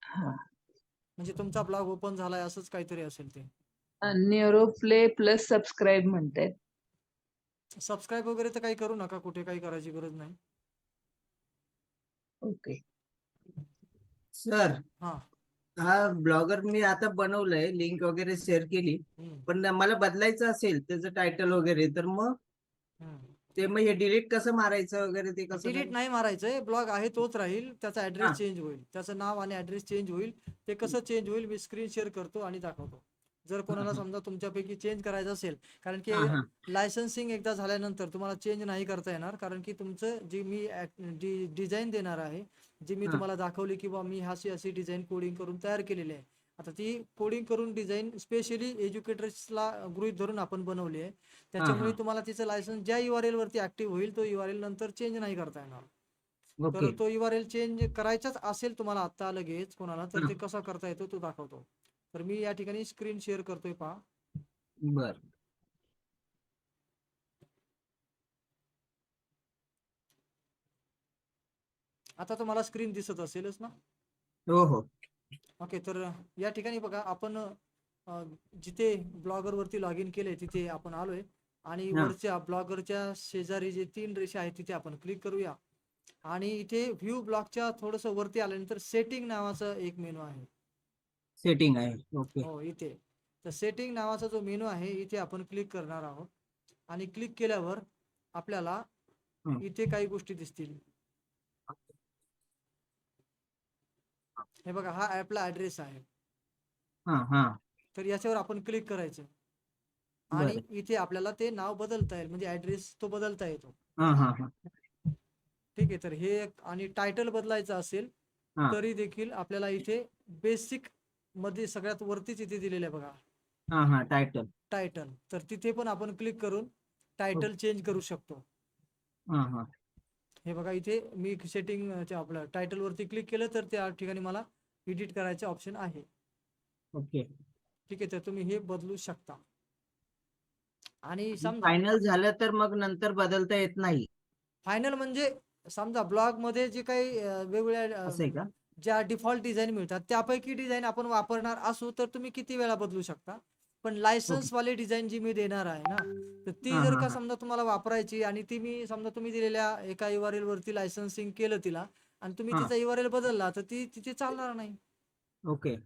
हा. म्हणजे तुमचा ब्लॉग ओपन झालाय असंच काहीतरी असेल ते. न्यूरोप्ले प्लस सबस्क्राईब म्हणतायत. सबस्क्राईब वगैरे तर काही करू नका, कुठे काही करायची गरज नाही. ओके. सर, हा. हा ब्लॉगर मी आता बनवलंय, लिंक वगैरे शेअर केली, हम्म. पण मला बदलायचं असेल त्याचं टायटल वगैरे, तर मग हम्म. मग हे डिलीट कसं मारायचं वगैरे ते कसं डिलीट नाही मारायचंय, ब्लॉग आहे तोच राहील, त्याचा ऍड्रेस हा. चेंज होईल, त्याचं नाव आणि ऍड्रेस चेंज होईल. ते कसं चेंज होईल मी स्क्रीन शेअर करतो आणि दाखवतो. जर कोणाला हा. समजा तुमच्यापैकी चेंज करायचं असेल, कारण की हा, हा. लायसन्सिंग एकदा झाल्यानंतर तुम्हाला चेंज नाही करता येणार, कारण की तुमचं जी मी डिझाईन देणार आहे, जी मी हा. तुम्हाला दाखवली की बा मी अशी अशी डिझाईन कोडिंग करून तयार केलेली आहे, आता ती कोडिंग करून डिझाईन स्पेशली एज्युकेटर्सला गृहीत धरून आपण बनवली आहे. हा, त्याच्यामुळे हा. तुम्हाला तिचं लायसन्स ज्या URL वरती ऍक्टिव्ह होईल तो URL नंतर चेंज नाही करता येणार. तर ओके. तो URL चेंज करायचाच असेल तुम्हाला आता लगेच कोणाला, तर हा. ते कसा करता येतो तो दाखवतो. तर मी या ठिकाणी स्क्रीन शेअर करतोय, पहा. बर. आता तुम्हाला स्क्रीन दिसत असेलच ना. हो हो. ओके, तर या ठिकाणी बघा, आपण जिथे ब्लॉगर वरती लॉग इन केले तिथे आपण आलोय, आणि हा. वरच्या ब्लॉगरच्या शेजारी जे 3 रेषा आहेत तिथे आपण क्लिक करूया. आणि इथे व्ह्यू ब्लॉगच्या थोडस वरती आल्यानंतर सेटिंग नावाचा एक मेनू आहे. सेटिंग आहे. ओके. हो, इथे तर सेटिंग नावाचा जो मेनू आहे इथे आपण क्लिक करणार आहोत. आणि क्लिक केल्यावर आपल्याला हं. इथे काही गोष्टी दिसतील. हे बघा, हा ऍपला ऍड्रेस आहे, हा हा. तर याच्यावर आपण क्लिक करायचं आणि बर. इथे आपल्याला ते नाव बदलता येईल, म्हणजे ऍड्रेस तो बदलता येतो. हा हा हा. ठीक आहे, तर हे आणि टायटल बदलायचं असेल हा तरी देखील आपल्याला इथे बेसिक मध्ये सगळ्यात वरतीच इथे दिलेलं आहे बघा, हा हा. टायटल. टायटल. तर तिथे पण आपण क्लिक करून टायटल चेंज करू शकतो. हा हा. हे बघा, इथे मी सेटिंग आपलं टायटल वरती क्लिक केलं तर त्या ठिकाणी मला एडिट करायचे ऑप्शन आहे. ओके. ठीक आहे, तर तुम्ही हे बदलू शकता. आणि समजा फायनल झालं तर मग नंतर बदलता येत नाही, फायनल म्हणजे समजा ब्लॉग मध्ये जे काही वेगवेगळ्या असं आहे का? ज्या डिफॉल्ट डिझाईन मिळतात त्यापैकी डिझाईन आपण वापरणार असू तर तुम्ही किती वेळा बदलू शकता. पण लायसन्स ओके. वाली डिझाईन जी मी देणार आहे ना, तर ती हा जर हा का हा. समजा तुम्हाला वापरायची आणि ती मी समजा तुम्ही दिलेल्या एका URL वरती लायसन्सिंग केलं तिला, आणि तुम्ही हा. तिचा URL बदलला तर ती तिथे चालणार नाही. ओके.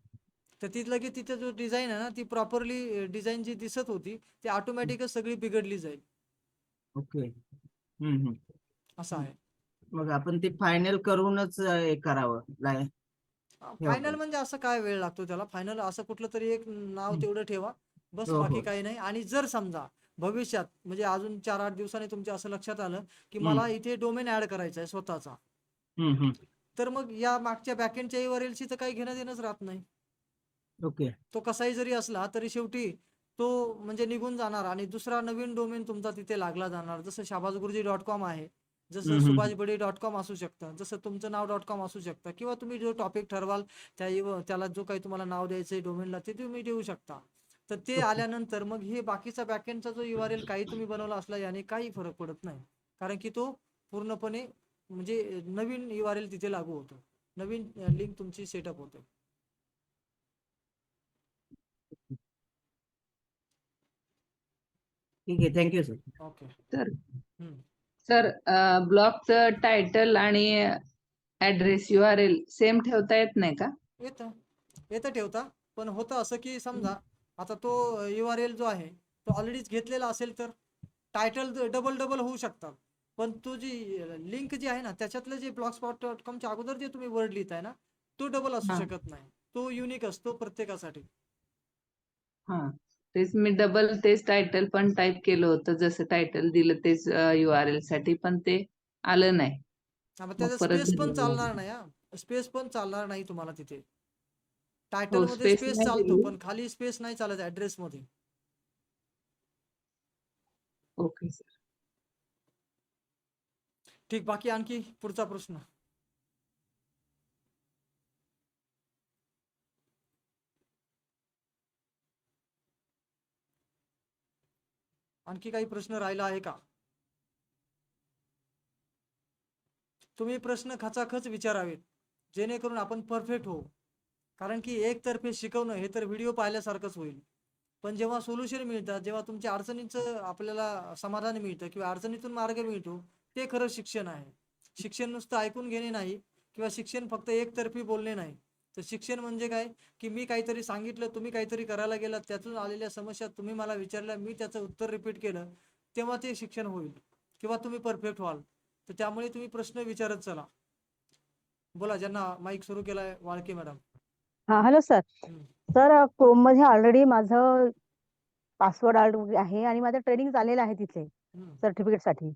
तर तिथलं की तिथे जो डिझाईन आहे ना, ती प्रॉपरली डिझाईन जी दिसत होती ती ऑटोमॅटिकच सगळी बिघडली जाईल. ओके. असं आहे. मग आपण ते फायनल करूनच हे करावं फायनल ठेवतो. म्हणजे असं काय वेळ लागतो त्याला, फायनल असं कुठलं तरी एक नाव तेवढं ठेवा बस, हो बाकी हो. काही नाही. आणि जर समजा भविष्यात म्हणजे अजून 4-8 दिवसांनी तुमच्या असं लक्षात आलं की हम्म मला इथे डोमेन ऍड करायचा आहे स्वतःचा, हम्म. तर मग या मागच्या बॅकएंडच्या URL ची तर काही घेणं देणंच राहत नाही. ओके. तो कसाही जरी असला तरी शेवटी तो म्हणजे निघून जाणार आणि दुसरा नवीन डोमेन तुमचा तिथे लागला जाणार. जसं shahbazguruji.com आहे, जसं subhajbade.com असू शकतं, जसं तुमचं नाव .com असू शकतं, किंवा तुम्ही जो टॉपिक ठरवाल त्याला जो काही तुम्हाला नाव द्यायचंय डोमेनला ते तुम्ही देऊ शकता. तर ते आल्यानंतर मग हे बाकीचा बॅकएंडचा जो URL काही तुम्ही बनवला असला याने काही फरक पडत नाही, कारण की तो पूर्णपणे म्हणजे नवीन URL तिथे लागू होतो, नवीन लिंक तुमची सेटअप होते. ठीक आहे, थँक्यू सर. ओके. तर हम्म. सर ब्लॉगचं टायटल आणि ऍड्रेस URL सेम ठेवता येत नाही का? येतं ठेवता, पण होतं असं की समजा आता तो URL जो आहे तो ऑलरेडीच घेतलेला असेल तर टायटल डबल होऊ शकतात, पण तो जी लिंक जी आहे ना त्याच्यातलं जे blogspot.comच्या अगोदर जे तुम्ही वर्ड लिहिताय ना तो डबल असू हा. शकत नाही, तो युनिक असतो प्रत्येकासाठी. हा, तेच मी तेच टायटल पण टाईप केलं होतं, जसं टायटल दिलं तेच URL साठी, पण ते आलं नाही. मग मग त्याचा परत स्पेस पण दिलं चालणार नाही. नाही, स्पेस पण चालणार नाही तुम्हाला तिथे. टायटल हो, मध्ये स्पेस स्पेस नाही चालतो दिली. पण खाली स्पेस नाही चालत ऍड्रेस मध्ये. Okay sir. ठीक, बाकी आणखी पुढचा प्रश्न. आणखी काही प्रश्न राहिला आहे का? तुम्ही प्रश्न खचाखच विचारावेत जेणेकरून आपण परफेक्ट होऊ, कारण की एकतर्फे शिकवणं हे तर व्हिडिओ पाहिल्यासारखंच होईल, पण जेव्हा सोल्युशन मिळतात, जेव्हा तुमच्या अडचणीचं आपल्याला समाधान मिळतं किंवा अडचणीतून मार्ग मिळतो, ते खरं शिक्षण आहे. शिक्षण नुसतं ऐकून घेणे नाही किंवा शिक्षण फक्त एकतर्फी बोलणे नाही. तर शिक्षण म्हणजे काय की मी काहीतरी सांगितलं, तुम्ही काहीतरी करायला गेलात, त्यातून आलेल्या समस्या तुम्ही मला विचारल्या, मी त्याचं उत्तर रिपीट केलं, तेव्हा ते शिक्षण होईल किंवा तुम्ही परफेक्ट व्हाल. तर त्यामुळे तुम्ही प्रश्न विचारत चला. बोला, ज्यांना माईक सुरू केलाय, वाळके मॅडम. हा, हॅलो सर. सर, क्रोम मध्ये ऑलरेडी माझं पासवर्ड आहे आणि माझं ट्रेनिंग झालेलं आहे तिथे सर्टिफिकेट साठी,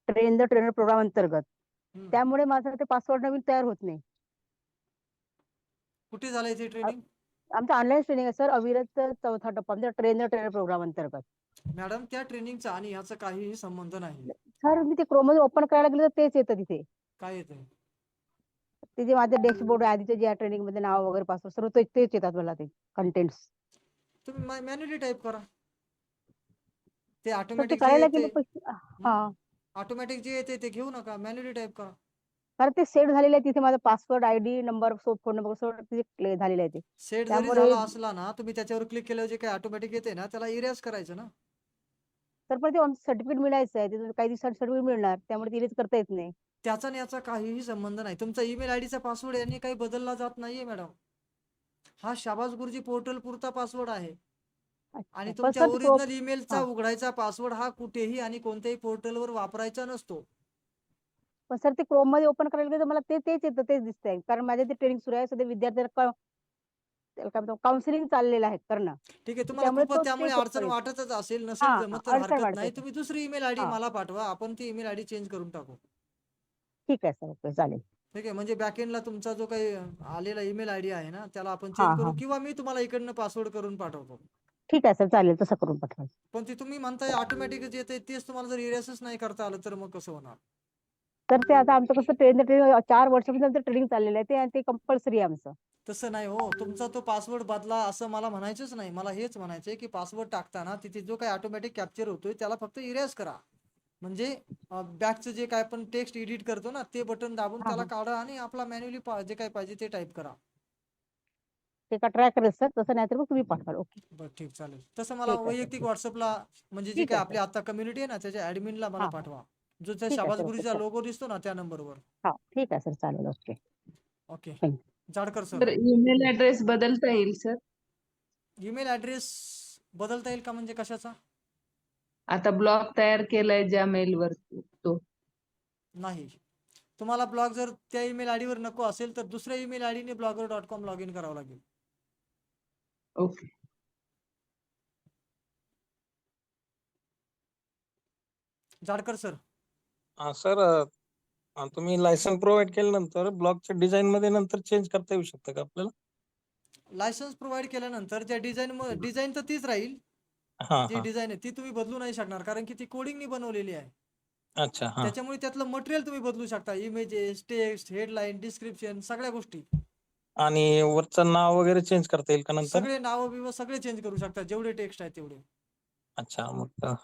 ट्रेन द ट्रेनर प्रोग्राम अंतर्गत. त्यामुळे माझं ते पासवर्ड नवीन तयार होत नाही. कुठे झालंय ते ट्रेनिंग? आमचं ऑनलाईन ट्रेनिंग आहे सर, अविरत चौथा टप्पा म्हणजे ट्रेन द ट्रेनर प्रोग्राम अंतर्गत. मॅडम, त्या ट्रेनिंगचा आणि ह्याचा काहीही संबंध नाही. सर, मी ते क्रोम मध्ये ओपन करायला गेलं तर तेच येतं तिथे. काय येतंय? ते जे माझे डॅशबोर्ड आधीचे जे ट्रेनिंग मध्ये नाव वगैरे पासवर्ड सर्व तेच येतात मला, ते कंटेंट्स. तुम्ही मॅन्युअली टाईप करा, ते तर ते ऑटोमॅटिक जे करायला येते. गेलं हा, ऑटोमॅटिक जे येते ते घेऊ नका, मॅन्युअली टाईप करा. कारण ते सेट झालेलं आहे तिथे, माझा password ID number phone number तिथे झालेलं आहे ते. सेट जरी त्यामुळे झाला असला ना, तुम्ही त्याच्यावर क्लिक केल्यावर जे काही ऑटोमॅटिक येते ना त्याला इरेज करायचं ना. तर पण ते सर्टिफिकेट मिळायचं आहे, तिथून काही दिवसांनी सर्टिफिकेट मिळणार, त्यामुळे ते इरेज करता येत नाही. त्याचा आणि याचा काहीही संबंध नाही. तुमचा ईमेल आयडीचा पासवर्ड यांनी काही बदलला जात नाहीये मॅडम. हा शाहबाज गुरुजी पोर्टल पुरता पासवर्ड आहे आणि अच्छा, पण तुमच्या सर ते ओरिजिनल ईमेलचा हा, उघडायचा पासवर्ड हा कुठेही आणि कोणत्याही पोर्टलवर वापरायचा नसतो. पण सर ते क्रोम मध्ये ओपन करायला गेलं तर मला तेच येतं, तेच दिसतंय. कारण माझे ते ट्रेनिंग सुरू आहे सध्या, विद्यार्थ्यांना काउन्सिलिंग चाललेलं आहे करणं. ठीक आहे, तुम्हाला त्यामुळे खूपच त्यामुळे तेच अडचण ओपन येतं. वाटतच असेल, नसेल हा, जमत तर अडचण हरकत वाटते नाही, सर. तुम्ही दुसरी ईमेल आयडी हा, मला पाठवा, आपण ती ईमेल आयडी चेंज करून टाकू. ठीक आहे सर, ओके, चालेल. ठीक आहे, म्हणजे बॅकएंडला तुमचा जो काही आलेला ईमेल आयडी आहे ना त्याला आपण हा चेंज हा, करू किंवा मी तुम्हाला इकडनं पासवर्ड करून पाठवतो. ठीक आहे सर, चालेल, तसं करून पाठवा. पण ते तुम्ही म्हणताय ऑटोमॅटिक येते, तेच तुम्हाला जर इरेसच नाही करता आलं तर मग कसं होणार? तर ते आता आमचं कसं ट्रेनिंग 4 वर्षापासून ट्रेनिंग चाललेलं आहे, ते कंपल्सरी आहे आमचं. तसं नाही हो, तुमचा तो पासवर्ड बदला असं मला म्हणायचंच नाही. मला हेच म्हणायचंय की पासवर्ड टाकताना तिथे जो काही ऑटोमॅटिक कॅप्चर होतोय त्याला फक्त इरेज करा. म्हणजे बॅकचं जे काय आपण टेक्स्ट एडिट करतो ना ते बटन दाबून हा त्याला हा, काढा आणि आपला मॅन्युअली जे काय पाहिजे ते टाईप करा. ते का ट्राय करेल सर, तसं नाही तर मग तुम्ही पाठवाल. ओके, बरं, ठीक, चालेल. तसं मला ठीक आहे सर, वैयक्तिक व्हॉट्सअपला म्हणजे जे ठीक काय आहे आपली सर. आता कम्युनिटी आहे ना त्याच्या ऍडमिनला मला हा हा, पाठवा, जो त्या ठीक आहे शाबाज सर, ओके गुरुजीचा सर. लोगो दिसतो ना त्या नंबरवर. हा, ठीक आहे सर, चालेल, okay, okay. Thank you. Jadkar sir. तर ईमेल ऍड्रेस बदलता येईल सर? ईमेल ऍड्रेस बदलता येईल का म्हणजे कशाचा? आता ब्लॉग तयार केलाय ज्या मेलवर तो. नाही, तुम्हाला ब्लॉग जर त्या ईमेल आयडीवर नको असेल तर दुसऱ्या ईमेल आयडीने blogger.com लॉग इन करावं लागेल. ओके. जाडकर सर. सर, तुम्ही लायसन प्रोव्हाइड केल्यानंतर ब्लॉगच्या डिझाईन मध्ये नंतर चेंज करता येऊ शकतं का आपल्याला? लायसन्स प्रोव्हाइड केल्यानंतर त्या डिझाईन तर तीच राहील. हा जी हा डिझाईन आहे ती तुम्ही बदलू नाही शकणार, कारण की ती कोडिंगनी बनवलेली आहे. अच्छा हा त्याच्यामुळे त्यातलं मटेरियल तुम्ही बदलू शकता, इमेजेस, टेक्स्ट, हेडलाईन, डिस्क्रिप्शन, सगळ्या गोष्टी. आणि वरचं नाव वगैरे चेंज करता येईल का नंतर? सगळे नाव बिव सगळे चेंज करू शकता, जेवढे टेक्स्ट आहे तेवढे. अच्छा मग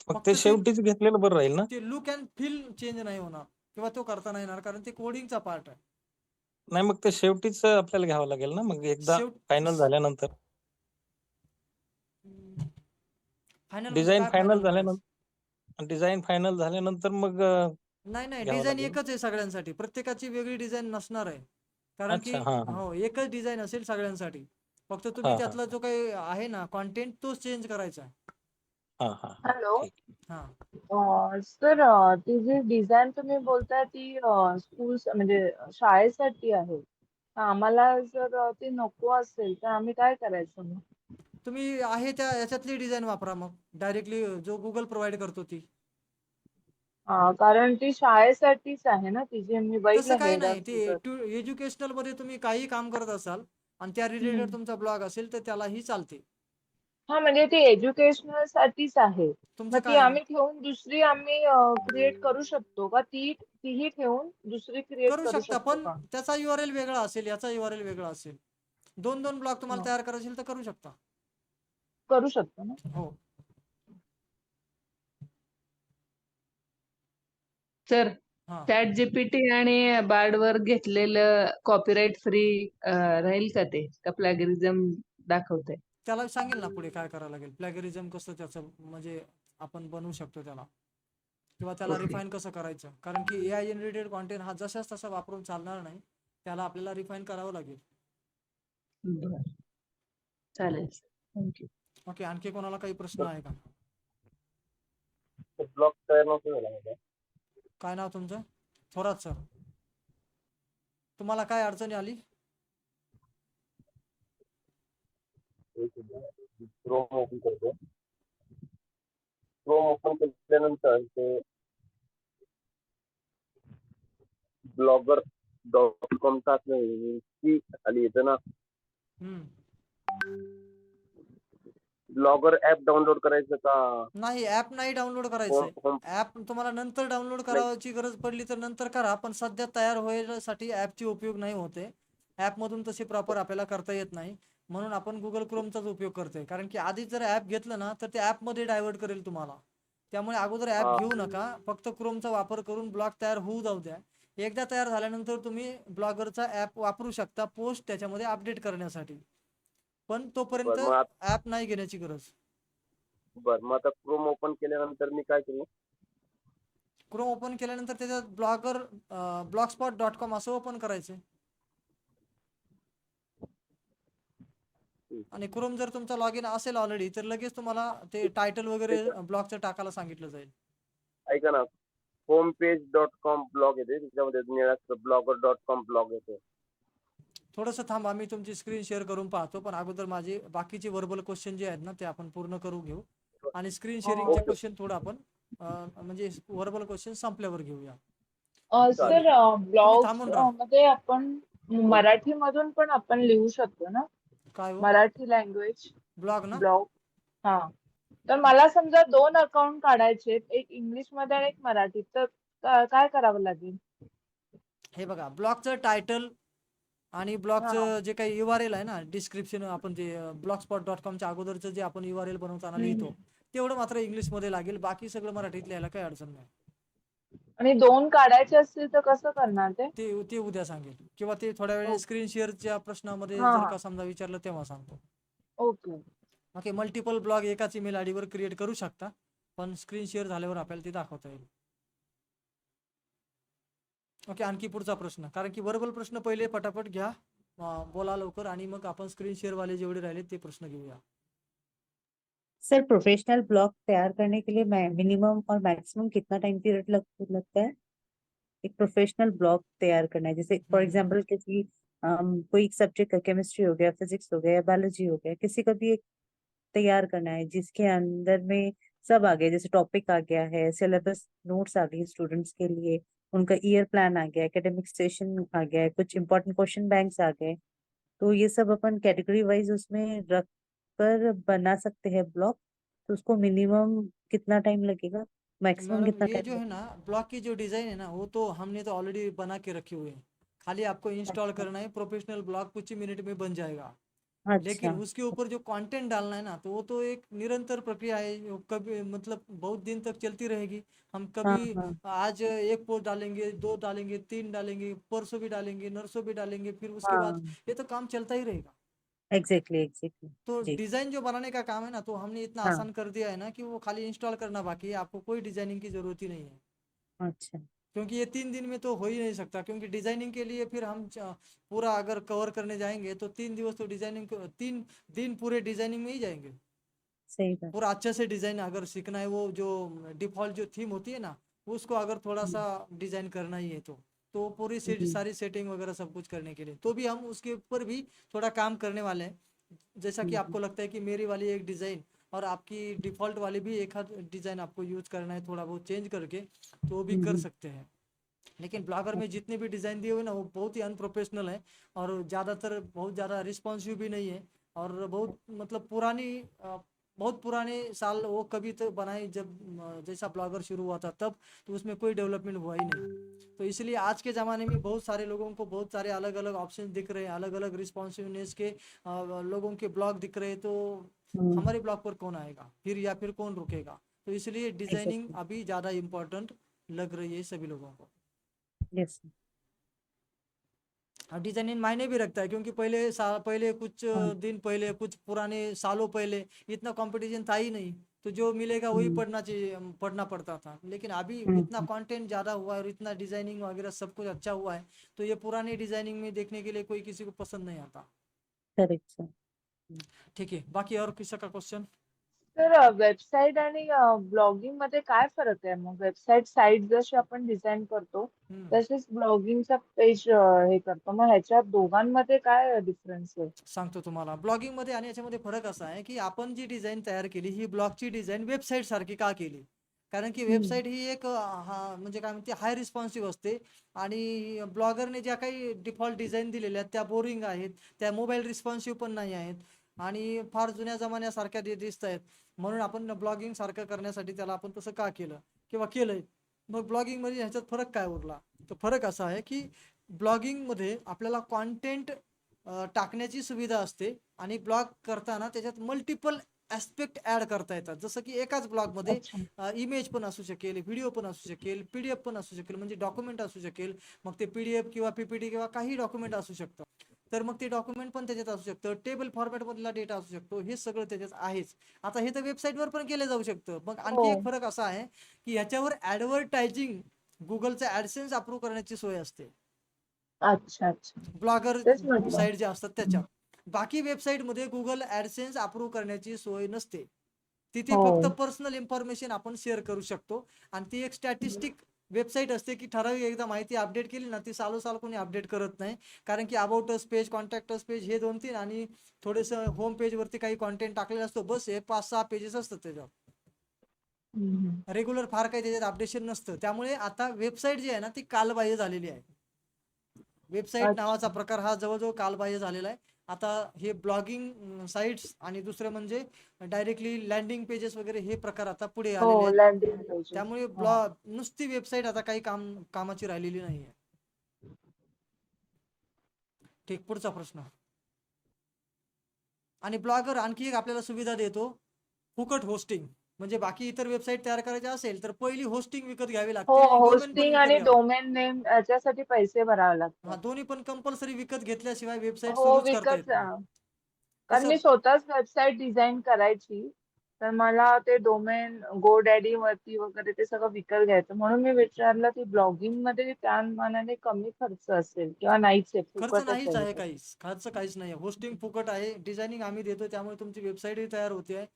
फक्त ते शेवटीच घेतलेलं बरं राहील ना? ते लुक अँड फील चेंज नाही होणार किंवा तो करता नाही येणार, कारण ते कोडिंगचा पार्ट आहे. नाही मग ते शेवटीच आपल्याला घ्यावं लागेल ना मग एकदा शेवट फायनल झाल्यानंतर. फायनल म्हणजे डिझाईन काय फायनल फायनल करायचं? झाल्यानंतर डिझाईन फायनल झाल्यानंतर मग नाही नाही, घ्यावं डिझाईन लागेल. एकच आहे सगळ्यांसाठी, प्रत्येकाची वेगळी डिझाईन नसणार आहे. कारण की अच्छा हा हा हो, एकच डिझाईन असेल सगळ्यांसाठी. फक्त तुम्ही हा त्यातला जो काही आहे ना कॉन्टेंट, तोच चेंज करायचा आहे. हा हा हॅलो ठीक. हा, सर, ती जी डिझाईन तुम्ही बोलताय ती स्कूल म्हणजे शाळेसाठी आहे. आम्हाला जर ती नको असेल तर आम्ही काय करायचं मग? तुम्ही आहे त्या याच्यातली डिझाईन वापरा मग, डायरेक्टली जो गुगल प्रोव्हाइड करतो ती. कारण ती शाळेसाठीच आहे ना, ती जी मी तसं बघितलं काही हेड नाही, ऑफ ते एज्युकेशनल मध्ये तुम्ही काही काम करत असाल आणि त्या रिलेटेड तुमचा ब्लॉग असेल तर त्यालाही चालते. हा, म्हणजे ती एज्युकेशनल साठीच आहे. तुमचं मग ती काय आहे? आम्ही ठेवून दुसरी आम्ही क्रिएट करू शकतो का? तीही ठेवून दुसरी क्रिएट करू करू शकता, शकतो पण का? त्याचा URL वेगळा असेल, याचा URL वेगळा असेल. दोन ब्लॉग तुम्हाला हो. तयार करायचे असेल तर करू शकता. करू शकतो ना? हो. सर, हा, चॅट जीपीटी आणि बार्ड वर घेतलेलं कॉपीराईट फ्री राहील का ते? का प्लॅगरिझम दाखवते? त्याला सांगेल ना पुढे काय करावं लागेल, प्लॅगरिझम कसं त्याचं म्हणजे आपण बनवू शकतो त्याला, किंवा त्याला ओके. रिफाईन कसं करायचं. कारण की AI जनरेटेड कॉन्टेंट हा जशाच तसा वापरून चालणार नाही, त्याला आपल्याला रिफाईन करावं लागेल. बरं, चालेल. थँक्यू. ओके, आणखी कोणाला काही प्रश्न आहे का? ब्लॉग तयार नव्हतं झाला माझा. काय नाव तुमचं? थोरात सर. तुम्हाला काय अडचणी आली? क्रोम ओपन करतो. क्रोम ओपन केल्यानंतर ते blogger.com ची खाली येतं ना, ब्लॉगर ऍप डाउनलोड करायचं का? नाही, ऍप नाही डाउनलोड होम करायचंय. होम ऍप तुम्हाला नंतर डाउनलोड नाही. करायची गरज पडली तर नंतर करा, पण सध्या तयार होण्यासाठी ऍपची उपयोग नाही होते. ऍप मधून तशी प्रॉपर आपल्याला करता येत नाही, म्हणून आपण गुगल क्रोमचाच उपयोग करतोय. कारण की आधीच जर ऍप घेतलं ना तर ते ऍप मध्ये डायव्हर्ट करेल तुम्हाला. त्यामुळे अगोदर ऍप हा. घेऊ नका, फक्त क्रोमचा वापर करून ब्लॉग तयार होऊ जाऊ द्या. एकदा तयार झाल्यानंतर तुम्ही ब्लॉगरचा ऍप वापरू शकता पोस्ट त्याच्यामध्ये अपडेट करण्यासाठी, पण तोपर्यंत बरं मग ऍप नाही घेण्याची गरज. मग आता क्रोम ओपन केल्यानंतर मी काय करू? क्रोम ओपन केल्यानंतर त्याच्यात blogspot.com असं ओपन करायचं. आणि क्रोम जर तुमचा लॉग इन असेल ऑलरेडी तर लगेच तुम्हाला ते टायटल वगैरे ब्लॉगचं टाकायला सांगितलं जाईल. ऐका ना, homepage.com ब्लॉग येते, त्याच्यामध्ये निळा blogger.com ब्लॉग येतो. थोडंसं थांबा, मी तुमची स्क्रीन शेअर करून पाहतो, पण अगोदर माझे बाकीचे वर्बल क्वेश्चन जे आहेत ना ते आपण पूर्ण करू घेऊ, आणि स्क्रीन शेअरिंगचे ओके क्वेश्चन थोडं आपण म्हणजे वर्बल क्वेश्चन संपल्यावर घेऊया. सर, तुम्ही ब्लॉग्स थांबून राहा. मध्ये आपण मराठीमधून पण आपण लिहू शकतो ना? काय हो? मराठी लँग्वेज ब्लॉग ना? ब्लॉग. हा, तर मला समजा 2 अकाउंट काढायचे, एक इंग्लिश मध्ये आणि एक मराठीत, तर काय करावं लागेल? हे बघा, ब्लॉगचं टायटल आणि हा. ब्लॉगचं जे काही URL आहे ना, डिस्क्रिप्शन, आपण ते blogspot.comच्या अगोदरचं जे आपण URL बनवताना लिहितो, तेवढं मात्र इंग्लिशमध्ये लागेल. बाकी सगळं मराठीत लिहायला काही अडचण नाही. आणि 2 काढायचे असतील तर कसं करणार ते? ते ते उद्या सांगेल, किंवा ते थोड्या वेळाने ओके. स्क्रीन शेअरच्या प्रश्नामध्ये हा जर हा. का समजा विचारलं तेव्हा सांगतो. ओके. ओके, मल्टिपल ब्लॉग एकाच ईमेल ID वर क्रिएट करू शकता, पण स्क्रीन शेअर झाल्यावर आपल्याला ते दाखवता येईल. ओके, आणखी पुढचा प्रश्न, कारण की वर्बल प्रश्न पहिले पटापट घ्या, बोला लवकर, आणि मग आपण स्क्रीन शेअर वाले जेवढे राहिले ते प्रश्न घेऊया. सर, प्रोफेशनल ब्लॉग तैयार करने के लिए मिनिमम और मैक्सिमम कितना टाइम पीरियड लगता है? एक प्रोफेशनल ब्लॉग तैयार करना है, जैसे फॉर एग्जांपल किसी कोई सब्जेक्ट का, केमिस्ट्री हो गया, फिजिक्स हो गया या बायोलॉजी हो गया, किसी का भी एक तैयार करना है जिसके अंदर में सब आ गया, जैसे टॉपिक आ गया है, सिलेबस नोट्स आ गई स्टूडेंट्स के लिए, उनका ईयर प्लान आ गया, एकेडमिक सेशन आ गया है, कुछ इंपॉर्टेंट क्वेश्चन बैंक्स आ गए, तो ये सब अपन कैटेगरी वाइज उसमें रख कर बना सकते हैं ब्लॉग। तो उसको मिनिमम कितना टाइम लगेगा, मैक्सिमम मैडम कितना ये टाइम जो है लगेगा? ना ब्लॉग की जो डिजाइन है ना वो तो हमने तो ऑलरेडी बना के रखी हुई है, खाली आपको इंस्टॉल अच्छा करना है, प्रोफेशनल ब्लॉग कुछ ही मिनट में बन जाएगा। लेकिन अच्छा। उसके ऊपर जो कंटेंट डालना है ना तो वो तो एक निरंतर प्रक्रिया है, वो कभी मतलब बहुत दिन तक चलती रहेगी। हम हाँ कभी हाँ आज एक पोस्ट डालेंगे, दो डालेंगे, तीन डालेंगे, परसों भी डालेंगे, नरसों भी डालेंगे, फिर उसके बाद हाँ। ये तो काम चलता ही रहेगा। Exactly exactly. तो जी। डिजाइन जो बनाने का काम है ना तो हमने इतना हाँ। आसान कर दिया है ना कि वो खाली इंस्टॉल करना बाकी है, आपको कोई डिजाइनिंग की जरूरत ही नहीं है। अच्छा। क्योंकि ये 3 दिन में तो हो ही नहीं सकता, क्योंकि डिजाइनिंग के लिए फिर हम पूरा अगर कवर करने जाएंगे तो 3 दिवस तो डिजाइनिंग, 3 दिन पूरे डिजाइनिंग में ही जाएंगे। सही बात। पूरा अच्छे से डिजाइन अगर सीखना है, वो जो डिफॉल्ट जो थीम होती है ना उसको अगर थोड़ा सा डिजाइन करना ही है तो पूरी जी। सारी सेटिंग वगैरह सब कुछ करने के लिए तो भी हम उसके ऊपर भी थोड़ा काम करने वाले हैं। जैसा कि हम्म, आपको लगता है कि मेरी वाली एक डिजाइन और आपकी डिफॉल्ट वाली भी एक आध डिजाइन आपको यूज करना है, थोड़ा बहुत चेंज करके तो वो भी कर हम्म, सकते हैं। लेकिन ब्लॉगर में जितने भी डिज़ाइन दिए हुए ना वो बहुत ही अनप्रोफेशनल है, और ज़्यादातर बहुत ज़्यादा रिस्पॉन्सिव भी नहीं है, और बहुत मतलब बहुत पुराने साल वो कभी तो बनाए जब जैसा ब्लॉगर शुरू हुआ था तब, तो उसमें कोई डेवलपमेंट हुआ ही नहीं। तो इसलिए आज के ज़माने में बहुत सारे लोगों को बहुत सारे अलग अलग ऑप्शन दिख रहे हैं, अलग अलग रिस्पॉन्सिवनेस के लोगों के ब्लॉग दिख रहे हैं, तो हम्म, हमारे ब्लॉग पर कौन आएगा फिर, या फिर कौन रुकेगा? तो इसलिए डिज़ाइनिंग एग्जैक्टली। अभी ज़्यादा इम्पोर्टेंट लग रही है सभी लोगों को। यस। और डिजाइनिंग मायने भी रखता है, क्योंकि पहले कुछ हाँ। दिन पहले, कुछ पुराने सालों पहले इतना कंपटीशन था ही नहीं, तो जो मिलेगा वही हम्म, पढ़ना चाहिए, पढ़ना पड़ता था। लेकिन अभी इतना हम्म, कंटेंट ज़्यादा हुआ है और इतना डिजाइनिंग वगैरह सब कुछ अच्छा हुआ है, तो ये पुरानी डिजाइनिंग में देखने के लिए कोई किसी को पसंद नहीं आता। Correct sir. ठीक है, बाकी और किसी का क्वेश्चन? तर वेबसाईट आणि ब्लॉगिंग मध्ये काय फरक आहे मग? वेबसाईट साईट जशी आपण डिझाईन करतो हम्म तसेच ब्लॉगिंगचा पेज हे करतो, मग ह्याच्यात दोघांमध्ये काय डिफरन्स आहे? सांगतो तुम्हाला, ब्लॉगिंग मध्ये आणि याच्यामध्ये फरक असा आहे की आपण जी डिझाईन तयार केली ही ब्लॉगची डिझाईन वेबसाईट सारखी का केली, कारण की हम्म. वेबसाईट ही एक म्हणजे काय म्हणते हाय रिस्पॉन्सिव्ह असते, आणि ब्लॉगरने ज्या काही डिफॉल्ट डिझाईन दिलेल्या आहेत त्या बोरिंग आहेत, त्या मोबाईल रिस्पॉन्सिव्ह पण नाही आहेत, आणि फार जुन्या जमान्यासारख्या दिसत आहेत. म्हणून आपण ब्लॉगिंग सारखं करण्यासाठी त्याला आपण तसं का केलं किंवा केलंय. मग ब्लॉगिंग मध्ये ह्याच्यात फरक काय उरला? तर फरक असा आहे की ब्लॉगिंग मध्ये आपल्याला कॉन्टेंट टाकण्याची सुविधा असते, आणि ब्लॉग करताना त्याच्यात मल्टिपल ॲस्पेक्ट ॲड करता येतात. जसं की एकाच ब्लॉगमध्ये अच्छा. इमेज पण असू शकेल, व्हिडिओ पण असू शकेल, PDF पण असू शकेल, म्हणजे डॉक्युमेंट असू शकेल, मग ते PDF किंवा PPT किंवा काही डॉक्युमेंट असू शकतं. तर मग ते डॉक्युमेंट पण त्याच्यात असू शकतं, टेबल फॉर्मॅटमधला डेटा असू शकतो, हे सगळं त्याच्यात आहेच. आता हे तर वेबसाईटवर पण केलं जाऊ शकतं. मग हो. आणखी एक फरक असा आहे की ह्याच्यावर ॲडव्हर्टायझिंग, गुगलचं ॲडसेन्स अप्रूव्ह करण्याची सोय असते अच्छा अच्छा. ब्लॉगर तेच म्हटलं. साईट ज्या असतात हम्म. त्याच्यात. बाकी वेबसाईटमध्ये गुगल ॲडसेन्स अप्रूव्ह करण्याची सोय नसते. तिथे हो. फक्त पर्सनल इन्फॉर्मेशन आपण शेअर करू शकतो, आणि ती एक स्टॅटिस्टिक वेबसाईट असते की ठराविक एकदा माहिती अपडेट केली ना ती सालोसाल कोणी अपडेट करत नाही, कारण की about us page, contact us page हे 2-3 आणि थोडंसं होम पेजवरती काही कॉन्टेंट टाकलेला असतो, बस हे 5-6 पेजेस असतात त्याच्यावर. हम्म. रेग्युलर फार काही त्याच्यात अपडेशन नसतं. त्यामुळे आता वेबसाईट जी आहे ना ती कालबाह्य झालेली आहे. वेबसाईट नावाचा अच्छा. प्रकार हा जवळजवळ कालबाह्य झालेला आहे. आता हे ब्लॉगिंग साईट्स आणि दुसरं म्हणजे डायरेक्टली लँडिंग पेजेस वगैरे हे प्रकार आता पुढे हो, आलेले आहेत. Landing pages. त्यामुळे हा. नुसती वेबसाईट आता काही कामाची राहिलेली नाही आहे. ठीक, पुढचा प्रश्न. आणि ब्लॉगर आणखी एक आपल्याला सुविधा देतो, फुकट होस्टिंग. म्हणजे बाकी इतर वेबसाईट तयार करायची असेल तर पहिली होस्टिंग विकत घ्यावी हो, लागते आणि डोमेन पण होस्टिंग विकत आणि घ्यावं लागतं. डोमेन नेम याच्यासाठी पैसे भरावे लागतात. दोन्ही पण कंपल्सरी विकत घेतल्याशिवाय वेबसाईट हो, सुरूच करता विकत येत नाही. कारण मी कसं स्वतःच वेबसाईट डिझाईन करायची, तर मला ते डोमेन GoDaddy वरती वगैरे ते सगळं विकत घ्यायचं. म्हणून मी विचारलं की ब्लॉगिंग मध्ये त्या मानाने कमी खर्च असेल किंवा नाहीच आहे, खर्च फुकटच नाहीच आहे आहे, ते. खर्च काहीच नाही. होस्टिंग फुकट आहे, डिझायनिंग आम्ही देतो, त्यामुळे तुमची वेबसाईटही तयार होते आहे,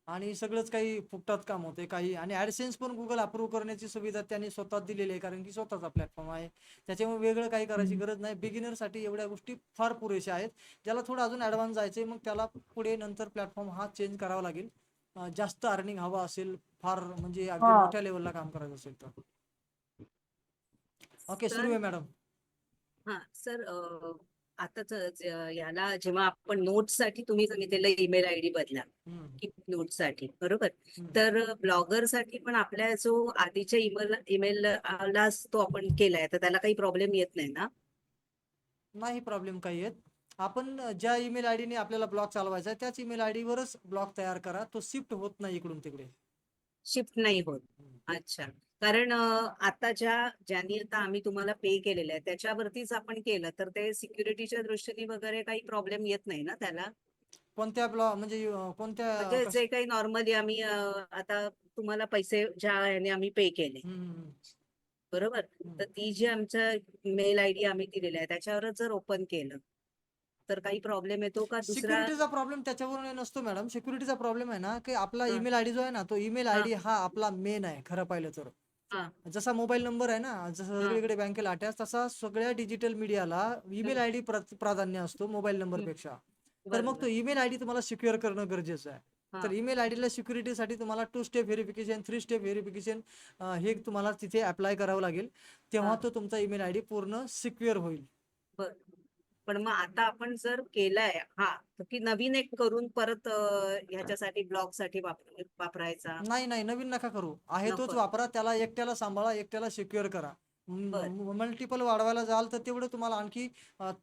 आणि सगळंच काही फुकटात काम होते काही. आणि ॲडसेन्स पण गुगल अप्रूव्ह करण्याची सुविधा त्यांनी स्वतः दिलेली आहे, कारण की स्वतःचा प्लॅटफॉर्म आहे. त्याच्यामुळे वेगळं काही करायची हम्म. गरज नाही. बिगिनरसाठी एवढ्या गोष्टी फार पुरेशा आहेत. ज्याला थोडं अजून ॲडव्हान्स जायचं आहे मग त्याला पुढे नंतर प्लॅटफॉर्म हा चेंज करावा लागेल. जास्त अर्निंग हवा असेल, फार म्हणजे अगदी हा. मोठ्या लेवलला काम करायचं असेल तर. ओके, सुरू सर आहे मॅडम. हाँ सर, याला जेव्हा आपण नोट्ससाठी तुम्ही सांगितलेलं ईमेल आयडी बदला हम्म, की नोट्ससाठी बरोबर, हम्म. तर ब्लॉगरसाठी पण आपल्या जो आधीच्या ईमेलला तो आपण केलाय तर त्याला काही प्रॉब्लेम येत नाही ना? नाही प्रॉब्लेम काही येत. आपण ज्या ईमेल आयडीने आपल्याला ब्लॉग चालवायचा आहे त्याच ईमेल आयडी वरच ब्लॉग तयार करा, तो शिफ्ट होत नाही इकडून तिकडे. शिफ्ट नाही होत. अच्छा. कारण आता ज्यांनी आता आम्ही तुम्हाला पे केलेलं आहे त्याच्यावरतीच आपण केलं तर ते सिक्युरिटीच्या दृष्टीने वगैरे काही प्रॉब्लेम येत नाही ना त्याला? कोणत्या ब्लॉग म्हणजे कोणत्या म्हणजे जे काही नॉर्मली आम्ही आता तुम्हाला पैसे ज्या ह्याने आम्ही पे केले बरोबर, तर ती जी आमच्या मेल आयडी आम्ही दिलेली आहे त्याच्यावरच जर ओपन केलं तर काही प्रॉब्लेम येतो का दुसरा? सिक्युरिटीचा प्रॉब्लेम त्याच्यावरून नसतो मॅडम. सिक्युरिटीचा प्रॉब्लेम आहे ना की आपला हा. ईमेल आयडी जो आहे ना तो ईमेल आयडी हा आपला मेन आहे खरं पाहिलं तर. हा. जसा मोबाईल नंबर आहे ना, जसं हा. सगळीकडे बँकेला अटॅच, तसा सगळ्या डिजिटल मीडियाला ईमेल आयडी प्राधान्य असतो मोबाईल नंबर पेक्षा. तर मग तो बरोबर. ईमेल आयडी तुम्हाला सिक्युअर करणं गरजेचं आहे. हा. तर ईमेल आयडीला सिक्युरिटीसाठी तुम्हाला 2 स्टेप व्हेरिफिकेशन, 3 स्टेप व्हेरिफिकेशन हे तुम्हाला तिथे अप्लाय करावं लागेल. तेव्हा हा. तो तुमचा ईमेल आयडी पूर्ण सिक्युअर होईल. बर. पण मग आता आपण जर केलाय तर की नवीन एक करून परत ह्याच्यासाठी ब्लॉग साठी वापरायचा? नाही नाही, नवीन नका करू. आहे तोच नको. वापरा. त्याला एकट्याला सांभाळा, एकट्याला सिक्युअर करा. बर. मल्टिपल वाढवायला जाल तर तेवढं तुम्हाला आणखी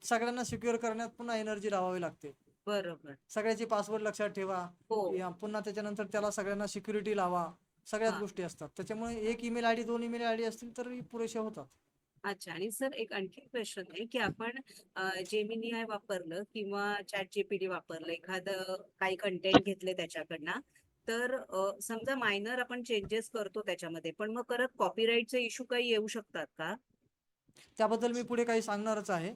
सगळ्यांना सिक्युअर करण्यात पुन्हा एनर्जी लावावी लागते. बरोबर. सगळ्याचे पासवर्ड लक्षात ठेवा. हो. पुन्हा त्याच्यानंतर त्याला सगळ्यांना सिक्युरिटी लावा. सगळ्याच हा. गोष्टी असतात. त्याच्यामुळे एक ईमेल आयडी, 2 ईमेल आयडी असतील तर पुरेशा होतात. अच्छा. आणि सर एक आणखी क्वेश्चन आहे की आपण जेमिनी आय वापरलं किंवा चॅट जीपीटी वापरलं, एखादं काही कंटेंट घेतले त्याच्याकडनं, तर समजा मायनर आपण चेंजेस करतो त्याच्यामध्ये, पण मग परत कॉपीराईटचे इश्यू काही येऊ शकतात का? त्याबद्दल मी पुढे काही सांगणारच आहे.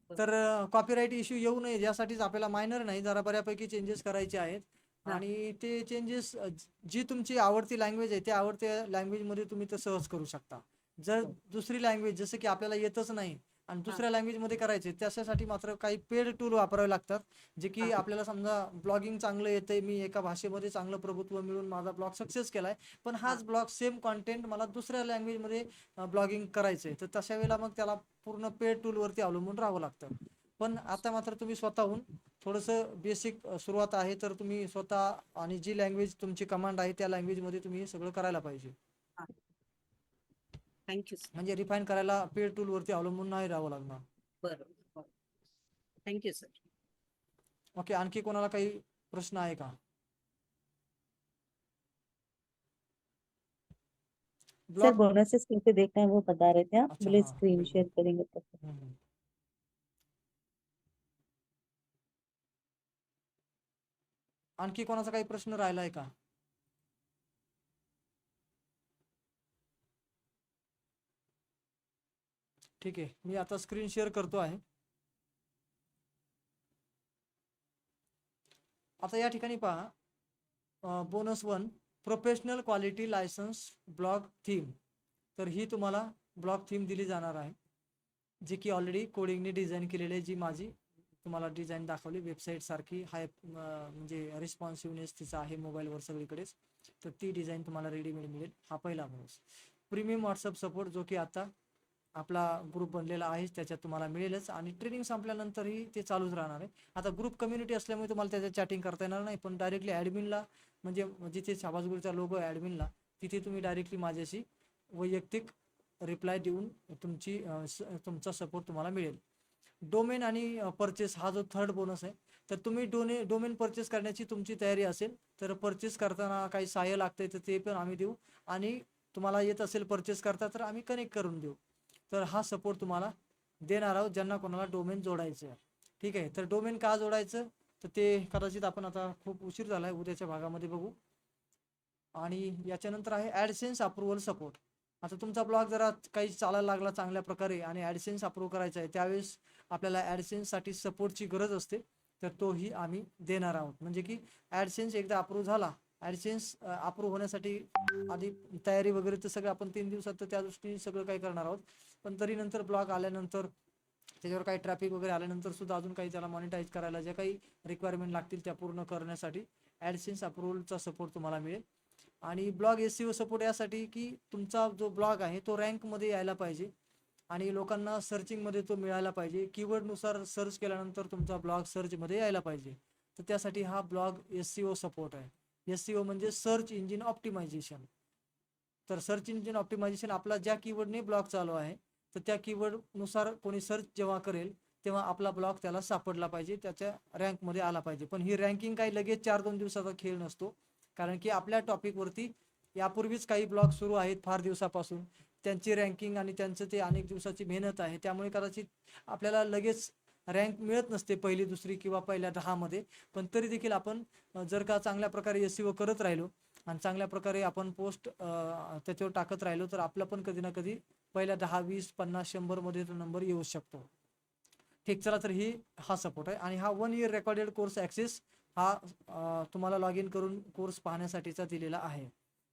तर कॉपीराईट इश्यू येऊ नये यासाठीच आपल्याला मायनर नाही, जरा बऱ्यापैकी चेंजेस करायचे आहेत. हा. आणि ते चेंजेस जी तुमची आवडती लँग्वेज आहे त्या आवडत्या लँग्वेजमध्ये तुम्ही ते सहज करू शकता. जर दुसरी लँग्वेज जसं की आपल्याला येतच नाही आणि दुसऱ्या लँग्वेजमध्ये करायचे, त्याच्यासाठी मात्र काही पेड टूल वापरावे लागतात. जे की आपल्याला समजा ब्लॉगिंग चांगलं येतंय, मी एका भाषेमध्ये चांगलं प्रभुत्व मिळून माझा ब्लॉग सक्सेस केलाय, पण हाच ब्लॉग सेम कॉन्टेंट मला दुसऱ्या लँग्वेजमध्ये ब्लॉगिंग करायचंय, तर तशा वेळेला मग त्याला पूर्ण पेड टूलवरती अवलंबून राहावं लागतं. पण आता मात्र तुम्ही स्वतःहून थोडंसं बेसिक सुरुवात आहे, तर तुम्ही स्वतः आणि जी लँग्वेज तुमची कमांड आहे त्या लँग्वेजमध्ये तुम्ही हे सगळं करायला पाहिजे. थँक्यू. म्हणजे रिफाईन करायला पेड टूलवरती अवलंबून नाही राहावं लागणार. बरोबर. Thank you sir. ओके, आणखी कोणाला काही प्रश्न आहे का? सर ब्लॉग बोनसेस कैसे देखना है वो बता रहे थे आप, अच्छा, बोले हाँ स्क्रीन बिल्कुल। शेयर करेंगे तो। आणखी कोणाचा काही प्रश्न राहिलाय का? ठीक आहे, मी आता स्क्रीन शेअर करतो आहे. आता या ठिकाणी पहा, bonus 1 professional quality licence blog theme. तर ही तुम्हाला ब्लॉग थीम दिली जाणार आहे, जी की ऑलरेडी कोडिंगने डिझाईन केलेली आहे. जी माझी तुम्हाला डिझाईन दाखवली वेबसाईट सारखी हाय, म्हणजे रिस्पॉन्सिव्हनेस तिचा आहे मोबाईलवर सगळीकडेच. तर ती डिझाईन तुम्हाला रेडीमेड मिळेल. हा पहिला बोनस. प्रीमियम व्हॉट्सअप सपोर्ट, जो की आता आपला ग्रुप बनलेला आहे त्याच्यात तुम्हाला मिळेलच, आणि ट्रेनिंग संपल्यानंतरही ते चालूच राहणार आहे. आता ग्रुप कम्युनिटी असल्यामुळे तुम्हाला त्याच्यात चॅटिंग करता येणार नाही, पण डायरेक्टली ॲडमिनला, म्हणजे जिथे शाबास गुरुचा लोगो आहे ॲडमिनला, तिथे तुम्ही डायरेक्टली माझ्याशी वैयक्तिक रिप्लाय देऊन तुमचा सपोर्ट तुम्हाला मिळेल. डोमेन आणि परचेस हा जो थर्ड बोनस आहे, तर तुम्ही डोमेन परचेस करण्याची तुमची तयारी असेल तर परचेस करताना काही सहाय्य लागतंय तर ते पण आम्ही देऊ, आणि तुम्हाला येत असेल परचेस करता तर आम्ही कनेक्ट करून देऊ. तर हा सपोर्ट तुम्हाला देणार आहोत ज्यांना कोणाला डोमेन जोडायचं आहे. ठीक आहे, तर डोमेन का जोडायचं तर ते कदाचित आपण आता खूप उशीर झाला आहे, उद्याच्या भागामध्ये बघू. आणि याच्यानंतर आहे ॲडसेन्स अप्रुव्हल सपोर्ट. आता तुमचा ब्लॉग जरा काही चालायला लागला चांगल्या प्रकारे आणि ॲडसेन्स अप्रूव्ह करायचा आहे, त्यावेळेस आपल्याला ॲडसेन्ससाठी सपोर्टची गरज असते, तर तोही आम्ही देणार आहोत. म्हणजे की ॲडसेन्स एकदा अप्रूव्ह झाला, ॲडसेन्स अप्रूव्ह होण्यासाठी आधी तयारी वगैरे तर सगळं आपण 3 दिवसात तर त्या दृष्टीने सगळं काही करणार आहोत. पण तरी नंतर ब्लॉग आल्यानंतर त्याच्यावर काही ट्रॅफिक वगैरे आल्यानंतर सुद्धा अजून काही त्याला मॉनिटाईज करायला ज्या काही रिक्वायरमेंट लागतील त्या पूर्ण करण्यासाठी ॲडसेन्स अप्रूव्हलचा सपोर्ट तुम्हाला मिळेल. आणि ब्लॉग SEO सपोर्ट यासाठी की तुमचा जो ब्लॉग आहे तो रँकमध्ये यायला पाहिजे. आणि लोकांना सर्चिंगमध्ये तो मिळायला पाहिजे. कीवर्डनुसार सर्च केल्यानंतर तुमचा ब्लॉग सर्चमध्ये यायला पाहिजे. तर त्यासाठी हा ब्लॉग SEO सपोर्ट आहे. SEO म्हणजे सर्च इंजिन ऑप्टिमायझेशन. तर सर्च इंजिन ऑप्टिमायझेशन आपला ज्या कीवर्डने ब्लॉग चालू आहे तर त्या कीवर्डनुसार कोणी सर्च जेव्हा करेल तेव्हा आपला ब्लॉग त्याला सापडला पाहिजे, त्याच्या रँकमध्ये आला पाहिजे. पण ही रँकिंग काही लगेच 4-2 दिवसाचा खेळ नसतो, कारण की आपल्या टॉपिकवरती यापूर्वीच काही ब्लॉग सुरू आहेत फार दिवसापासून. त्यांची रँकिंग आणि त्यांचं ते अनेक दिवसाची मेहनत आहे, त्यामुळे कदाचित आपल्याला लगेच रँक मिळत नसते पहिली, दुसरी किंवा पहिल्या 10 मध्ये. पण तरी देखील आपण जर का चांगल्या प्रकारे SEO करत राहिलो आणि चांगल्या प्रकारे आपण पोस्ट त्याच्यावर टाकत राहिलो तर आपलं पण कधी ना कधी पहिल्या 10, 20, 50, 100 मध्ये तो नंबर येऊ शकतो. ठीक, चला तर हा सपोर्ट आहे. आणि हा 1 इयर रेकॉर्डेड कोर्स ॲक्सेस हा तुम्हाला लॉग इन करून कोर्स पाहण्यासाठीचा दिलेला आहे.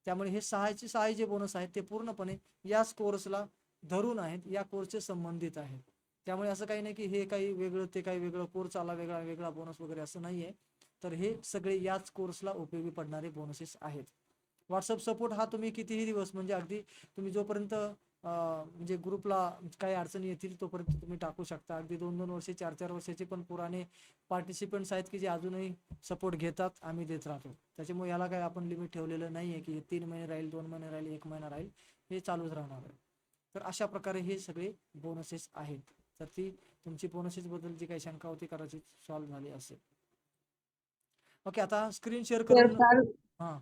त्यामुळे हे 6 जे बोनस आहेत ते पूर्णपणे याच कोर्सला धरून आहेत, या कोर्सचे संबंधित आहेत. त्यामुळे असं काही नाही की हे काही वेगळं ते काही वेगळं, कोर्स आला वेगळा वेगळा बोनस वगैरे, असं नाही आहे. तर हे सगळे याच कोर्सला उपयोगी पडणारे बोनसेस आहेत. व्हॉट्सअप सपोर्ट हा तुम्ही कितीही दिवस, म्हणजे अगदी तुम्ही जोपर्यंत म्हणजे ग्रुपला काही अडचणी येतील तोपर्यंत तुम्ही टाकू शकता. अगदी 2-2 वर्षे 4-4 वर्षाचे पण पुराणे पार्टिसिपंट्स आहेत की जे अजूनही सपोर्ट घेतात, आम्ही देत राहतो. त्याच्यामुळे याला काही आपण लिमिट ठेवलेलं नाही आहे की 3 महिने राहील, 2 महिने राहील, 1 महिना राहील, हे चालूच राहणार आहे. तर अशा प्रकारे हे सगळे बोनसेस आहेत. तर ती तुमची बोनसेस बद्दल जी काही शंका होती कदाचित सॉल्व्ह झाली असेल. ओके, आता स्क्रीन शेअर तर करून काल हां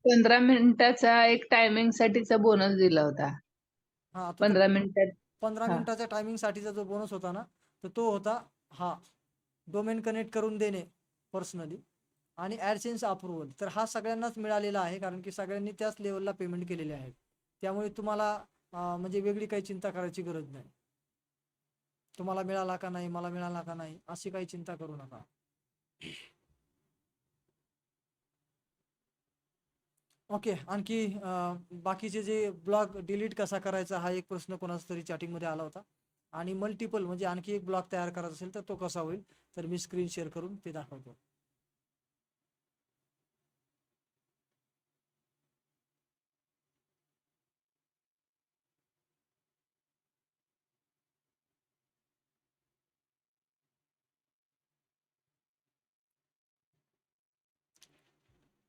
15 मिनिटाचा एक टायमिंग साठीचा बोनस दिला होता. हां आता 15 मिनिटात 15 हा. मिनिटाच्या टायमिंगसाठीचा जो बोनस होता ना, तर तो होता हा डोमेन कनेक्ट करून देणे पर्सनली आणि ॲडसेन्स अप्रुव्हल. तर हा सगळ्यांनाच मिळालेला आहे, कारण की सगळ्यांनी त्याच लेवलला पेमेंट केलेले आहे. त्यामुळे तुम्हाला म्हणजे वेगळी काही चिंता करायची गरज नाही. तुम्हाला मिळाला का नाही, मला मिळाला का नाही, अशी काही चिंता करू नका. ओके, आणखी बाकीचे जे ब्लॉग डिलीट कसा करायचा हा एक प्रश्न कोणाचा तरी चॅटिंगमध्ये आला होता. आणि मल्टिपल म्हणजे आणखी एक ब्लॉग तयार करायचा असेल तर तो कसा होईल, तर मी स्क्रीन शेअर करून ते दाखवतो.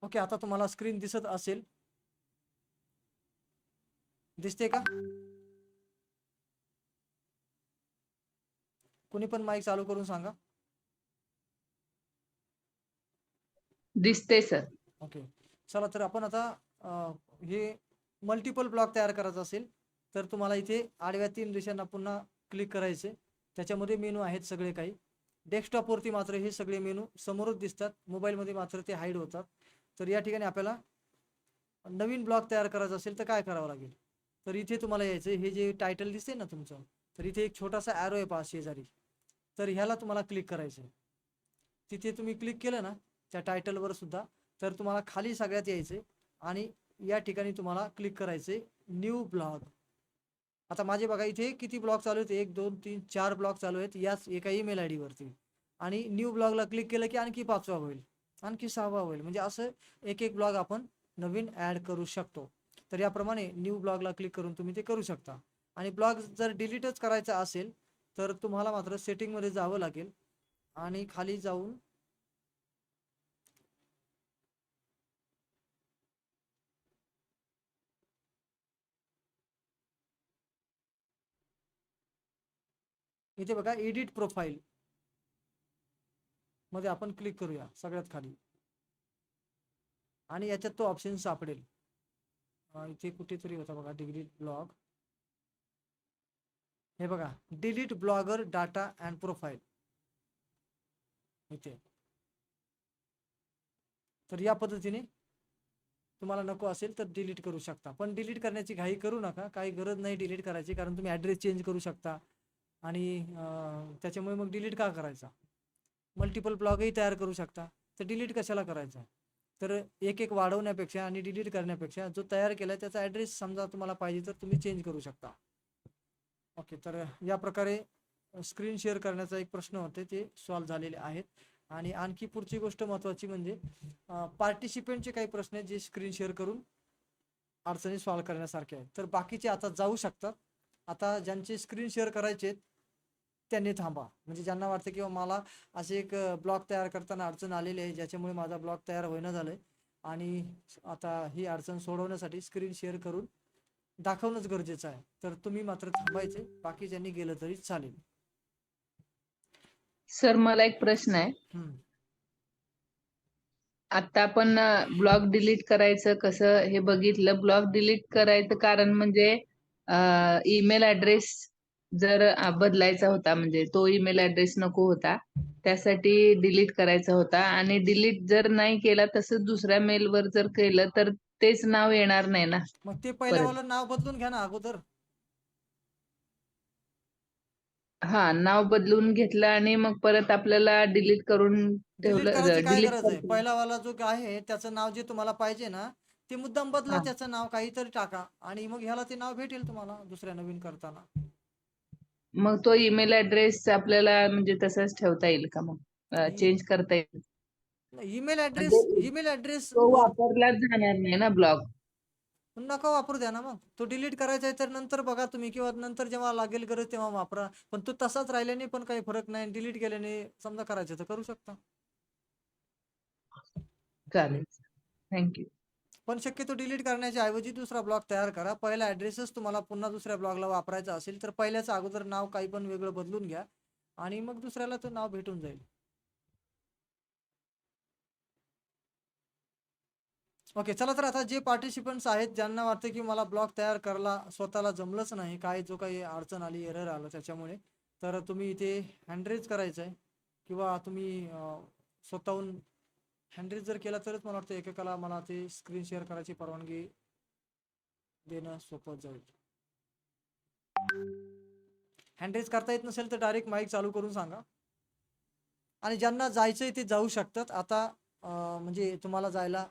ओके, आता तुम्हाला स्क्रीन दिसत असेल, दिसते का? कोणी पण माईक चालू करून सांगा. दिसते सर. ओके, चला तर आपण आता हे मल्टिपल ब्लॉक तयार करायचा असेल तर तुम्हाला इथे आडव्या 3 रेषांना पुन्हा क्लिक करायचे. त्याच्यामध्ये मेनू आहेत सगळे काही. डेस्कटॉपवरती मात्र हे सगळे मेनू समोरच दिसतात, मोबाईलमध्ये मात्र ते हाईड होतात. तर या ठिकाणी आपल्याला नवीन ब्लॉग तयार करायचा असेल तर काय करावं लागेल, तर इथे तुम्हाला यायचं. हे जे टायटल दिसते ना तुमचं, तर इथे एक छोटासा ॲरो आहे पहा शेजारी, तर ह्याला तुम्हाला क्लिक करायचं. तिथे तुम्ही क्लिक केलं ना त्या टायटलवर सुद्धा, तर तुम्हाला खाली सगळ्यात यायचे आणि या ठिकाणी तुम्हाला क्लिक करायचे न्यू ब्लॉग. आता माझे बघा इथे किती ब्लॉग चालू आहेत, 1 2 3 4 ब्लॉग चालू आहेत याच एका ईमेल आय डीवरती. आणि न्यू ब्लॉगला क्लिक केलं की आणखी 5वा होईल, आणखी 6वा होईल, म्हणजे असं एक एक ब्लॉग आपण नवीन ॲड करू शकतो. तर याप्रमाणे न्यू ब्लॉगला क्लिक करून तुम्ही ते करू शकता. आणि ब्लॉग जर डिलीटच करायचा असेल तर तुम्हाला मात्र सेटिंगमध्ये जावं लागेल आणि खाली जाऊन इथे बघा एडिट प्रोफाईल मध्ये आपण क्लिक करूया सगळ्यात खाली आणि याच्यात तो ऑप्शन सापडेल. इथे कुठेतरी होता बघा डिलीट ब्लॉग, हे बघा delete blogger data and profile इथे. तर या पद्धतीने तुम्हाला नको असेल तर डिलीट करू शकता. पण डिलीट करण्याची घाई करू नका, काही गरज नाही डिलीट करायची, कारण तुम्ही ॲड्रेस चेंज करू शकता आणि त्याच्यामुळे मग डिलीट का करायचा. मल्टिपल ब्लॉगही तयार करू शकता, तर डिलीट कशाला करायचा. तर एक एक वाढवण्यापेक्षा आणि डिलीट करण्यापेक्षा जो तयार केला त्याचा ॲड्रेस समजा तुम्हाला पाहिजे तर तुम्ही चेंज करू शकता. ओके, तर या प्रकारे स्क्रीन शेअर करण्याचा एक प्रश्न होते ते सॉल्व्ह झालेले आहेत. आणि आणखी पुढची गोष्ट महत्त्वाची म्हणजे पार्टिसिपेंटचे काही प्रश्न आहेत जे स्क्रीन शेअर करून अडचणी सॉल्व्ह करण्यासारखे आहेत. तर बाकीचे आता जाऊ शकतात आता ज्यांचे स्क्रीन शेअर करायचे त्यांनी थांबा, म्हणजे ज्यांना वाटतं किंवा मला असे एक ब्लॉग तयार करताना अडचण आलेली आहे ज्याच्यामुळे माझा ब्लॉग तयार होईना झालाय आणि आता ही अडचण सोडवण्यासाठी स्क्रीन शेअर करून दाखवणंच गरजेचं आहे, तर तुम्ही मात्र थांबायचे, बाकी ज्यांनी गेलं तरी चालेल. सर मला एक प्रश्न आहे. हम्म. आता आपण ब्लॉग डिलीट करायचं कसं हे बघितलं. ब्लॉग डिलीट करायचं कारण म्हणजे ईमेल ऍड्रेस जर बदलायचा होता, म्हणजे तो ईमेल ऍड्रेस नको होता, त्यासाठी डिलीट करायचा होता. आणि डिलीट जर नाही केला तसंच दुसऱ्या मेलवर जर केलं तर तेच नाव येणार नाही ना मग ते परत. पहिल्यावालं नाव बदलून घ्या ना अगोदर. हा, नाव बदलून घेतलं आणि मग परत आपल्याला डिलीट करून डिलीट करायची ठेवलं. काय डिलीट गरज आहे? करतो. पहिलावाला जो आहे त्याचं नाव जे तुम्हाला पाहिजे ना ते मुद्दाम बदला, हा, त्याचं नाव काहीतरी टाका आणि मग ह्याला ते नाव भेटेल तुम्हाला दुसऱ्या नवीन करताना. मग तो ईमेल ऍड्रेस आपल्याला म्हणजे तसंच ठेवता येईल का? मग चेंज करता येईल ईमेल ऍड्रेस म्हणजे ईमेल ऍड्रेस तो वर वापरलाच जाणार नाही ना ब्लॉग. नका वापरू द्या ना, मग तो डिलीट करायचा आहे तर नंतर बघा तुम्ही, किंवा नंतर जेव्हा लागेल गरज तेव्हा वापरा. पण तो तसाच राहिल्याने पण काही फरक नाही, डिलीट केल्याने समजा करायचं तर करू शकता. चालेल, थँक्यू. पण शक्यतो डिलीट करण्याच्या ऐवजी दुसरा ब्लॉग तयार करा. पहिला ऍड्रेसच तुम्हाला पुन्हा दुसऱ्या ब्लॉगला वापरायचा असेल तर पहिल्याचं अगोदर नाव काही पण वेगळं बदलून घ्या आणि मग दुसऱ्याला तो नाव भेटून जाईल. ओके, चला तर आता जे पार्टिसिपंट्स आहेत ज्यांना वाटतं की मला ब्लॉग तयार करायला स्वतःला जमलंच नाही, काय जो काही अडचण आली, एरर आलं त्याच्यामुळे, तर तुम्ही इथे हँडरेज करायचं आहे किंवा तुम्ही स्वतःहून हँडरेज जर केला तरच मला वाटतं एकेकाला मला ते स्क्रीन शेअर करायची परवानगी देणं सोपं जाईल. हँडरेज करता येत नसेल तर डायरेक्ट माईक चालू करून सांगा. आणि ज्यांना जायचंय ते जाऊ शकतात आता. म्हणजे तुम्हाला जायला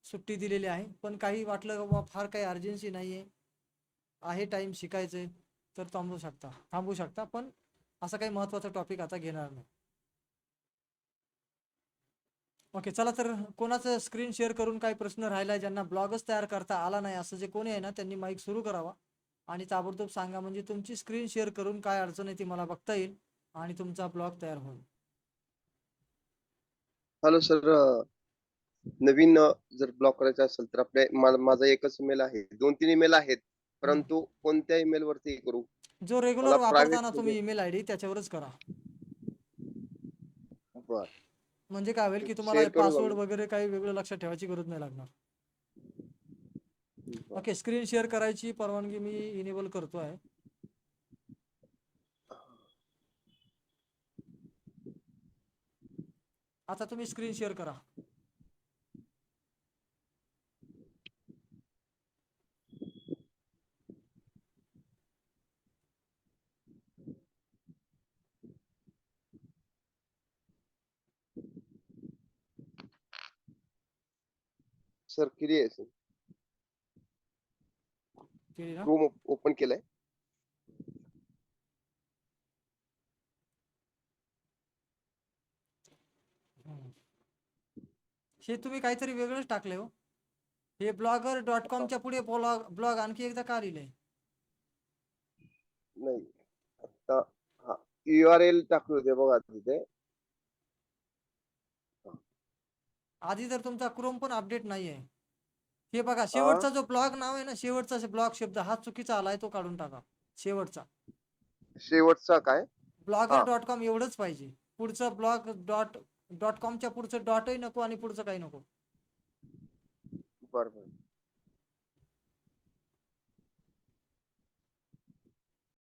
सुट्टी दिलेली आहे, पण काही वाटलं बाबा फार काही अर्जन्सी नाही आहे टाइम शिकायचंय तर थांबू शकता, पण असं काही महत्त्वाचा टॉपिक आता घेणार नाही. ओके, चला तर कोणाचं स्क्रीन शेअर करून काही प्रश्न राहिलाय, ज्यांना ब्लॉगच तयार करता आला नाही असं जे कोणी आहे ना त्यांनी माईक सुरू करावा आणि ताबडतोब सांगा, म्हणजे तुमची स्क्रीन शेअर करून काय अडचण आहे ती मला बघता येईल आणि तुमचा ब्लॉग तयार होईल. हॅलो सर, नवीन जर ब्लॉक करायचा असेल तर माझा एकच ईमेल आहे, 2-3 ईमेल आहेत, परंतु कोणत्या ईमेल वरती करू? जो रेग्युलर मला वापरता ना प्रायव्हेट तुम्ही ईमेल आयडी त्याच्यावरच करा. बर म्हणजे काय होईल की तुम्हाला शेअर करू का पासवर्ड मी? वगैरे काही वेगळं लक्षात ठेवायची गरज नाही लागणार. बर. ओके, स्क्रीन शेअर करायची परवानगी मी इनेबल करतो आहे. आता तुम्ही स्क्रीन शेअर करा. सर किती आहे सर? केली ना? क्रोम ओपन केलंय. हे तुम्ही काहीतरी वेगळंच टाकले हो. हे blogger.com पुढे ब्लॉग आणखी एकदा का लिहिलंय? नाही, आता हा URL टाकले होते बघा तिथे. आधी तर तुमचा क्रोम पण अपडेट नाहीये. हे बघा, हा, शेवटचा जो ब्लॉग नाव आहे ना, शेवटचा ब्लॉग शब्द हा चुकीचा आलाय, तो काढून टाका. शेवटचा शेवटचा काय? हा, blogger.com एवढंच पाहिजे. पुढचं blog.com पुढचं डॉटही नको आणि पुढचं काही नको. बरोबर.